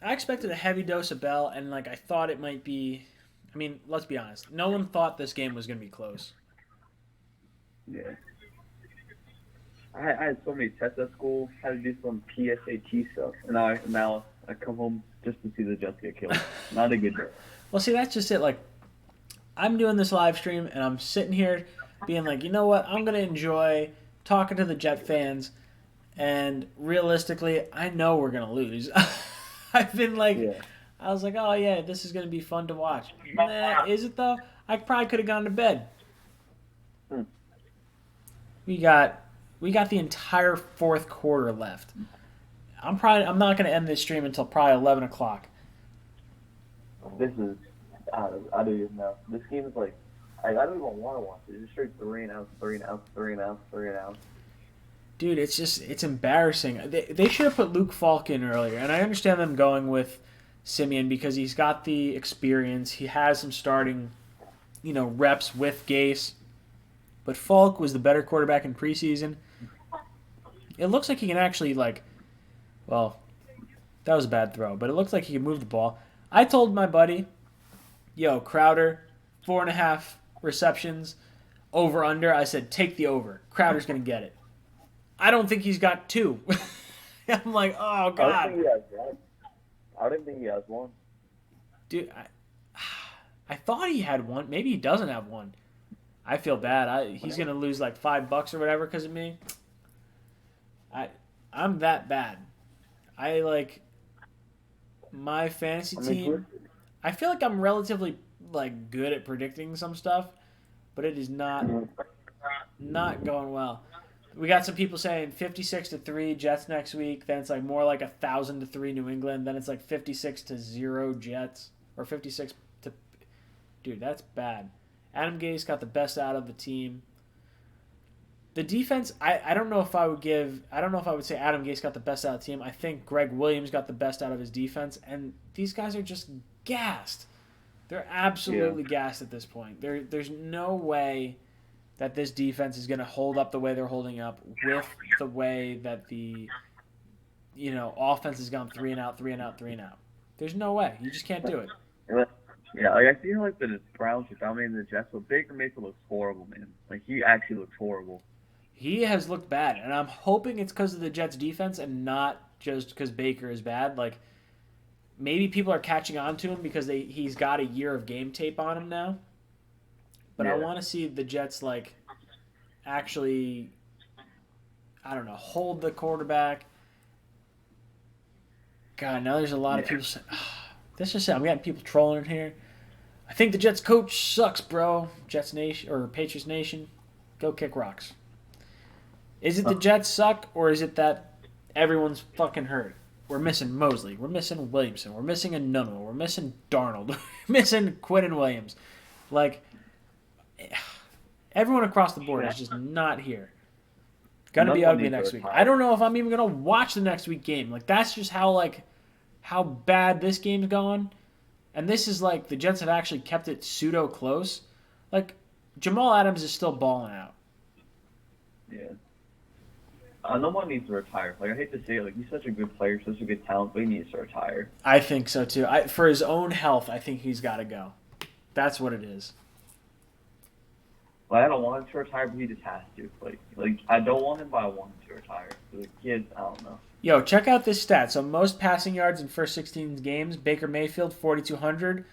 I expected a heavy dose of Bell, and like I thought it might be. I mean, let's be honest. No one thought this game was going to be close. Yeah. I had so many tests at school. Had to do some PSAT stuff, and now I come home just to see the Jets get killed. Not a good day. Well, see, that's just it. Like, I'm doing this live stream, and I'm sitting here being like, you know what? I'm going to enjoy talking to the Jet fans, and realistically, I know we're going to lose. I've been like, Yeah. I was like, oh, yeah, this is going to be fun to watch. Nah, is it, though? I probably could have gone to bed. We got the entire fourth quarter left. I'm not going to end this stream until probably 11 o'clock. This is, I don't even know. This game is like, I don't even want to watch it. It's just straight 3 and out, 3 and out, 3 and out, 3 and out. Dude, it's embarrassing. They should have put Luke Falk in earlier, and I understand them going with Simeon because he's got the experience. He has some starting, reps with Gase. But Falk was the better quarterback in preseason. It looks like he can actually, that was a bad throw, but it looks like he can move the ball. I told my buddy, yo, Crowder, 4.5 receptions, over, under. I said, take the over. Crowder's going to get it. I don't think he's got 2. I'm like, oh, God. I don't think he has one. I don't think he has one. Dude, I thought he had one. Maybe he doesn't have one. I feel bad. He's going to lose like $5 or whatever because of me. I'm that bad. My fantasy team. I feel like I'm relatively good at predicting some stuff, but it is not going well. We got some people saying 56-3 Jets next week. Then it's more like 1,000-3 New England. Then it's 56-0 Jets or 56 to. Dude, that's bad. Adam Gase got the best out of the team. The defense, I don't know if I would say Adam Gase got the best out of the team. I think Greg Williams got the best out of his defense, and these guys are just gassed. They're absolutely gassed at this point. There's no way that this defense is going to hold up the way they're holding up with the way that the offense has gone 3 and out, 3 and out, 3 and out. There's no way. You just can't do it. Yeah, I see how the Browns are dominating the Jets, but Baker Mayfield looks horrible, man. He actually looks horrible. He has looked bad, and I'm hoping it's because of the Jets' defense and not just because Baker is bad. Maybe people are catching on to him because he's got a year of game tape on him now. But I want to see the Jets, actually, I don't know, hold the quarterback. God, now there's a lot of people saying, this is it. I'm getting people trolling in here. I think the Jets coach sucks, bro. Jets Nation or Patriots Nation, go kick rocks. Is it the Jets suck, or is it that everyone's fucking hurt? We're missing Mosley. We're missing Williamson. We're missing Anunua. We're missing Darnold. We're missing Quinnen Williams. Everyone across the board is just not here. Gonna be ugly next week. I don't know if I'm even gonna watch the next week game. That's just how bad this game's going. And this is the Jets have actually kept it pseudo close. Jamal Adams is still balling out. Yeah. No one needs to retire. I hate to say it. He's such a good player, such a good talent, but he needs to retire. I think so too. For his own health, I think he's got to go. That's what it is. I don't want him to retire, but he just has to. I don't want him, but I want him to retire. The kid, I don't know. Yo, check out this stat. So most passing yards in first 16 games. Baker Mayfield, 4,200.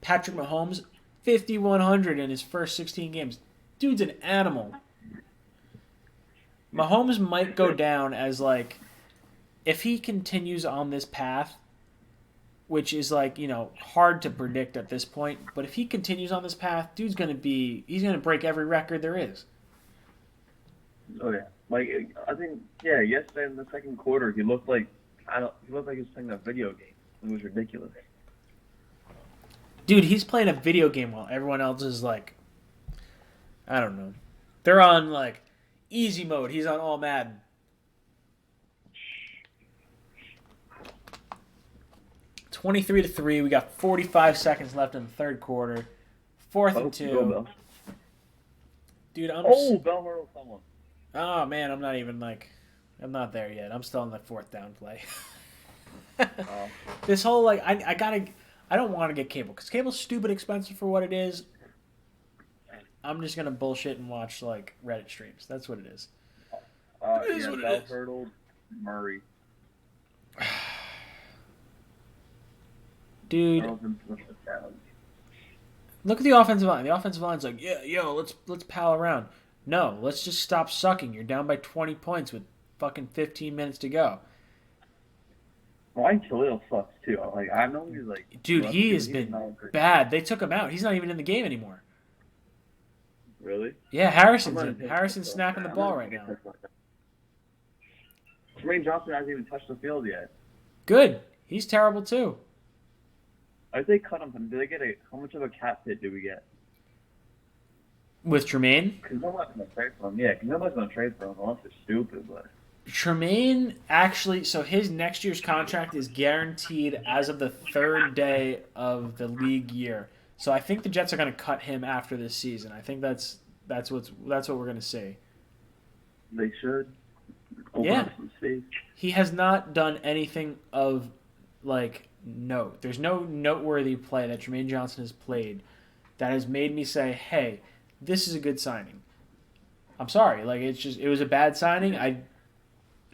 Patrick Mahomes, 5,100 in his first 16 games. Dude's an animal. Mahomes might go down as if he continues on this path, which is hard to predict at this point, but if he continues on this path, he's going to break every record there is. Oh yeah. I think yesterday in the second quarter he looked like he was playing a video game. It was ridiculous. Dude, he's playing a video game while everyone else is like, I don't know. They're on like easy mode. He's on all Madden. $23-3. We got 45 seconds left in the third quarter. Fourth and Go, 2. Bell. Dude, Oh, Bell hurdled someone. Oh man, I'm not there yet. I'm still in the fourth down play. Oh. This whole like, I don't want to get cable because cable's stupid expensive for what it is. I'm just gonna bullshit and watch like Reddit streams. That's what it is. It is what it Bell is. hurdled Murray. Dude, Hurdled him to the challenge. look at the offensive line. The offensive line's like, yeah, yo, let's pal around. No, let's just stop sucking. You're down by 20 points with fucking 15 minutes to go. Ryan Khalil sucks too. Like I know he's like. Dude, rough, he but has he's been not great. bad. They took him out. He's not even in the game anymore. Really? Yeah, Harrison's snapping the I'm ball not right gonna now. touch like that. Jermaine Johnson hasn't even touched the field yet. Good. He's terrible too. I think they cut him. Did they get how much of a cap hit did we get? With Tremaine? Because nobody's gonna trade for him. Yeah, because nobody's gonna trade for him unless they're stupid. But Tremaine actually, so his next year's contract is guaranteed as of the third day of the league year. So I think the Jets are going to cut him after this season. I think that's what we're going to see. they should. Open Yeah. up some space. He has not done anything of like note. There's no noteworthy play that Tremaine Johnson has played that has made me say, "Hey, this is a good signing." I'm sorry, like it was a bad signing.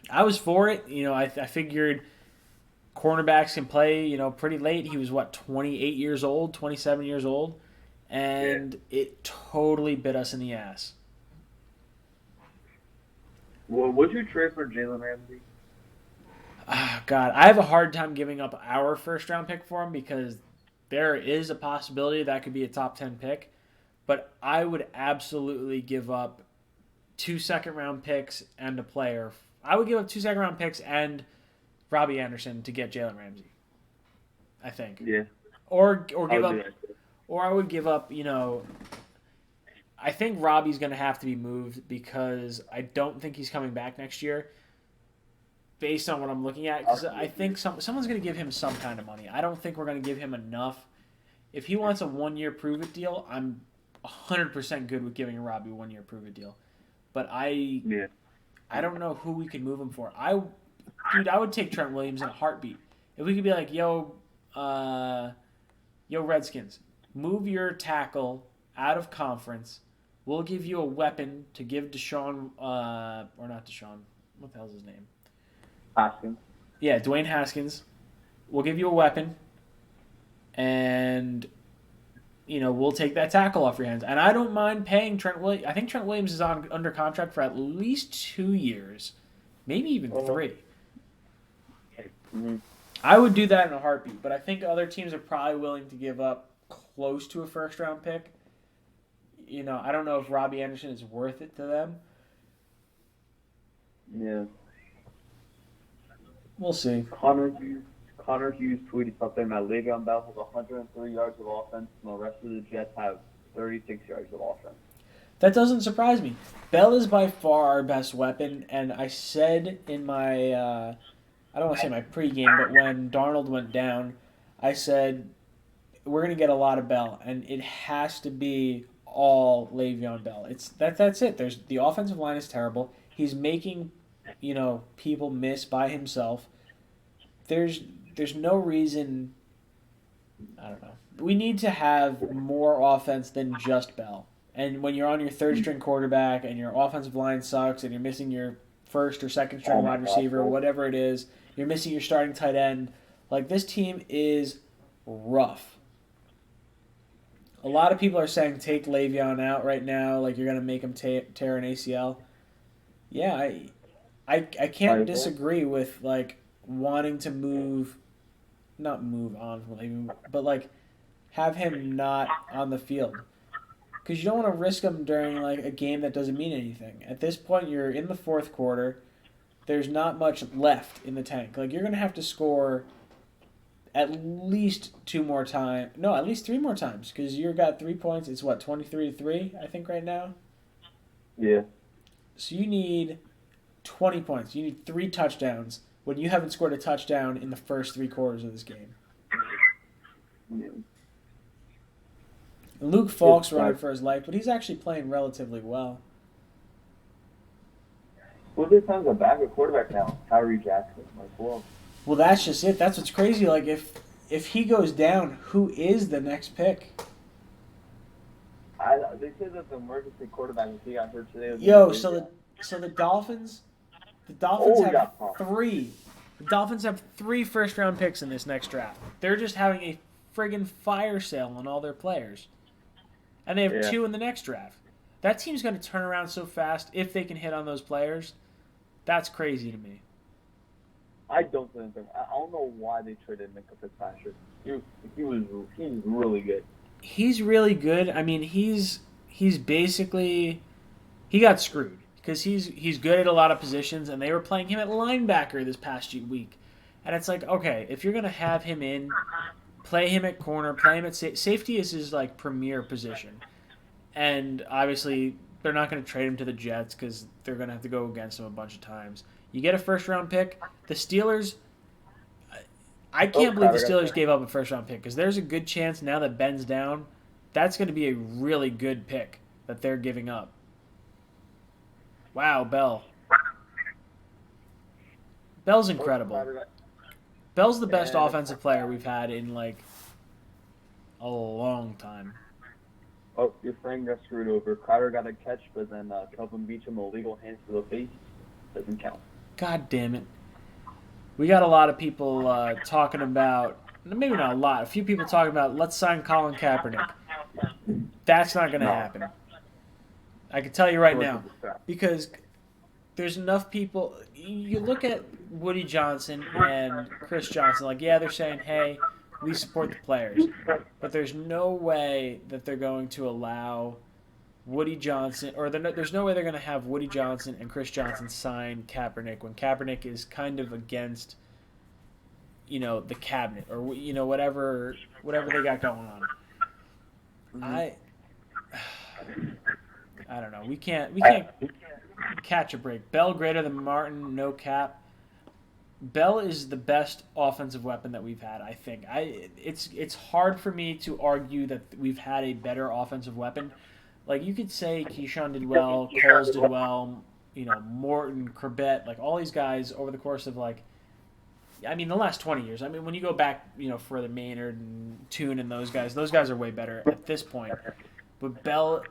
I was for it. You know, I figured cornerbacks can play, you know, pretty late. He was, 28 years old, 27 years old. And it totally bit us in the ass. Well, would you trade for Jalen Ramsey? Ah, God, I have a hard time giving up our first-round pick for him because there is a possibility that could be a top 10 pick. But I would absolutely give up 2 second-round picks and a player. I would give up 2 second-round picks and Robbie Anderson to get Jalen Ramsey. I think. Yeah. Or give I would up, do that too. or I would give up. You know, I think Robbie's going to have to be moved because I don't think he's coming back next year. Based on what I'm looking at, because I think someone's going to give him some kind of money. I don't think we're going to give him enough. If he wants a 1-year prove-it deal, I'm 100% good with giving Robbie a 1-year prove-it deal. But I don't know who we could move him for. I would take Trent Williams in a heartbeat. If we could be like, yo, Redskins, move your tackle out of conference. We'll give you a weapon to give Deshaun, or not Deshaun. What the hell's his name? Haskins. Yeah, Dwayne Haskins. We'll give you a weapon, and we'll take that tackle off your hands. And I don't mind paying Trent Williams. I think Trent Williams is under contract for at least 2 years, maybe even 3. Mm-hmm. I would do that in a heartbeat, but I think other teams are probably willing to give up close to a first-round pick. I don't know if Robbie Anderson is worth it to them. Yeah. We'll see. Connor Hughes tweeted something that Le'Veon Bell has 103 yards of offense, and the rest of the Jets have 36 yards of offense. That doesn't surprise me. Bell is by far our best weapon, and I said in my, I don't want to say my pregame, but when Darnold went down, I said we're going to get a lot of Bell, and it has to be all Le'Veon Bell. That's it. The offensive line is terrible. He's making, people miss by himself. There's no reason. I don't know. We need to have more offense than just Bell. And when you're on your third string quarterback and your offensive line sucks and you're missing your first or second string wide receiver or whatever it is, you're missing your starting tight end. Like, this team is rough. A lot of people are saying take Le'Veon out right now, like you're going to make him tear an ACL. Yeah, I can't disagree with, like, wanting to not move on from Le'Veon, but, like, have him not on the field. Because you don't want to risk him during, like, a game that doesn't mean anything. At this point, you're in the fourth quarter. There's not much left in the tank. Like, you're going to have to score at least 2 more times. No, at least 3 more times because you got 3 points. It's what, 23-3, I think, right now? Yeah. So you need 20 points. You need 3 touchdowns when you haven't scored a touchdown in the first 3 quarters of this game. Yeah. Luke Falk's running for his life, but he's actually playing relatively well. Well, this time's a backup quarterback now, Tyree Jackson. Like, well, Well, that's just it. That's what's crazy. Like, if he goes down, who is the next pick? they said that the emergency quarterback, if he got hurt today, was Yo, gonna so the Dolphins have got pumped. 3. The Dolphins have 3 first-round picks in this next draft. They're just having a friggin' fire sale on all their players. And they have 2 in the next draft. That team's going to turn around so fast if they can hit on those players. That's crazy to me. I don't think I don't know why they traded Minkah Fitzpatrick. He's really good. He's really good. I mean, he's basically he got screwed because he's good at a lot of positions, and they were playing him at linebacker this past week. And it's like, okay, if you're going to have him in, play him at corner, play him at safety is his like premier position. And obviously, they're not going to trade him to the Jets because they're going to have to go against him a bunch of times. You get a first-round pick. The Steelers, I can't believe the Steelers gave up a first-round pick because there's a good chance now that Ben's down, that's going to be a really good pick that they're giving up. Wow, Bell. Bell's incredible. Bell's the best offensive player we've had in, like, a long time. Oh, your friend got screwed over. Crowder got a catch, but then Kelvin Beachum illegal hands to the face. Doesn't count. God damn it. We got a lot of people talking about, maybe not a lot, a few people talking about, let's sign Colin Kaepernick. That's not going to happen. I can tell you right now. Because there's enough people. You look at Woody Johnson and Chris Johnson, like, yeah, they're saying, hey, we support the players. But there's no way that they're going to allow Woody Johnson, or there's no way they're going to have Woody Johnson and Chris Johnson sign Kaepernick when Kaepernick is kind of against, the cabinet or, whatever they got going on. I don't know. We can't catch a break. Bell greater than Martin, no cap. Bell is the best offensive weapon that we've had, I think. It's hard for me to argue that we've had a better offensive weapon. Like, you could say Keyshawn did well, Coles did well, Morton, Corbett, like, all these guys over the course of, like, the last 20 years. I mean, when you go back, further, Maynard and Toon and those guys are way better at this point. But Bell,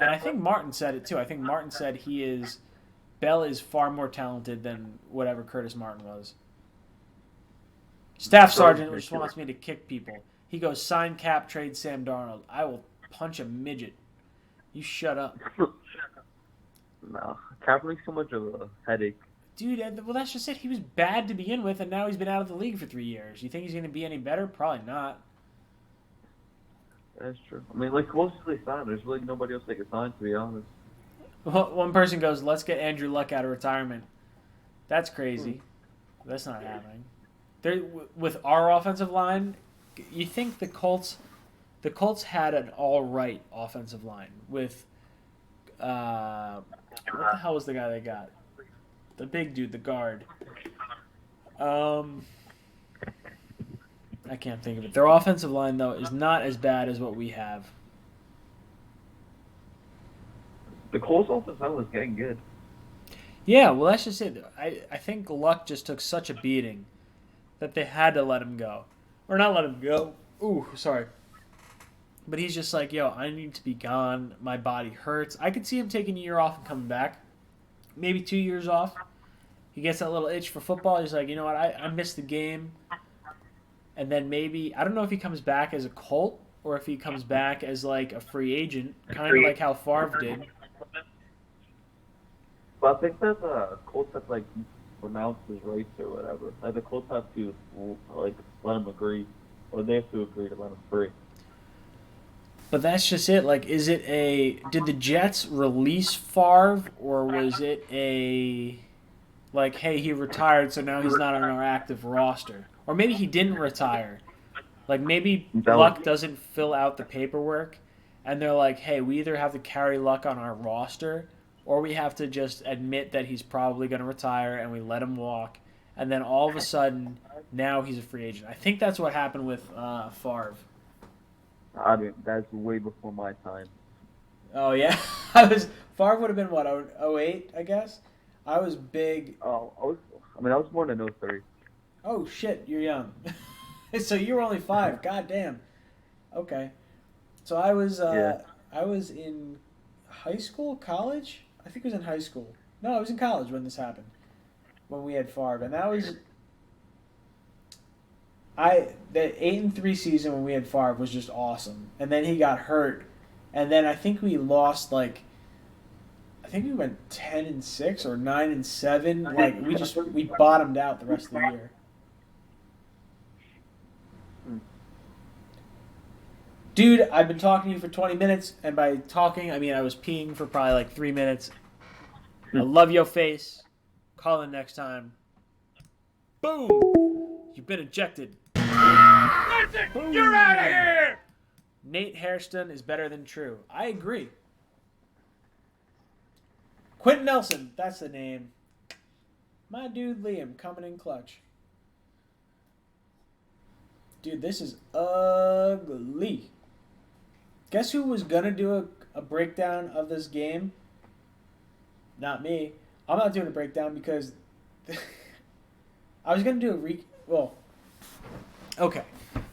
and I think Martin said it, too. I think Martin said Bell is far more talented than whatever Curtis Martin was. Staff Sergeant just wants me to kick people. He goes, sign Cap, trade Sam Darnold. I will punch a midget. You shut up. No, Kaepernick's so much of a headache. Dude, well, that's just it. He was bad to begin with, and now he's been out of the league for 3 years. You think he's going to be any better? Probably not. That's true. I mean, like, who else they sign? There's really nobody else they can sign, to be honest. Well, one person goes, let's get Andrew Luck out of retirement. That's crazy. That's not happening. With our offensive line, you think the Colts had an all-right offensive line with, what the hell was the guy they got? The big dude, the guard. I can't think of it. Their offensive line, though, is not as bad as what we have. The Colts offensive line was getting good. Yeah, well, that's just it. I think Luck just took such a beating that they had to let him go. Or not let him go. Ooh, sorry. But he's just like, yo, I need to be gone. My body hurts. I could see him taking a year off and coming back. Maybe 2 years off. He gets that little itch for football. He's like, you know what, I missed the game. And then maybe, I don't know if he comes back as a Colt or if he comes back as like a free agent, kind of like how Favre did. But I think that the Colts have, like, renounced his rights or whatever. Like, the Colts have to, like, let him agree. Or they have to agree to let him free. But that's just it. Like, did the Jets release Favre, or was it like, hey, he retired, so now he's not on our active roster? Or maybe he didn't retire, Like maybe That Luck was- doesn't fill out the paperwork, and they're like, "Hey, we either have to carry Luck on our roster, or we have to just admit that he's probably going to retire, and we let him walk." And then all of a sudden, now he's a free agent. I think that's what happened with Favre. I mean, that's way before my time. Oh yeah, Favre would have been what 08, I guess. I was big. Oh, I was born in 03. Oh shit, you're young. So you were only 5. God damn. Okay. So I was Yeah. I was in high school, college. I think it was in high school. No, I was in college when this happened. When we had Favre, and that was the 8-3 season when we had Favre was just awesome. And then he got hurt, and then I think we lost like. I think we went 10-6 or 9-7. Like we bottomed out the rest of the year. Dude, I've been talking to you for 20 minutes, and by talking, I mean I was peeing for probably like 3 minutes. I love your face. Call in next time. Boom! You've been ejected. Boom. You're out of here! Nate Hairston is better than True. I agree. Quentin Nelson, that's the name. My dude Liam coming in clutch. Dude, this is ugly. Guess who was gonna do a breakdown of this game? Not me. I'm not doing a breakdown because I was gonna do okay.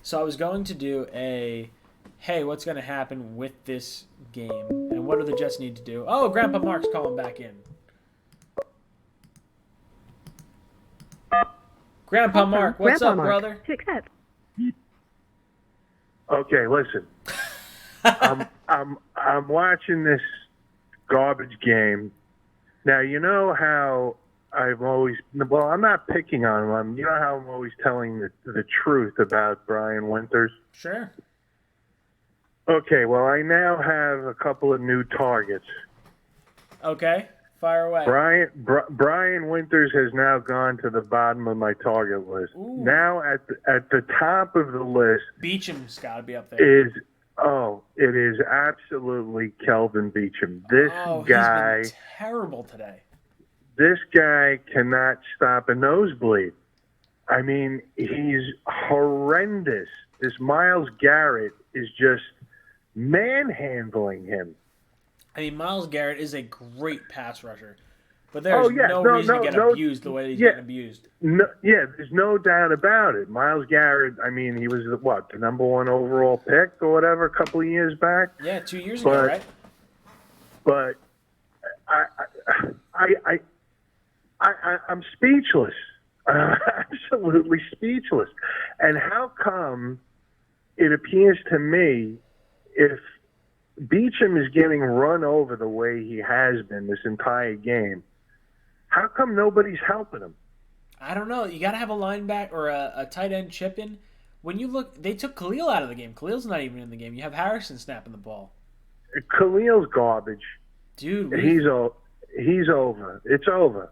So I was going to do a hey, what's gonna happen with this game and what do the Jets need to do? Oh, Grandpa Mark's calling back in. Grandpa Mark, what's Grandpa up, Mark. brother? To accept. Okay, listen. I'm watching this garbage game. Now, you know how I'm not picking on him. You know how I'm always telling the truth about Brian Winters? Sure. Okay, well, I now have a couple of new targets. Okay, fire away. Brian Winters has now gone to the bottom of my target list. Ooh. Now at the top of the list Beecham's got to be up there. it is absolutely Kelvin Beachum. This guy, he's been terrible today. this guy cannot stop a nosebleed. I mean, he's horrendous. This Myles Garrett is just manhandling him. I mean, Myles Garrett is a great pass rusher, but there's no reason to get abused the way that he's getting abused. No, there's no doubt about it. Myles Garrett, I mean, he was the #1 overall pick or whatever a couple of years back. Yeah, 2 years ago, right? But I'm speechless. I'm absolutely speechless. And how come it appears to me if Beachum is getting run over the way he has been this entire game, how come nobody's helping him? I don't know. You got to have a linebacker or a tight end chip in. When you look, they took Khalil out of the game. Khalil's not even in the game. You have Harrison snapping the ball. Khalil's garbage. Dude, He's over. It's over.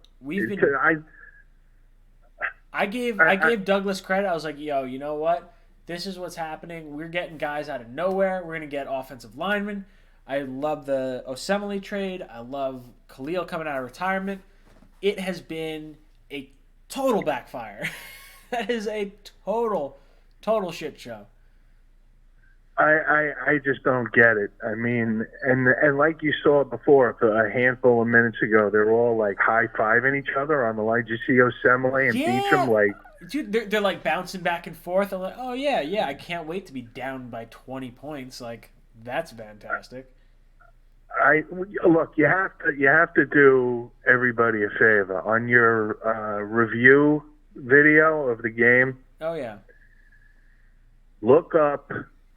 I gave Douglas credit. I was like, yo, you know what? This is what's happening. We're getting guys out of nowhere. We're going to get offensive linemen. I love the Osemele trade. I love Khalil coming out of retirement. It has been a total backfire. That is a total shit show. I just don't get it. I mean, and like you saw before, a handful of minutes ago, they were all like high-fiving each other on the line. Did you see Osemele and Beachum? Like, dude, they're like bouncing back and forth. I'm like, oh yeah, I can't wait to be down by 20 points. Like, that's fantastic. Look, you have to do everybody a favor on your review video of the game. Oh yeah. Look up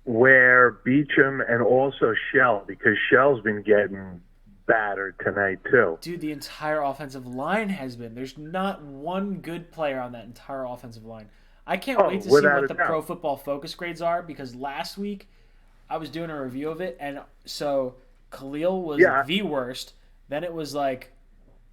where Beachum and also Shell, because Shell's been getting battered tonight too. Dude, the entire offensive line has been. There's not one good player on that entire offensive line. I can't wait to see what the Pro Football Focus grades are, because last week I was doing a review of it, and so Khalil was the worst. Then it was like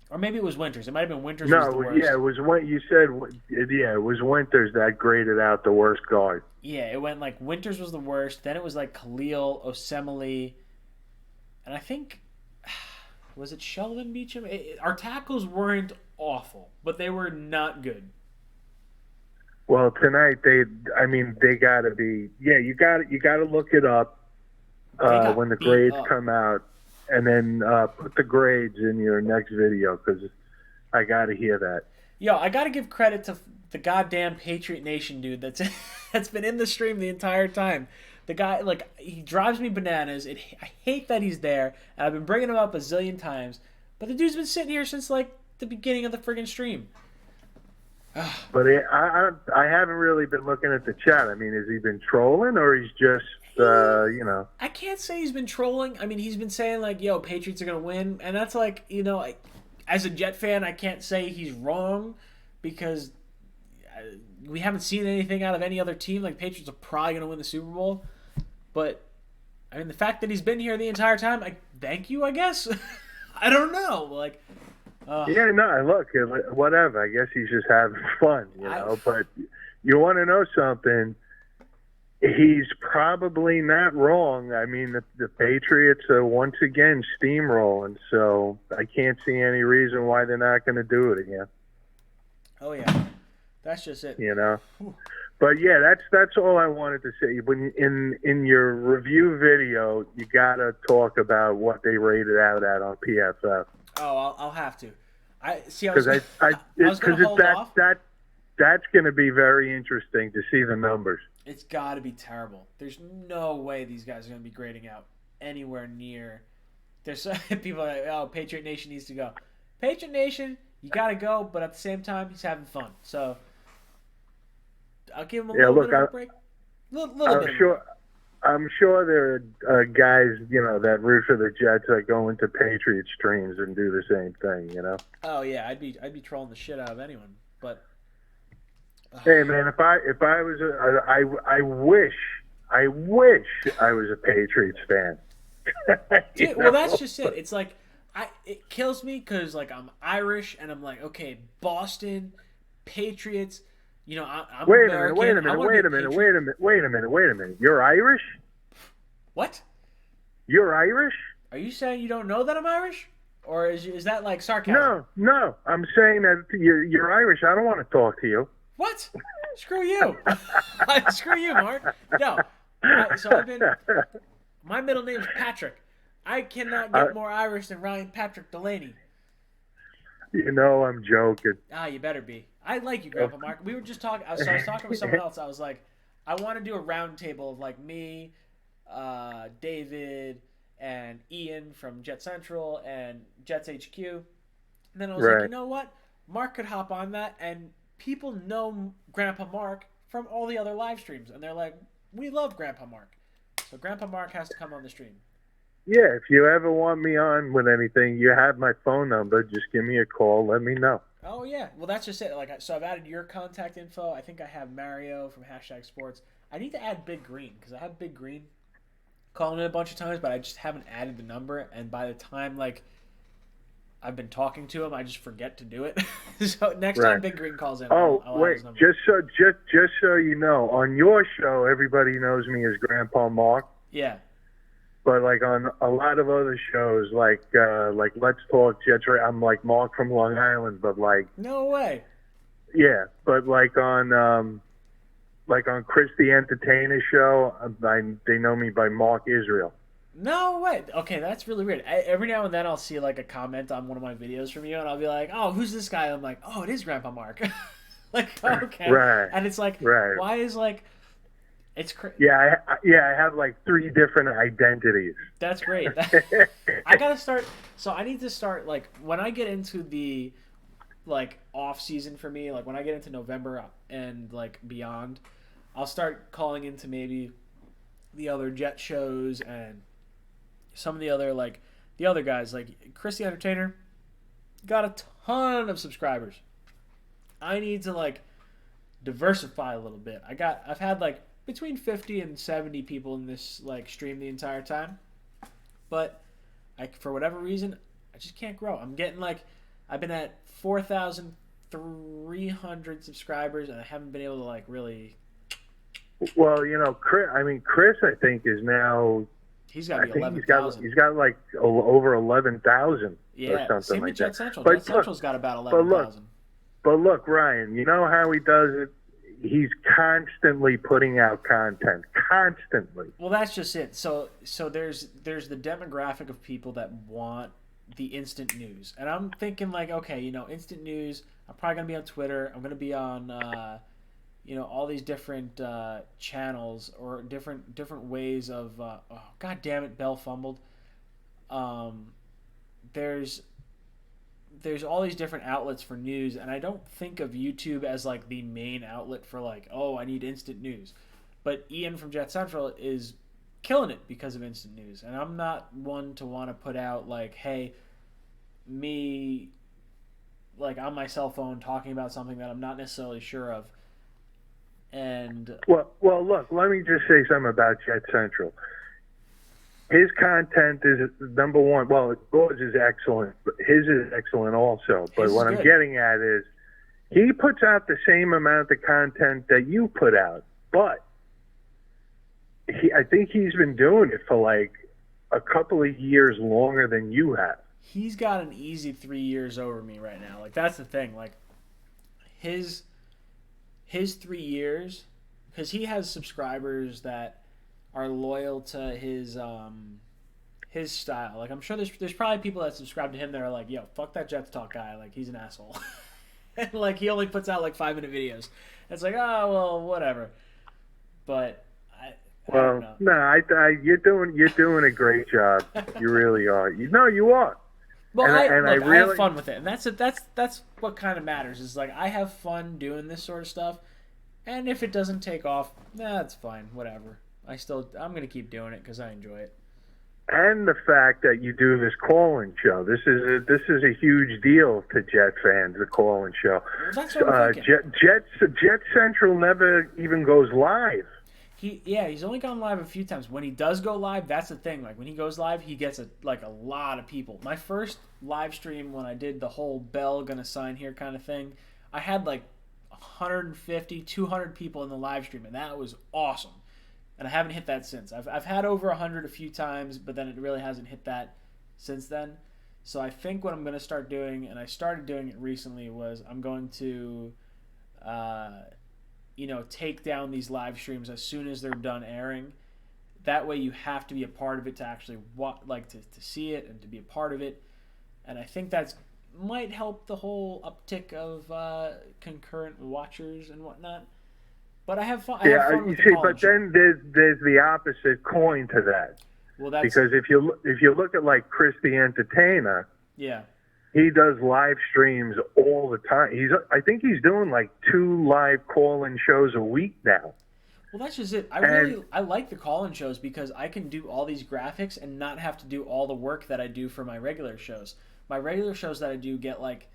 Or maybe it was Winters. It might have been Winters was No, the worst. yeah, it was when you said, yeah, it was Winters that graded out the worst guard. Yeah, it went like Winters was the worst. Then it was like Khalil, Osemele, and I think was it Sheldon Beacham? Our tackles weren't awful, but they were not good. Well, tonight they got to be. Yeah, you got to look it up when the beat grades up. come out, and then put the grades in your next video because I got to hear that. Yo, I gotta give credit to the goddamn Patriot Nation dude that's been in the stream the entire time. The guy, like, he drives me bananas. I hate that he's there, and I've been bringing him up a zillion times. But the dude's been sitting here since like the beginning of the friggin' stream. But I haven't really been looking at the chat. I mean, has he been trolling or he's just I can't say he's been trolling. I mean, he's been saying like, "Yo, Patriots are gonna win," and that's like, as a Jet fan, I can't say he's wrong because we haven't seen anything out of any other team. Like, Patriots are probably gonna win the Super Bowl, but I mean, the fact that he's been here the entire time, thank you, I guess. I don't know, like. Yeah, no, look, whatever. I guess he's just having fun, But you want to know something? He's probably not wrong. I mean, the Patriots are once again steamrolling, so I can't see any reason why they're not going to do it again. Oh yeah, that's just it. But yeah, that's all I wanted to say. When in your review video, you got to talk about what they rated out at on PFF. Oh, I'll have to. Because that's going to be very interesting to see the numbers. It's got to be terrible. There's no way these guys are going to be grading out anywhere near. There's people are like, oh, Patriot Nation needs to go. Patriot Nation, you got to go, but at the same time, he's having fun. So I'll give him a little bit of a break. I'm sure there are guys, that root for the Jets that go into Patriot streams and do the same thing, Oh yeah, I'd be trolling the shit out of anyone, but. Hey man, if I was I wish I was a Patriots fan. Dude, well, that's just it. It's like it kills me because like I'm Irish and I'm like, okay, Boston Patriots. I'm Wait American. a minute. You're Irish? What? You're Irish? Are you saying you don't know that I'm Irish, or is that like sarcasm? No. I'm saying that you're Irish. I don't want to talk to you. What? Screw you. Screw you, Mark. No. My middle name's Patrick. I cannot get more Irish than Ryan Patrick Delaney. I'm joking. You better be. I like you, Grandpa Mark. We were just talking. I was talking with someone else. I was like, I want to do a round table of like me, David, and Ian from Jet Central and Jets HQ. And then I was like, you know what? Mark could hop on that, and people know Grandpa Mark from all the other live streams, and they're like, we love Grandpa Mark. So Grandpa Mark has to come on the stream. Yeah, if you ever want me on with anything, you have my phone number. Just give me a call. Let me know. Oh, yeah. Well, that's just it. So I've added your contact info. I think I have Mario from #Sports. I need to add Big Green because I have Big Green calling it a bunch of times, but I just haven't added the number. And by the time, I've been talking to him, I just forget to do it. So next time Big Green calls in, I'll add his number. Just so you know, on your show, everybody knows me as Grandpa Mark. Yeah. But on a lot of other shows, like Let's Talk Jets, I'm like Mark from Long Island, but no way. Yeah, but on Chris the Entertainer show, they know me by Mark Israel. No way. Okay, that's really weird. Every now and then I'll see a comment on one of my videos from you, and I'll be like, "Oh, who's this guy?" I'm like, "Oh, it is Grandpa Mark." Okay. Right. And it's why is it's crazy. Yeah, I have 3 different identities. That's great. I gotta start. So I need to start when I get into the off season for me, when I get into November and beyond, I'll start calling into maybe the other Jet shows and some of the other the other guys Chris the Entertainer got a ton of subscribers. I need to diversify a little bit. I've had between 50 and 70 people in this stream the entire time, but for whatever reason I just can't grow. I'm getting I've I've been at 4,300 subscribers, and I haven't been able to like really. Well, you know, Chris, I think is now. He's got to be I think 11,000. he's got like over 11,000 or something same like with Jet that. Central. But Jet Central's got about but 11,000. But look, Ryan, you know how he does it? He's constantly putting out content. Constantly. Well, that's just it. So there's the demographic of people that want the instant news. And I'm thinking like, okay, you know, instant news, I'm probably going to be on Twitter. I'm going to be on you know, all these different channels or different ways of oh, God damn it, Bell fumbled. There's all these different outlets for news, and I don't think of YouTube as like the main outlet for like, oh, I need instant news. But Ian from Jet Central is killing it because of instant news, and I'm not one to want to put out like, hey, me like on my cell phone talking about something that I'm not necessarily sure of. And well, look, let me just say something about Jet Central. His content is number one. Well, yours is excellent. But his is excellent also. But what I'm getting at is he puts out the same amount of content that you put out. But I think he's been doing it for like a couple of years longer than you have. He's got an easy 3 years over me right now. Like, that's the thing. Like, his 3 years, because he has subscribers that are loyal to his style. Like, I'm sure there's probably people that subscribe to him that are like, yo, fuck that Jets Talk guy. Like, he's an asshole. And, like, he only puts out, like, 5-minute videos. It's like, oh, well, whatever. But I don't know. No, you're doing a great job. You really are. You are. Well, I have fun with it, and that's what kind of matters. Is like I have fun doing this sort of stuff, and if it doesn't take off, that's fine. Whatever. I'm gonna keep doing it because I enjoy it. And the fact that you do this call-in show, this is a huge deal to Jet fans. The call-in show. Well, that's what I'm thinking. Jet Central never even goes live. He's only gone live a few times. When he does go live, that's the thing. Like when he goes live, he gets a lot of people. My first live stream when I did the whole Bell gonna sign here kind of thing, I had like 150, 200 people in the live stream, and that was awesome. And I haven't hit that since. I've had over 100 a few times, but then it really hasn't hit that since then. So I think what I'm gonna start doing, and I started doing it recently, was I'm going to take down these live streams as soon as they're done airing. That way you have to be a part of it to actually to see it and to be a part of it. And I think that might help the whole uptick of concurrent watchers and whatnot. But I have fun. But then there's the opposite coin to that. Well, that's because if you look at like Chris the Entertainer, yeah, he does live streams all the time. I think he's doing like 2 live call-in shows a week now. Well, that's just it. I like the call-in shows because I can do all these graphics and not have to do all the work that I do for my regular shows. My regular shows that I do get like,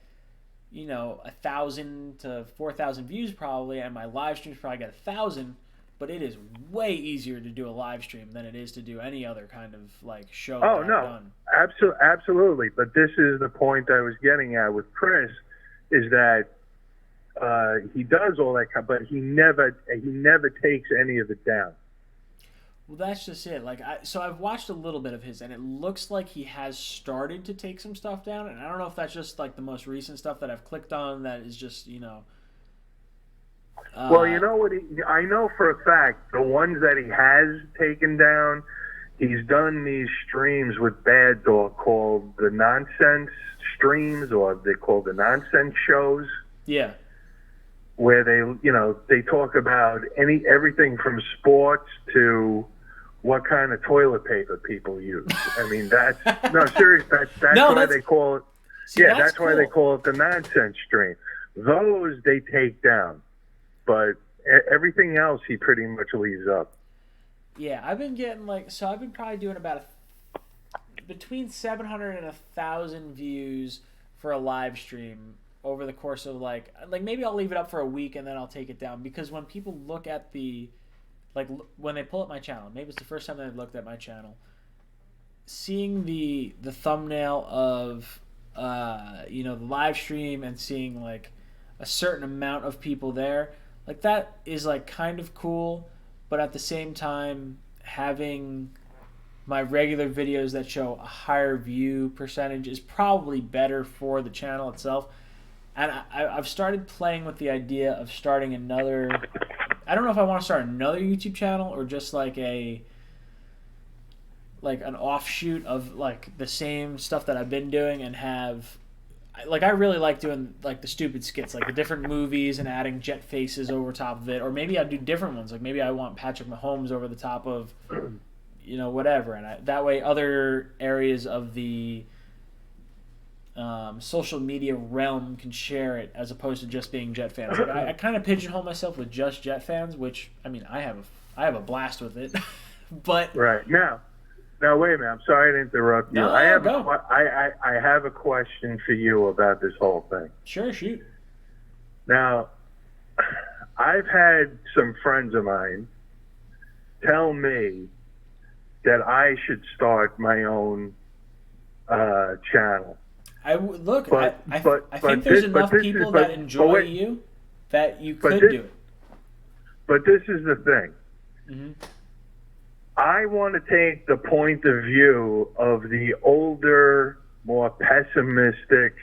1,000 to 4,000 views probably, and my live streams probably get 1,000. But it is way easier to do a live stream than it is to do any other kind of like show. Oh no, absolutely. But this is the point I was getting at with Chris, is that he does all that, but he never takes any of it down. Well, that's just it. Like, so I've watched a little bit of his, and it looks like he has started to take some stuff down. And I don't know if that's just like the most recent stuff that I've clicked on that is just well, you know what? I know for a fact the ones that he has taken down, he's done these streams with Bad Dog called the Nonsense Streams, or they call the Nonsense Shows. Yeah. Where they talk about everything from sports to what kind of toilet paper people use. I mean, that's no serious. That's why they call it. That's cool. Why they call it the Nonsense Stream. Those they take down. But everything else he pretty much leaves up. Yeah, I've been getting I've been probably doing about between 700 and 1,000 views for a live stream over the course of like maybe I'll leave it up for a week and then I'll take it down, because when people look at when they pull up my channel, maybe it's the first time they've looked at my channel, seeing the thumbnail of the live stream and seeing like a certain amount of people there, like that is like kind of cool, but at the same time having my regular videos that show a higher view percentage is probably better for the channel itself. And I've started playing with the idea of starting another. I don't know if I want to start another YouTube channel or just like an offshoot of like the same stuff that I've been doing and have. Like I really like doing like the stupid skits, like the different movies and adding jet faces over top of it, or maybe I do different ones. Like maybe I want Patrick Mahomes over the top of, whatever, and that way other areas of the social media realm can share it as opposed to just being Jet fans. Like I kind of pigeonhole myself with just Jet fans, which I mean I have a blast with it, but right now wait a minute. I'm sorry to interrupt you. No, I have go. I have a question for you about this whole thing. Sure, shoot. Now, I've had some friends of mine tell me that I should start my own channel. I think there's enough people that enjoy you that you could do it. But this is the thing. Mm-hmm. I want to take the point of view of the older, more pessimistic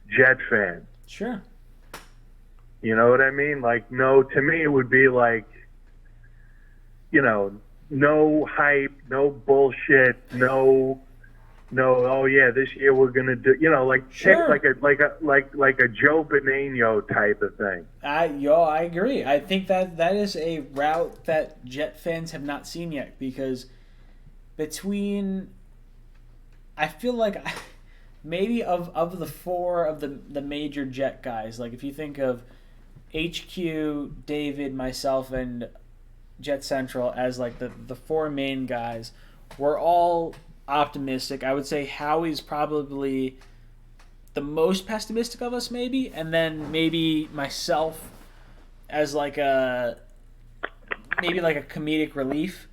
Jet fan. Sure. You know what I mean? Like, no, to me it would be like, no hype, no bullshit, no, oh yeah, this year we're gonna do, Sure. like a Joe Benigno type of thing. I agree. I think that is a route that Jet fans have not seen yet, because I feel like maybe of the four of the major Jet guys, like if you think of HQ, David, myself, and Jet Central as like the four main guys, we're all optimistic. I would say Howie's probably the most pessimistic of us, maybe, and then maybe myself as like a comedic relief.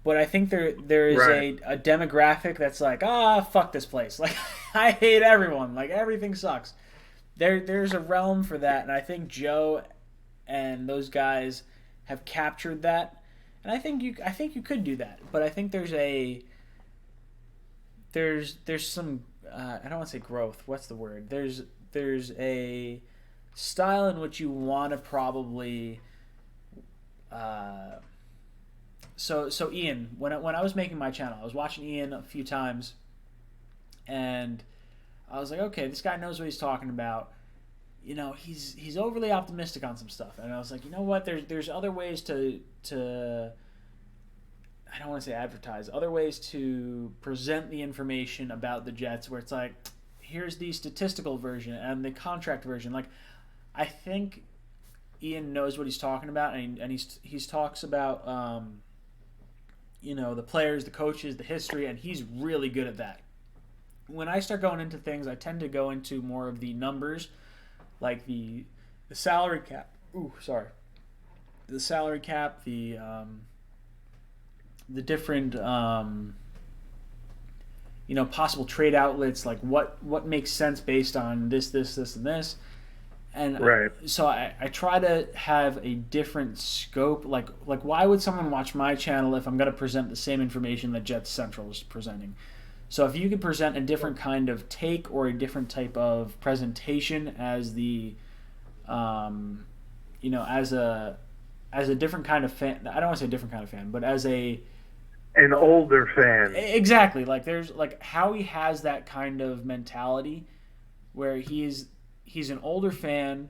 But I think there is Right. a demographic that's like, fuck this place. Like I hate everyone. Like everything sucks. There's a realm for that, and I think Joe and those guys have captured that. And I think you could do that. But I think there's some I don't want to say growth. What's the word? There's a style in which you want to probably. So Ian, when I was making my channel, I was watching Ian a few times, and I was like, okay, this guy knows what he's talking about. He's overly optimistic on some stuff, and I was like, you know what? There's other ways to I don't want to say advertise, other ways to present the information about the Jets, where it's like, here's the statistical version and the contract version. Like, I think Ian knows what he's talking about, and he's talks about the players, the coaches, the history, and he's really good at that. When I start going into things, I tend to go into more of the numbers, like the salary cap. The salary cap, the different possible trade outlets, like what makes sense based on this, and this. And Right. So I try to have a different scope. Like why would someone watch my channel if I'm going to present the same information that Jet Central is presenting? So if you could present a different kind of take or a different type of presentation as the, as a different kind of fan. I don't want to say different kind of fan, but as an older fan. Exactly. Like there's like Howie has that kind of mentality where he's an older fan.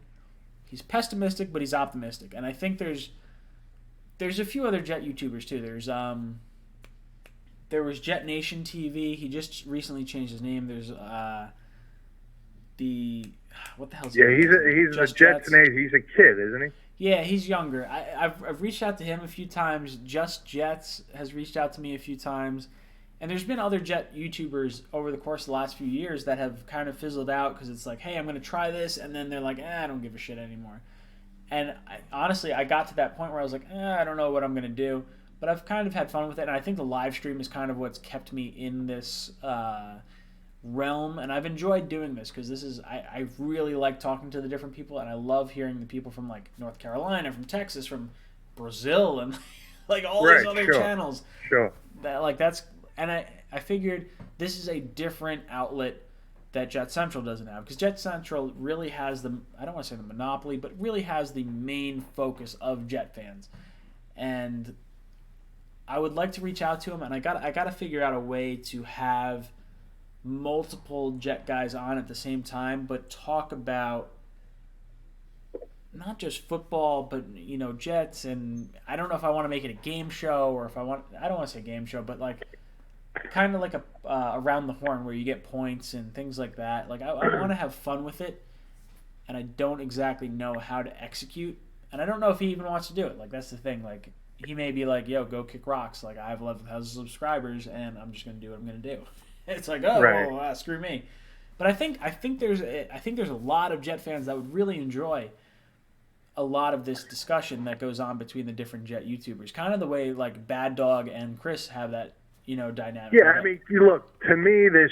He's pessimistic, but he's optimistic. And I think there's a few other Jet YouTubers too. There was Jet Nation TV. He just recently changed his name. There's what the hell's Yeah, his name? he's a Just Jets Jets. name. He's a kid, isn't he? Yeah, he's younger. I've reached out to him a few times. Just Jets has reached out to me a few times. And there's been other Jet YouTubers over the course of the last few years that have kind of fizzled out because it's like, hey, I'm going to try this. And then they're like, I don't give a shit anymore. And honestly, I got to that point where I was like, I don't know what I'm going to do. But I've kind of had fun with it. And I think the live stream is kind of what's kept me in this realm, and I've enjoyed doing this because this is I really like talking to the different people, and I love hearing the people from like North Carolina, from Texas, from Brazil, and like all these Right, other sure. channels. Sure. That like that's and I figured this is a different outlet that Jet Central doesn't have, because Jet Central really has the, I don't want to say the monopoly, but really has the main focus of Jet fans. And I would like to reach out to him, and I got to figure out a way to have multiple Jet guys on at the same time, but talk about not just football, but you know, Jets. And I don't know if I want to make it a game show, or if I don't want to say game show, but like kind of like a around the horn where you get points and things like that. Like I want to have fun with it, and I don't exactly know how to execute, and I don't know if he even wants to do it. Like that's the thing. Like he may be like, "Yo, go kick rocks." Like I have 11,000 subscribers, and I'm just gonna do what I'm gonna do. It's like, oh, Right. well, screw me. But I think there's a lot of Jet fans that would really enjoy a lot of this discussion that goes on between the different Jet YouTubers. Kind of the way like Bad Dog and Chris have that, you know, dynamic. Yeah, Like, I mean, you look, to me, there's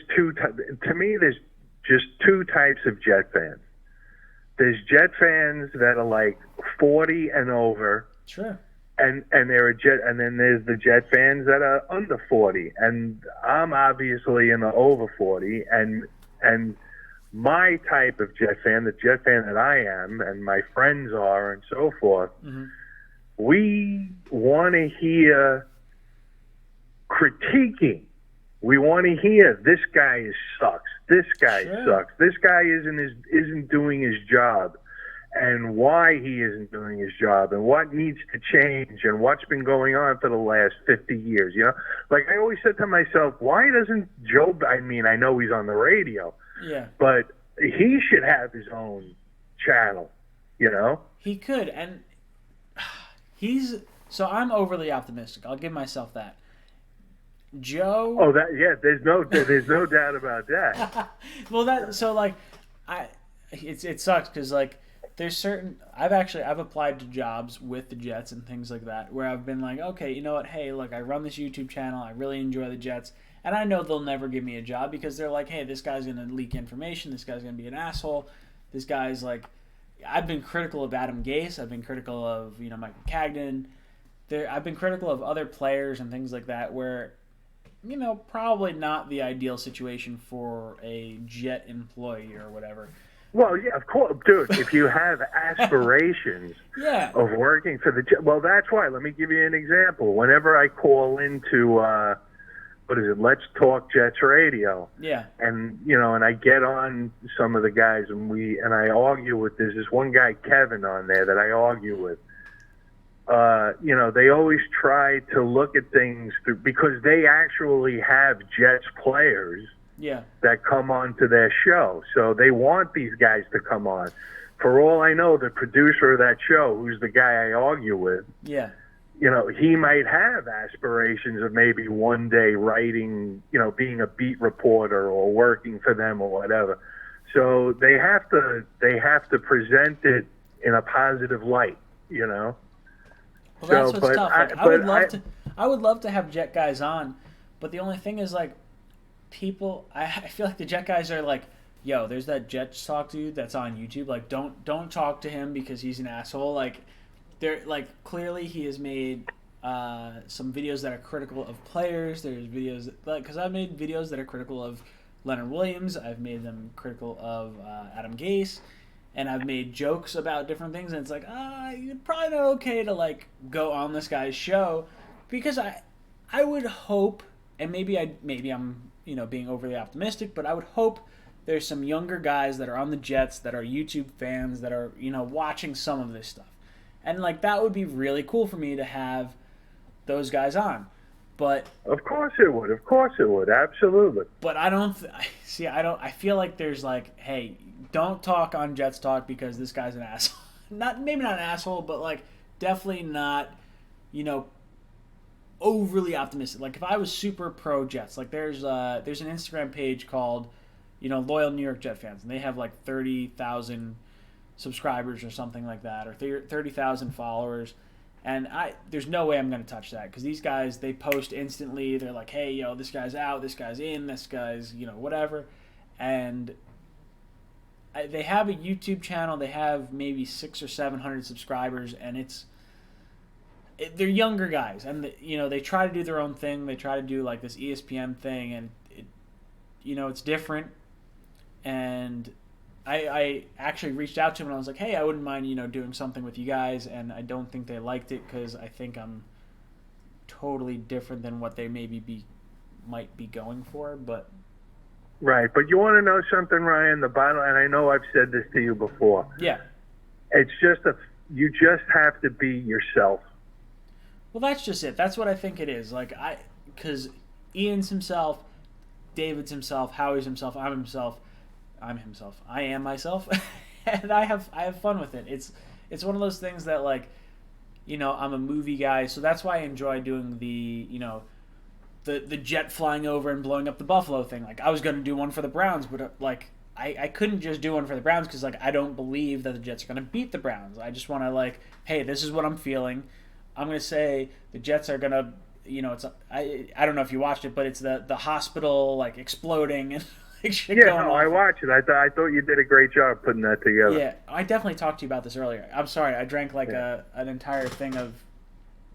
just two types of Jet fans. There's Jet fans that are like 40 and over, sure. and they're a Jet, and then there's the Jet fans that are under 40, and I'm obviously in the over 40, and my type of Jet fan, the Jet fan that I am, and my friends are, and so forth, Mm-hmm. we want to hear critiquing. We want to hear this guy sucks. This guy Sure. sucks. This guy isn't doing his job, and why he isn't doing his job, and what needs to change, and what's been going on for the last 50 years. You know, like I always said to myself, why doesn't Joe? I mean, I know he's on the radio, Yeah. but he should have his own channel. You know? He could, and so I'm overly optimistic. I'll give myself that. Joe. Oh, there's no doubt about that. Well, it sucks because like there's certain I've applied to jobs with the Jets and things like that where I've been like, okay, you know what? Hey, look, I run this YouTube channel. I really enjoy the Jets, and I know they'll never give me a job because they're like, hey, this guy's gonna leak information. This guy's gonna be an asshole. This guy's like, I've been critical of Adam Gase. I've been critical of Michael Cagnon. I've been critical of other players and things like that where, probably not the ideal situation for a Jet employee or whatever. Well, yeah, of course, dude. If you have aspirations Yeah. of working for the Jets, well, that's why. Let me give you an example. Whenever I call into Let's Talk Jets Radio, Yeah. and and I get on some of the guys, and I argue with. There's this one guy, Kevin, on there that I argue with. They always try to look at things through, because they actually have Jets players Yeah. that come on to their show. So they want these guys to come on. For all I know, the producer of that show, who's the guy I argue with, Yeah. he might have aspirations of maybe one day writing, being a beat reporter or working for them or whatever. So they have to present it in a positive light, Well, that's So, what's but tough. I- Like, but I would love to have Jet guys on, but the only thing is like, people. I feel like the Jet guys are like, yo, there's that Jets talk dude that's on YouTube. Like, don't talk to him because he's an asshole. Like, they're like, clearly he has made some videos that are critical of players. There's videos because I've made videos that are critical of Leonard Williams. I've made them critical of Adam Gase. And I've made jokes about different things, and it's like, you're probably not okay to like go on this guy's show, because I would hope, and maybe I'm being overly optimistic, but I would hope there's some younger guys that are on the Jets that are YouTube fans that are watching some of this stuff, and like that would be really cool for me to have those guys on. But of course it would. Of course it would. Absolutely. But I don't I feel like there's like, hey, don't talk on Jets Talk because this guy's an asshole. Maybe not an asshole, but like definitely not, overly optimistic. Like if I was super pro Jets, like there's an Instagram page called, Loyal New York Jet Fans, and they have like 30,000 subscribers or something like that, or 30,000 followers. And there's no way I'm going to touch that because these guys, they post instantly. They're like, hey, yo, this guy's out, this guy's in, this guy's, whatever. And they have a YouTube channel. They have maybe 600 or 700 subscribers, and they're younger guys. And, they try to do their own thing. They try to do, like, this ESPN thing, and, it's different. And I actually reached out to him and I was like, hey, I wouldn't mind, doing something with you guys. And I don't think they liked it because I think I'm totally different than what they might be going for. But Right, but you want to know something, Ryan? The bottom, and I know I've said this to you before. yeah, It's just you just have to be yourself. well, that's just it. That's what I think it is. Like because Ian's himself, David's himself, Howie's himself, I'm himself. I am myself, and I have fun with it. It's one of those things that, like, I'm a movie guy, so that's why I enjoy doing the the jet flying over and blowing up the Buffalo thing. Like, I was going to do one for the Browns, but like I couldn't just do one for the Browns because, like, I don't believe that the Jets are going to beat the Browns. I just want to, like, hey, this is what I'm feeling. I'm going to say the Jets are going to, it's I don't know if you watched it, but it's the hospital, like, exploding and shit going off. I watched it. I thought you did a great job putting that together. Yeah, I definitely talked to you about this earlier. I'm sorry, I drank like an entire thing of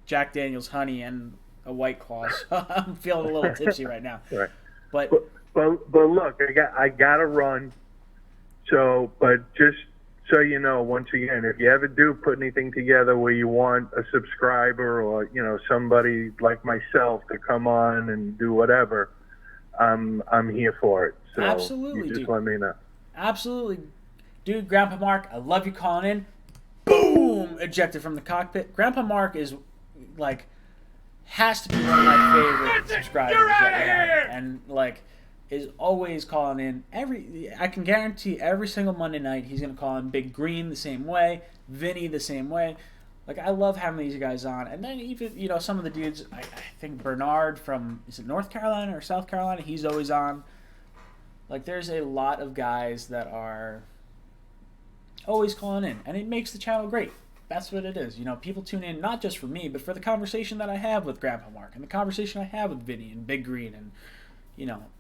Jack Daniel's honey and a White Claw, so I'm feeling a little tipsy right now. Right. But look, I got to run. So, but just so you know, once again, if you ever do put anything together where you want a subscriber or somebody like myself to come on and do whatever, I'm here for it. So absolutely, you just dude. let me know. Absolutely. Dude, Grandpa Mark, I love you calling in. Boom! Ejected from the cockpit. Grandpa Mark is, like, has to be one of my favorite subscribers that we have. And, like, is always calling in. I can guarantee every single Monday night he's going to call in. Big Green the same way. Vinny the same way. Like, I love having these guys on. And then even, some of the dudes, I think Bernard from, is it North Carolina or South Carolina? He's always on. Like, there's a lot of guys that are always calling in. And it makes the channel great. That's what it is. People tune in not just for me, but for the conversation that I have with Grandpa Mark and the conversation I have with Vinny and Big Green and,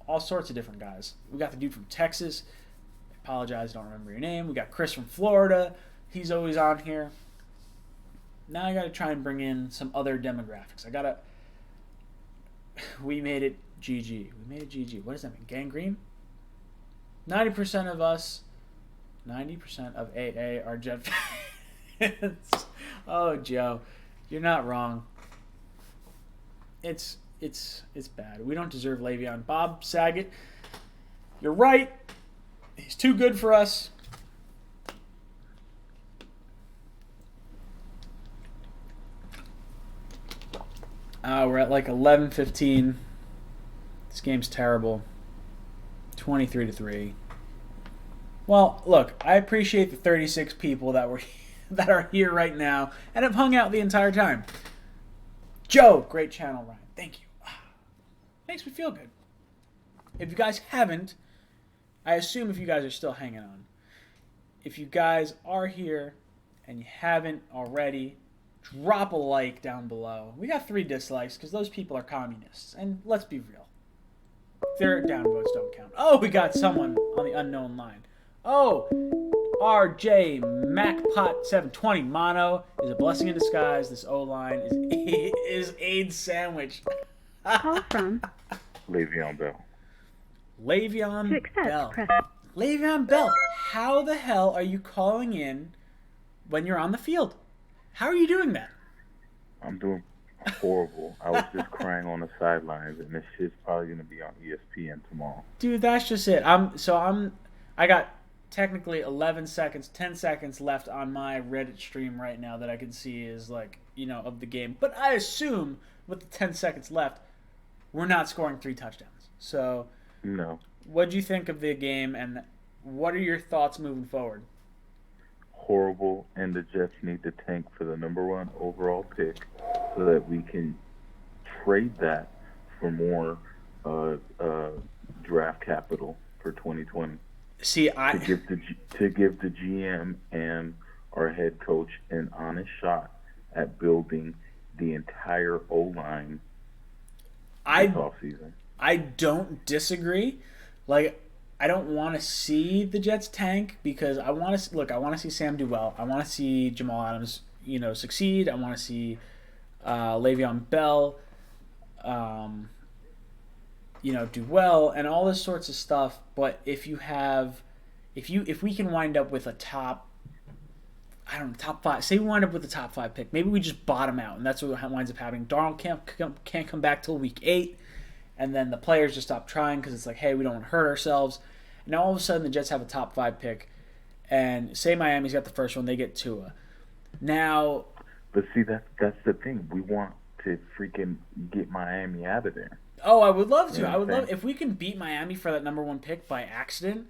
all sorts of different guys. We got the dude from Texas. I apologize, I don't remember your name. We got Chris from Florida. He's always on here. Now I got to try and bring in some other demographics. We made it GG. We made it GG. What does that mean? Gangrene? 90% of us, 90% of AA are Jet fans. Oh, Joe, you're not wrong. It's bad. We don't deserve Le'Veon. Bob Saget, you're right. He's too good for us. We're at like 11:15. This game's terrible. 23-3. Well, look, I appreciate the 36 people that are here right now and have hung out the entire time. Joe, great channel, Ryan. Thank you. Makes me feel good. If you guys haven't, I assume if you guys are still hanging on. If you guys are here and you haven't already, drop a like down below. We got 3 dislikes because those people are communists. And let's be real. Their downvotes don't count. Oh, we got someone on the unknown line. Oh, RJ MacPot720 Mono is a blessing in disguise. This O-line is AIDS sandwich. Call from Le'Veon Bell. Le'Veon to accept, Bell. press Le'Veon Bell, how the hell are you calling in when you're on the field? How are you doing that? I'm doing horrible. I was just crying on the sidelines, and this shit's probably gonna be on ESPN tomorrow. Dude, that's just it. I got technically 11 seconds, 10 seconds left on my Reddit stream right now that I can see is like, of the game. But I assume with the 10 seconds left, we're not scoring 3 touchdowns. So, No. what'd you think of the game, and what are your thoughts moving forward? Horrible, and the Jets need to tank for the -- 1 overall pick so that we can trade that for more draft capital for 2020. See, to give the GM and our head coach an honest shot at building the entire O-line I this offseason. I don't disagree. Like, I don't want to see the Jets tank because I want to look. I want to see Sam do well. I want to see Jamal Adams, succeed. I want to see Le'Veon Bell, do well and all this sorts of stuff. But if we can wind up with a top 5. Say we wind up with a top 5 pick. Maybe we just bottom out, and that's what winds up happening. Darnold can't come back till week 8, and then the players just stop trying because it's like, hey, we don't want to hurt ourselves. And now all of a sudden the Jets have a top 5 pick, and say Miami's got the first one, they get Tua. Now, but see, that's the thing. We want to freaking get Miami out of there. Oh, I would love to. You know I would what I'm love if we can beat Miami for that number 1 pick by accident.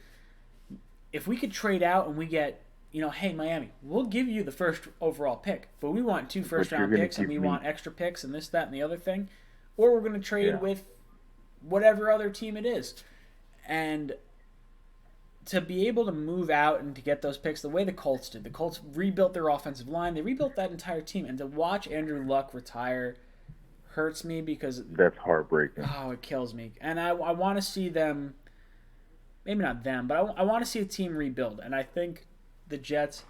If we could trade out and we get, hey, Miami, we'll give you the first overall pick, but we want 2 first-round picks and we want extra picks and this, that, and the other thing. Or we're going to trade with whatever other team it is. And to be able to move out and to get those picks the way the Colts did. The Colts rebuilt their offensive line. They rebuilt that entire team. And to watch Andrew Luck retire hurts me because... That's heartbreaking. Oh, it kills me. And I want to see them... Maybe not them, but I want to see a team rebuild. And I think the Jets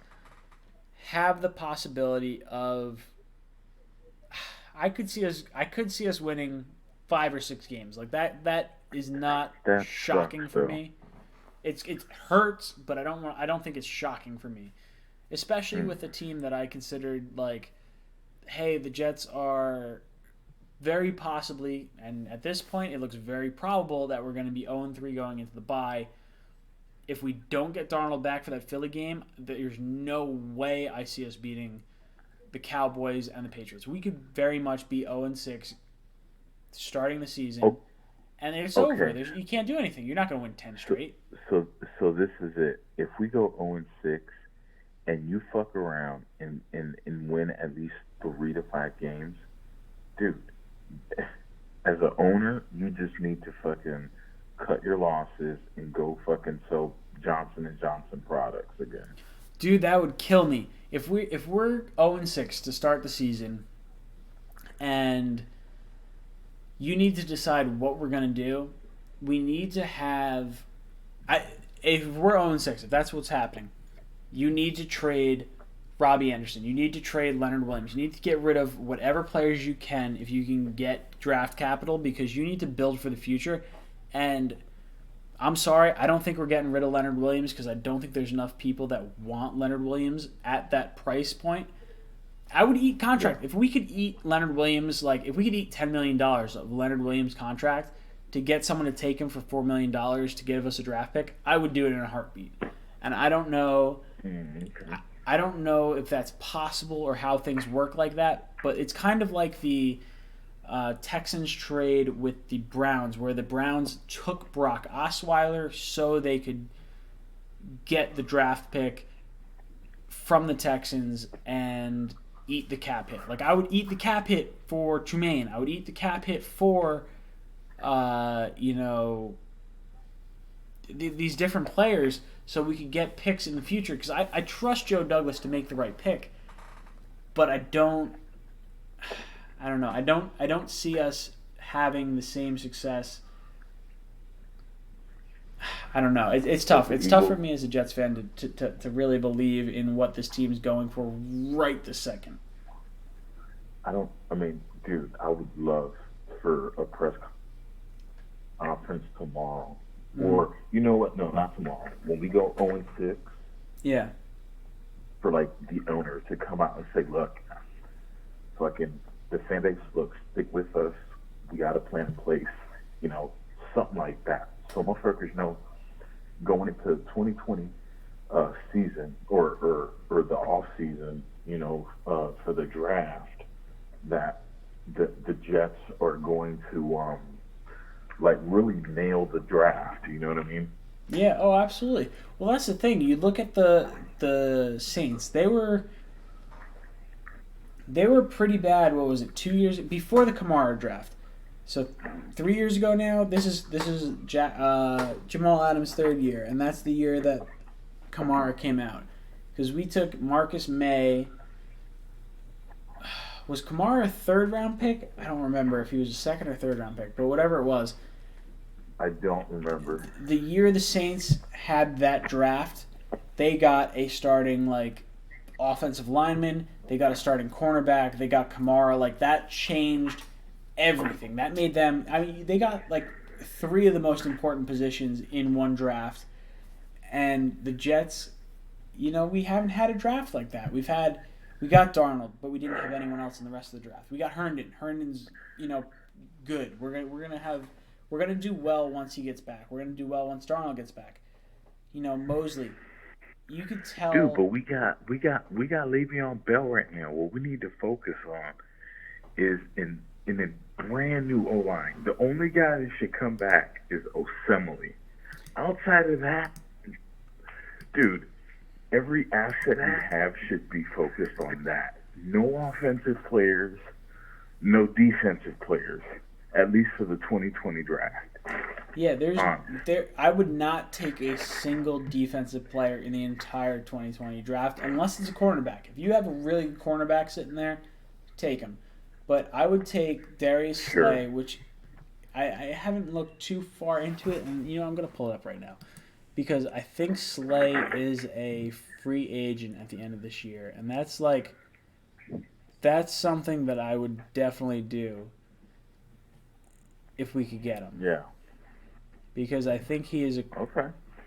have the possibility of... I could see us winning 5 or 6 games. Like that is not shocking for me. It hurts, but I don't think it's shocking for me. Especially with a team that I considered like, hey, the Jets are very possibly, and at this point it looks very probable that we're going to be 0-3 going into the bye. If we don't get Darnold back for that Philly game, there's no way I see us beating the Cowboys and the Patriots. We could very much be 0-6 starting the season, and it's over. You can't do anything. You're not going to win 10 straight. So this is it. If we go 0-6 and you fuck around and win at least 3 to 5 games, dude, as an owner, you just need to fucking cut your losses and go fucking sell Johnson & Johnson products again. Dude, that would kill me. If we're 0-6 to start the season and you need to decide what we're going to do, we need to have... if we're 0-6, if that's what's happening, you need to trade Robbie Anderson. You need to trade Leonard Williams. You need to get rid of whatever players you can if you can get draft capital because you need to build for the future. And I'm sorry, I don't think we're getting rid of Leonard Williams because I don't think there's enough people that want Leonard Williams at that price point. I would eat contract. If we could eat Leonard Williams, if we could eat $10 million of Leonard Williams' contract to get someone to take him for $4 million to give us a draft pick, I would do it in a heartbeat. And I don't know... I don't know if that's possible or how things work like that, but it's kind of like the Texans trade with the Browns, where the Browns took Brock Osweiler so they could get the draft pick from the Texans and eat the cap hit. Like, I would eat the cap hit for Tremaine. I would eat the cap hit for, these different players so we could get picks in the future. Because I trust Joe Douglas to make the right pick, but I don't know. I don't see us having the same success. I don't know. It's tough. It's tough for me as a Jets fan to really believe in what this team is going for right this second. Dude, I would love for a press conference tomorrow. Or, you know what? No, not tomorrow. When we go 0-6. Yeah. For, the owner to come out and say, look, fucking, the fan base, look, stick with us. We got a plan in place. Something like that. So motherfuckers know going into the 2020 season or the off season, for the draft, that the Jets are going to really nail the draft. You know what I mean? Yeah. Oh, absolutely. Well, that's the thing. You look at the Saints. They were pretty bad. What was it? 2 years before the Kamara draft. So 3 years ago now. This is Jamal Adams' 3rd year, and that's the year that Kamara came out. Because we took Marcus May. Was Kamara a third-round pick? I don't remember if he was a second or third-round pick, but whatever it was. I don't remember. The year the Saints had that draft, they got a starting, like, offensive lineman. They got a starting cornerback. They got Kamara. Like, that changed everything. That made them... I mean, they got, like, 3 of the most important positions in one draft. And the Jets, you know, we haven't had a draft like that. We got Darnold, but we didn't have anyone else in the rest of the draft. We got Herndon. Herndon's, you know, good. We're gonna do well once he gets back. We're gonna do well once Darnold gets back. You know, Mosley. You could tell. Dude, but we got Le'Veon Bell right now. What we need to focus on is in a brand new O line. The only guy that should come back is Osemele. Outside of that, dude, every asset we have should be focused on that. No offensive players, no defensive players, at least for the 2020 draft. Yeah, I would not take a single defensive player in the entire 2020 draft unless it's a cornerback. If you have a really good cornerback sitting there, take him. But I would take Darius Slay, which I haven't looked too far into it, and you know I'm going to pull it up right now because I think Slay is a free agent at the end of this year, and that's something that I would definitely do if we could get him. Yeah. Because I think he is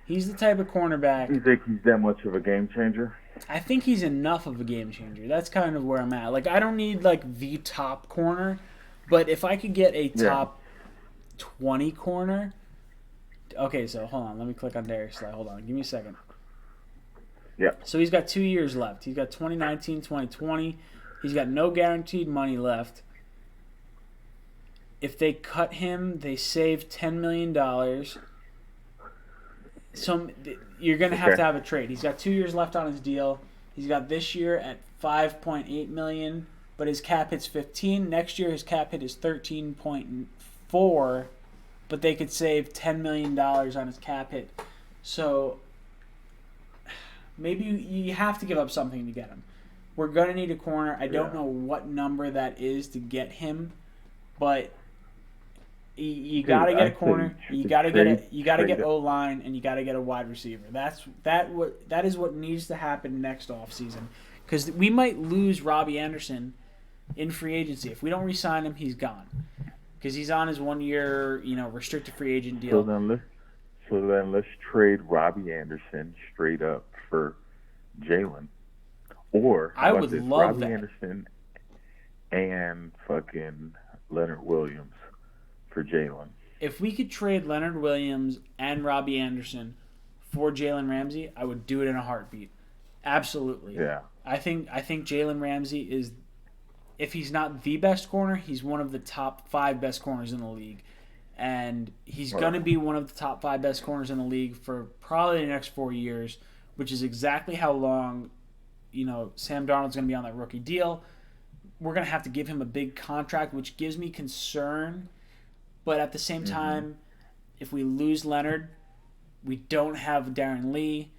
he's the type of cornerback. You think he's that much of a game changer? I think he's enough of a game changer. That's kind of where I'm at. Like, I don't need, like, the top corner, but if I could get a top 20 corner... Okay, so hold on. Let me click on Darius Slay. Hold on. Give me a second. Yeah. So he's got 2 years left. He's got 2019, 2020. He's got no guaranteed money left. If they cut him, they save $10 million. So you're going to have to have a trade. He's got 2 years left on his deal. He's got this year at $5.8 million, but his cap hit's 15. Next year his cap hit is 13.4, but they could save $10 million on his cap hit. So maybe you have to give up something to get him. We're going to need a corner. I don't know what number that is to get him, but you got to get a corner. You got to get O-line, and you got to get a wide receiver. That is what needs to happen next offseason, because we might lose Robbie Anderson in free agency. If we don't re-sign him, he's gone, because he's on his 1 year, restricted free agent deal. So then let's trade Robbie Anderson straight up for Jalen. Or I would love Robbie that. Anderson and fucking Leonard Williams for Jalen. If we could trade Leonard Williams and Robbie Anderson for Jalen Ramsey, I would do it in a heartbeat. Absolutely. Yeah. I think Jalen Ramsey is, if he's not the best corner, he's one of the top 5 best corners in the league. And he's going to be one of the top 5 best corners in the league for probably the next 4 years, which is exactly how long Sam Darnold's going to be on that rookie deal. We're going to have to give him a big contract, which gives me concern. But at the same time, if we lose Leonard, we don't have Darren Lee.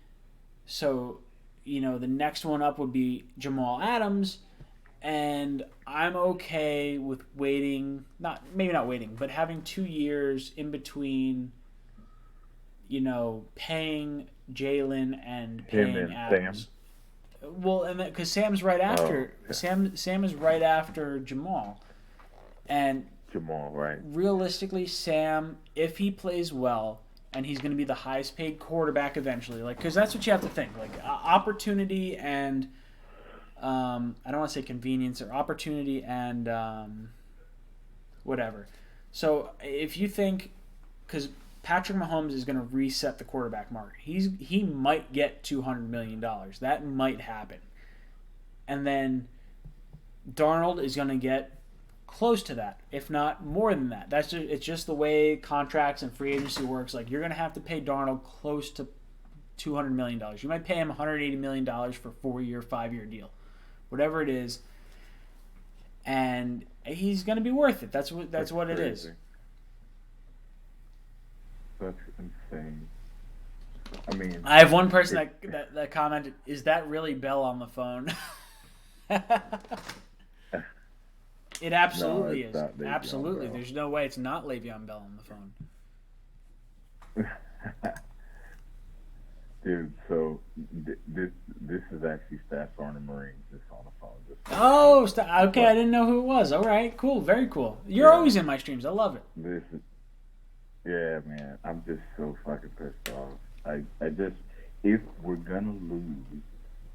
So, the next one up would be Jamal Adams. And I'm okay with waiting, maybe not waiting, but having 2 years in between, paying Jalen and paying Adams. Sam. Well, and because Sam's right after Sam is right after Jamal, and Jamal, right? Realistically, Sam, if he plays well, and he's going to be the highest paid quarterback eventually, because that's what you have to think, opportunity and I don't want to say convenience, or opportunity and whatever. So if you think, because Patrick Mahomes is going to reset the quarterback market. He might get $200 million. That might happen. And then Darnold is going to get close to that, if not more than that. It's just the way contracts and free agency works. You're going to have to pay Darnold close to $200 million. You might pay him $180 million for a 4-year, 5-year deal. Whatever it is. And he's going to be worth it. That's what it is. That's insane. I mean, I have one person that commented, "Is that really Bell on the phone?" It absolutely it's is. not Le'Veon Absolutely. Bell. There's no way it's not Le'Veon Bell on the phone. Dude, so this is actually Staff Sergeant Marines that's on the phone. Oh, okay. I didn't know who it was. All right, cool. Very cool. You're always in my streams. I love it. Yeah, man. I'm just so fucking pissed off. I just, if we're gonna lose,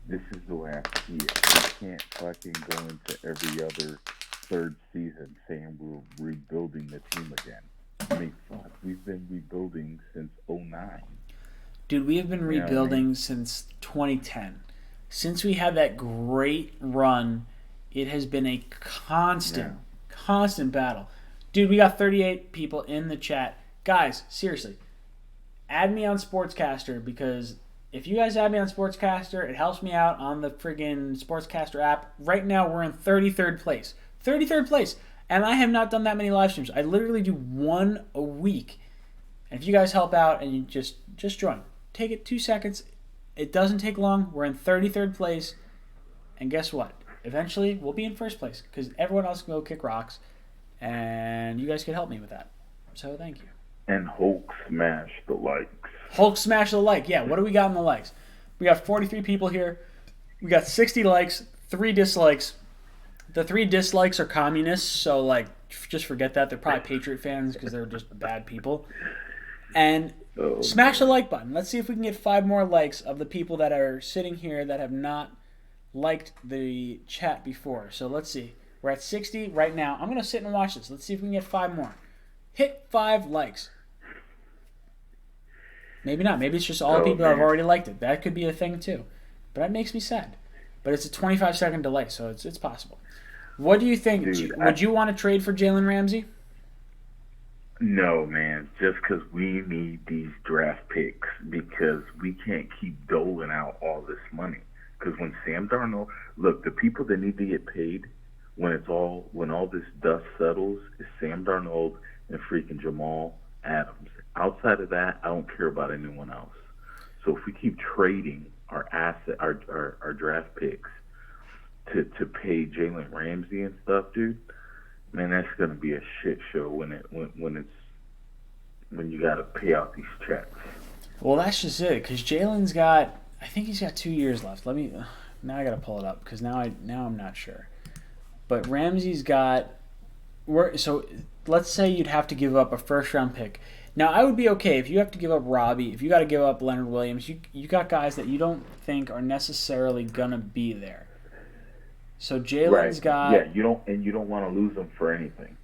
this is the way I see it. We can't fucking go into every other third season saying we're rebuilding the team again. I mean, fuck, we've been rebuilding since '09. Dude, we have been rebuilding since 2010. Since we had that great run, it has been a constant battle. Dude, we got 38 people in the chat. Guys, seriously, add me on Sportscaster, because if you guys add me on Sportscaster, it helps me out on the friggin' Sportscaster app. Right now, we're in 33rd place. 33rd place. And I have not done that many live streams. I literally do one a week. And if you guys help out and you just join, take it 2 seconds. It doesn't take long. We're in 33rd place. And guess what? Eventually, we'll be in first place, because everyone else can go kick rocks. And you guys can help me with that. So thank you. And Hulk smash the likes. Hulk smash the like. Yeah, what do we got in the likes? We got 43 people here. We got 60 likes, 3 dislikes. The 3 dislikes are communists, so like just forget that. They're probably Patriot fans because they're just bad people. And smash the like button. Let's see if we can get 5 more likes of the people that are sitting here that have not liked the chat before. So let's see. We're at 60 right now. I'm going to sit and watch this. Let's see if we can get 5 more. Hit 5 likes. Maybe not. Maybe it's just all the people that have already liked it. That could be a thing too. But that makes me sad. But it's a 25-second delay, so it's possible. What do you think? Dude, would you want to trade for Jalen Ramsey? No, man. Just because we need these draft picks, because we can't keep doling out all this money. Because when Sam Darnold, look, the people that need to get paid when all this dust settles is Sam Darnold and freaking Jamal Adams. Outside of that, I don't care about anyone else. So if we keep trading our draft picks to pay Jalen Ramsey and stuff, dude, man, that's gonna be a shit show when you gotta pay out these checks. Well, that's just it. Because Jalen's got, I think he's got 2 years left. Now I gotta pull it up because now I'm not sure. But Ramsey's got, so let's say you'd have to give up a first-round pick. Now, I would be okay if you have to give up Robbie, if you got to give up Leonard Williams. You got guys that you don't think are necessarily going to be there. So Jalen's got... Yeah, you don't want to lose them for anything.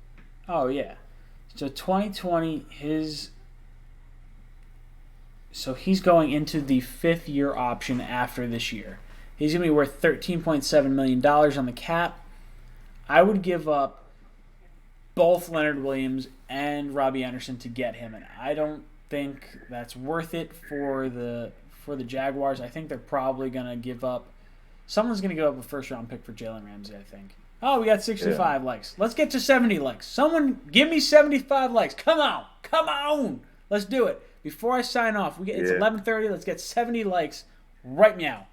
Oh, yeah. So 2020, so he's going into the 5th-year option after this year. He's going to be worth $13.7 million on the cap. I would give up both Leonard Williams and Robbie Anderson to get him, and I don't think that's worth it for the Jaguars. I think they're probably going to give up. Someone's going to give up a first-round pick for Jalen Ramsey, I think. Oh, we got 65 likes. Let's get to 70 likes. Someone give me 75 likes. Come on. Let's do it. Before I sign off, it's 11:30. Let's get 70 likes right now.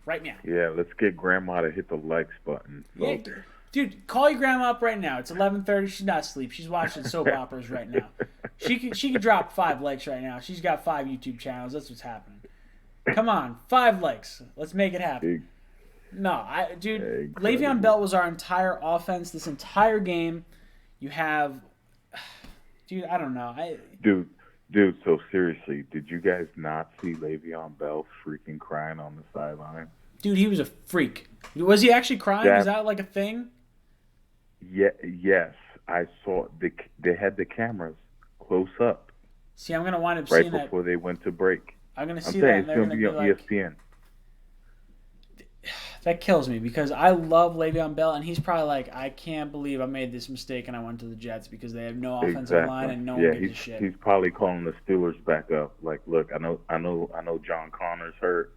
Yeah, let's get Grandma to hit the likes button. Yeah, dude, call your grandma up right now. It's 11:30. She's not asleep. She's watching soap operas right now. She could drop 5 likes right now. She's got 5 YouTube channels. That's what's happening. Come on, 5 likes. Let's make it happen. Le'Veon Bell was our entire offense this entire game. You have, dude, I don't know. Dude, so seriously, did you guys not see Le'Veon Bell freaking crying on the sideline? Dude, he was a freak. Was he actually crying? Is that like a thing? Yeah, yes. I saw they had the cameras close up. See, I'm going to wind up seeing that. Right before they went to break. I'm going to see that. It's going to be on ESPN. That kills me because I love Le'Veon Bell, and he's probably like, I can't believe I made this mistake and I went to the Jets because they have no offensive line and no one gives a shit. He's probably calling the Steelers back up. Like, look, I know John Connor's hurt.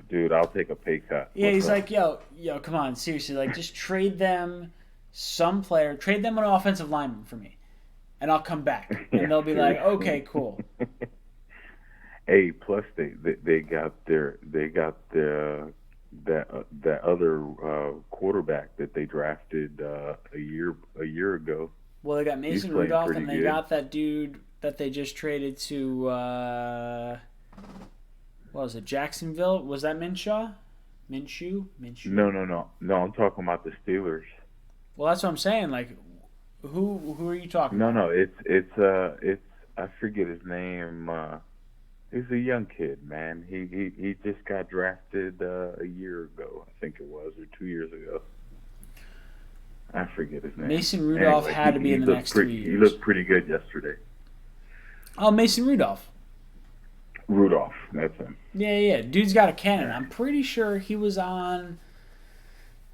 Dude, I'll take a pay cut. Yeah, he's like, yo, come on, seriously, like just trade them trade them an offensive lineman for me, and I'll come back, and they'll be like, okay, cool. Hey, plus they got their that other quarterback that they drafted a year ago. Well, they got Mason playing Rudolph, pretty and they good. got that dude that they just traded to, what was it, Jacksonville? Was that Minshew? Minshew? No. I'm talking about the Steelers. Well, that's what I'm saying. Like, who are you talking about? No. It's I forget his name. He's a young kid, man. He just got drafted a year ago, I think it was, or 2 years ago. I forget his name. Mason Rudolph had to be in the next 3 years. He looked pretty good yesterday. Oh, Mason Rudolph. Rudolph, that's him. Yeah. Dude's got a cannon. I'm pretty sure he was on...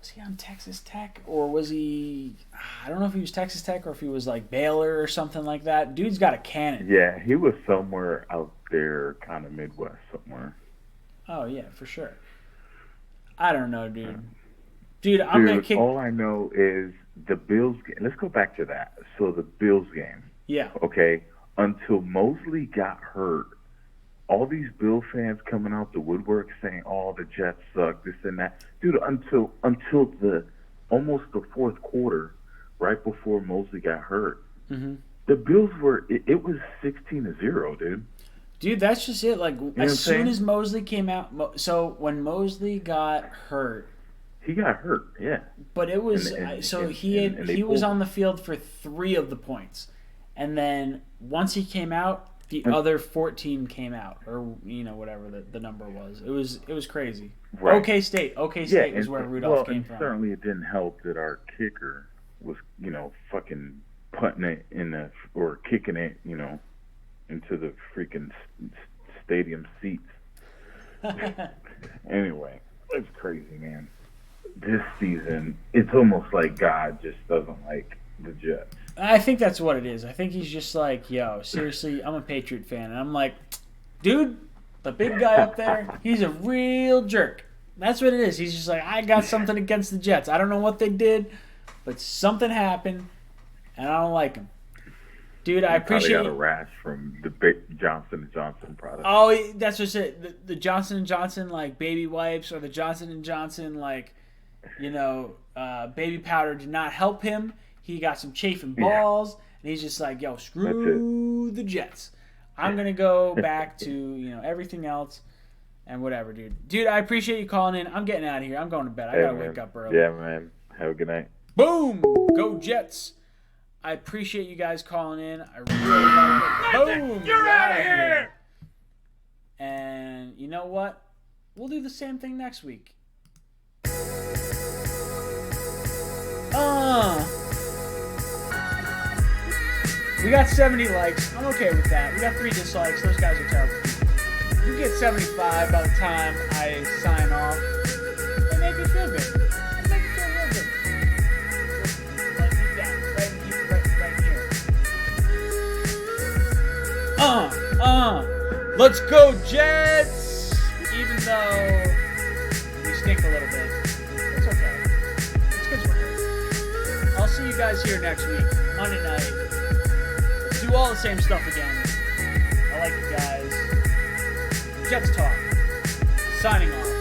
Was he on Texas Tech? Or was he... I don't know if he was Texas Tech or if he was like Baylor or something like that. Dude's got a cannon. Yeah, he was somewhere out there, kind of Midwest somewhere. Oh, yeah, for sure. I don't know, dude. Dude, I'm going to kick... All I know is the Bills game. Let's go back to that. So the Bills game. Yeah. Okay. Until Mosley got hurt, all these Bill fans coming out the woodwork saying, "Oh, the Jets suck, this and that." Dude, until the almost the fourth quarter, right before Mosley got hurt, the Bills were. It was 16-0, dude. Dude, that's just it. Like, as soon saying? as Mosley came out, so when Mosley got hurt, He got hurt, yeah. but it was he was on the field for 3 of the points, and then once he came out, the other 14 came out, or whatever the number was. It was crazy. Right. OK State is where Rudolph came from. Certainly it didn't help that our kicker was fucking putting it or kicking it into the freaking stadium seats. Anyway, it's crazy, man. This season, it's almost like God just doesn't like the Jets. I think that's what it is. I think he's just like, yo, seriously, I'm a Patriot fan. And I'm like, dude, the big guy up there, he's a real jerk. That's what it is. He's just like, I got something against the Jets. I don't know what they did, but something happened, and I don't like him. Dude, I appreciate I got a rash from the Johnson & Johnson product. Oh, that's just it. The Johnson & Johnson, like, baby wipes, or the Johnson & Johnson, like, baby powder did not help him. He got some chafing balls, and he's just like, yo, screw the Jets. I'm going to go back to, everything else and whatever, dude. Dude, I appreciate you calling in. I'm getting out of here. I'm going to bed. I got to wake up early. Yeah, man. Have a good night. Boom! Go Jets! I appreciate you guys calling in. I really like it. Boom! You're out of here! And you know what? We'll do the same thing next week. We got 70 likes. I'm okay with that. We got 3 dislikes. Those guys are terrible. You get 75 by the time I sign off. They make me feel good. They make me feel real good. Let me down. Right here. Let's go, Jets! Even though we stink a little bit. It's okay. It's because we're hurt. I'll see you guys here next week, Monday night. Let's do all the same stuff again. I like you guys. Jets Talk. Signing off.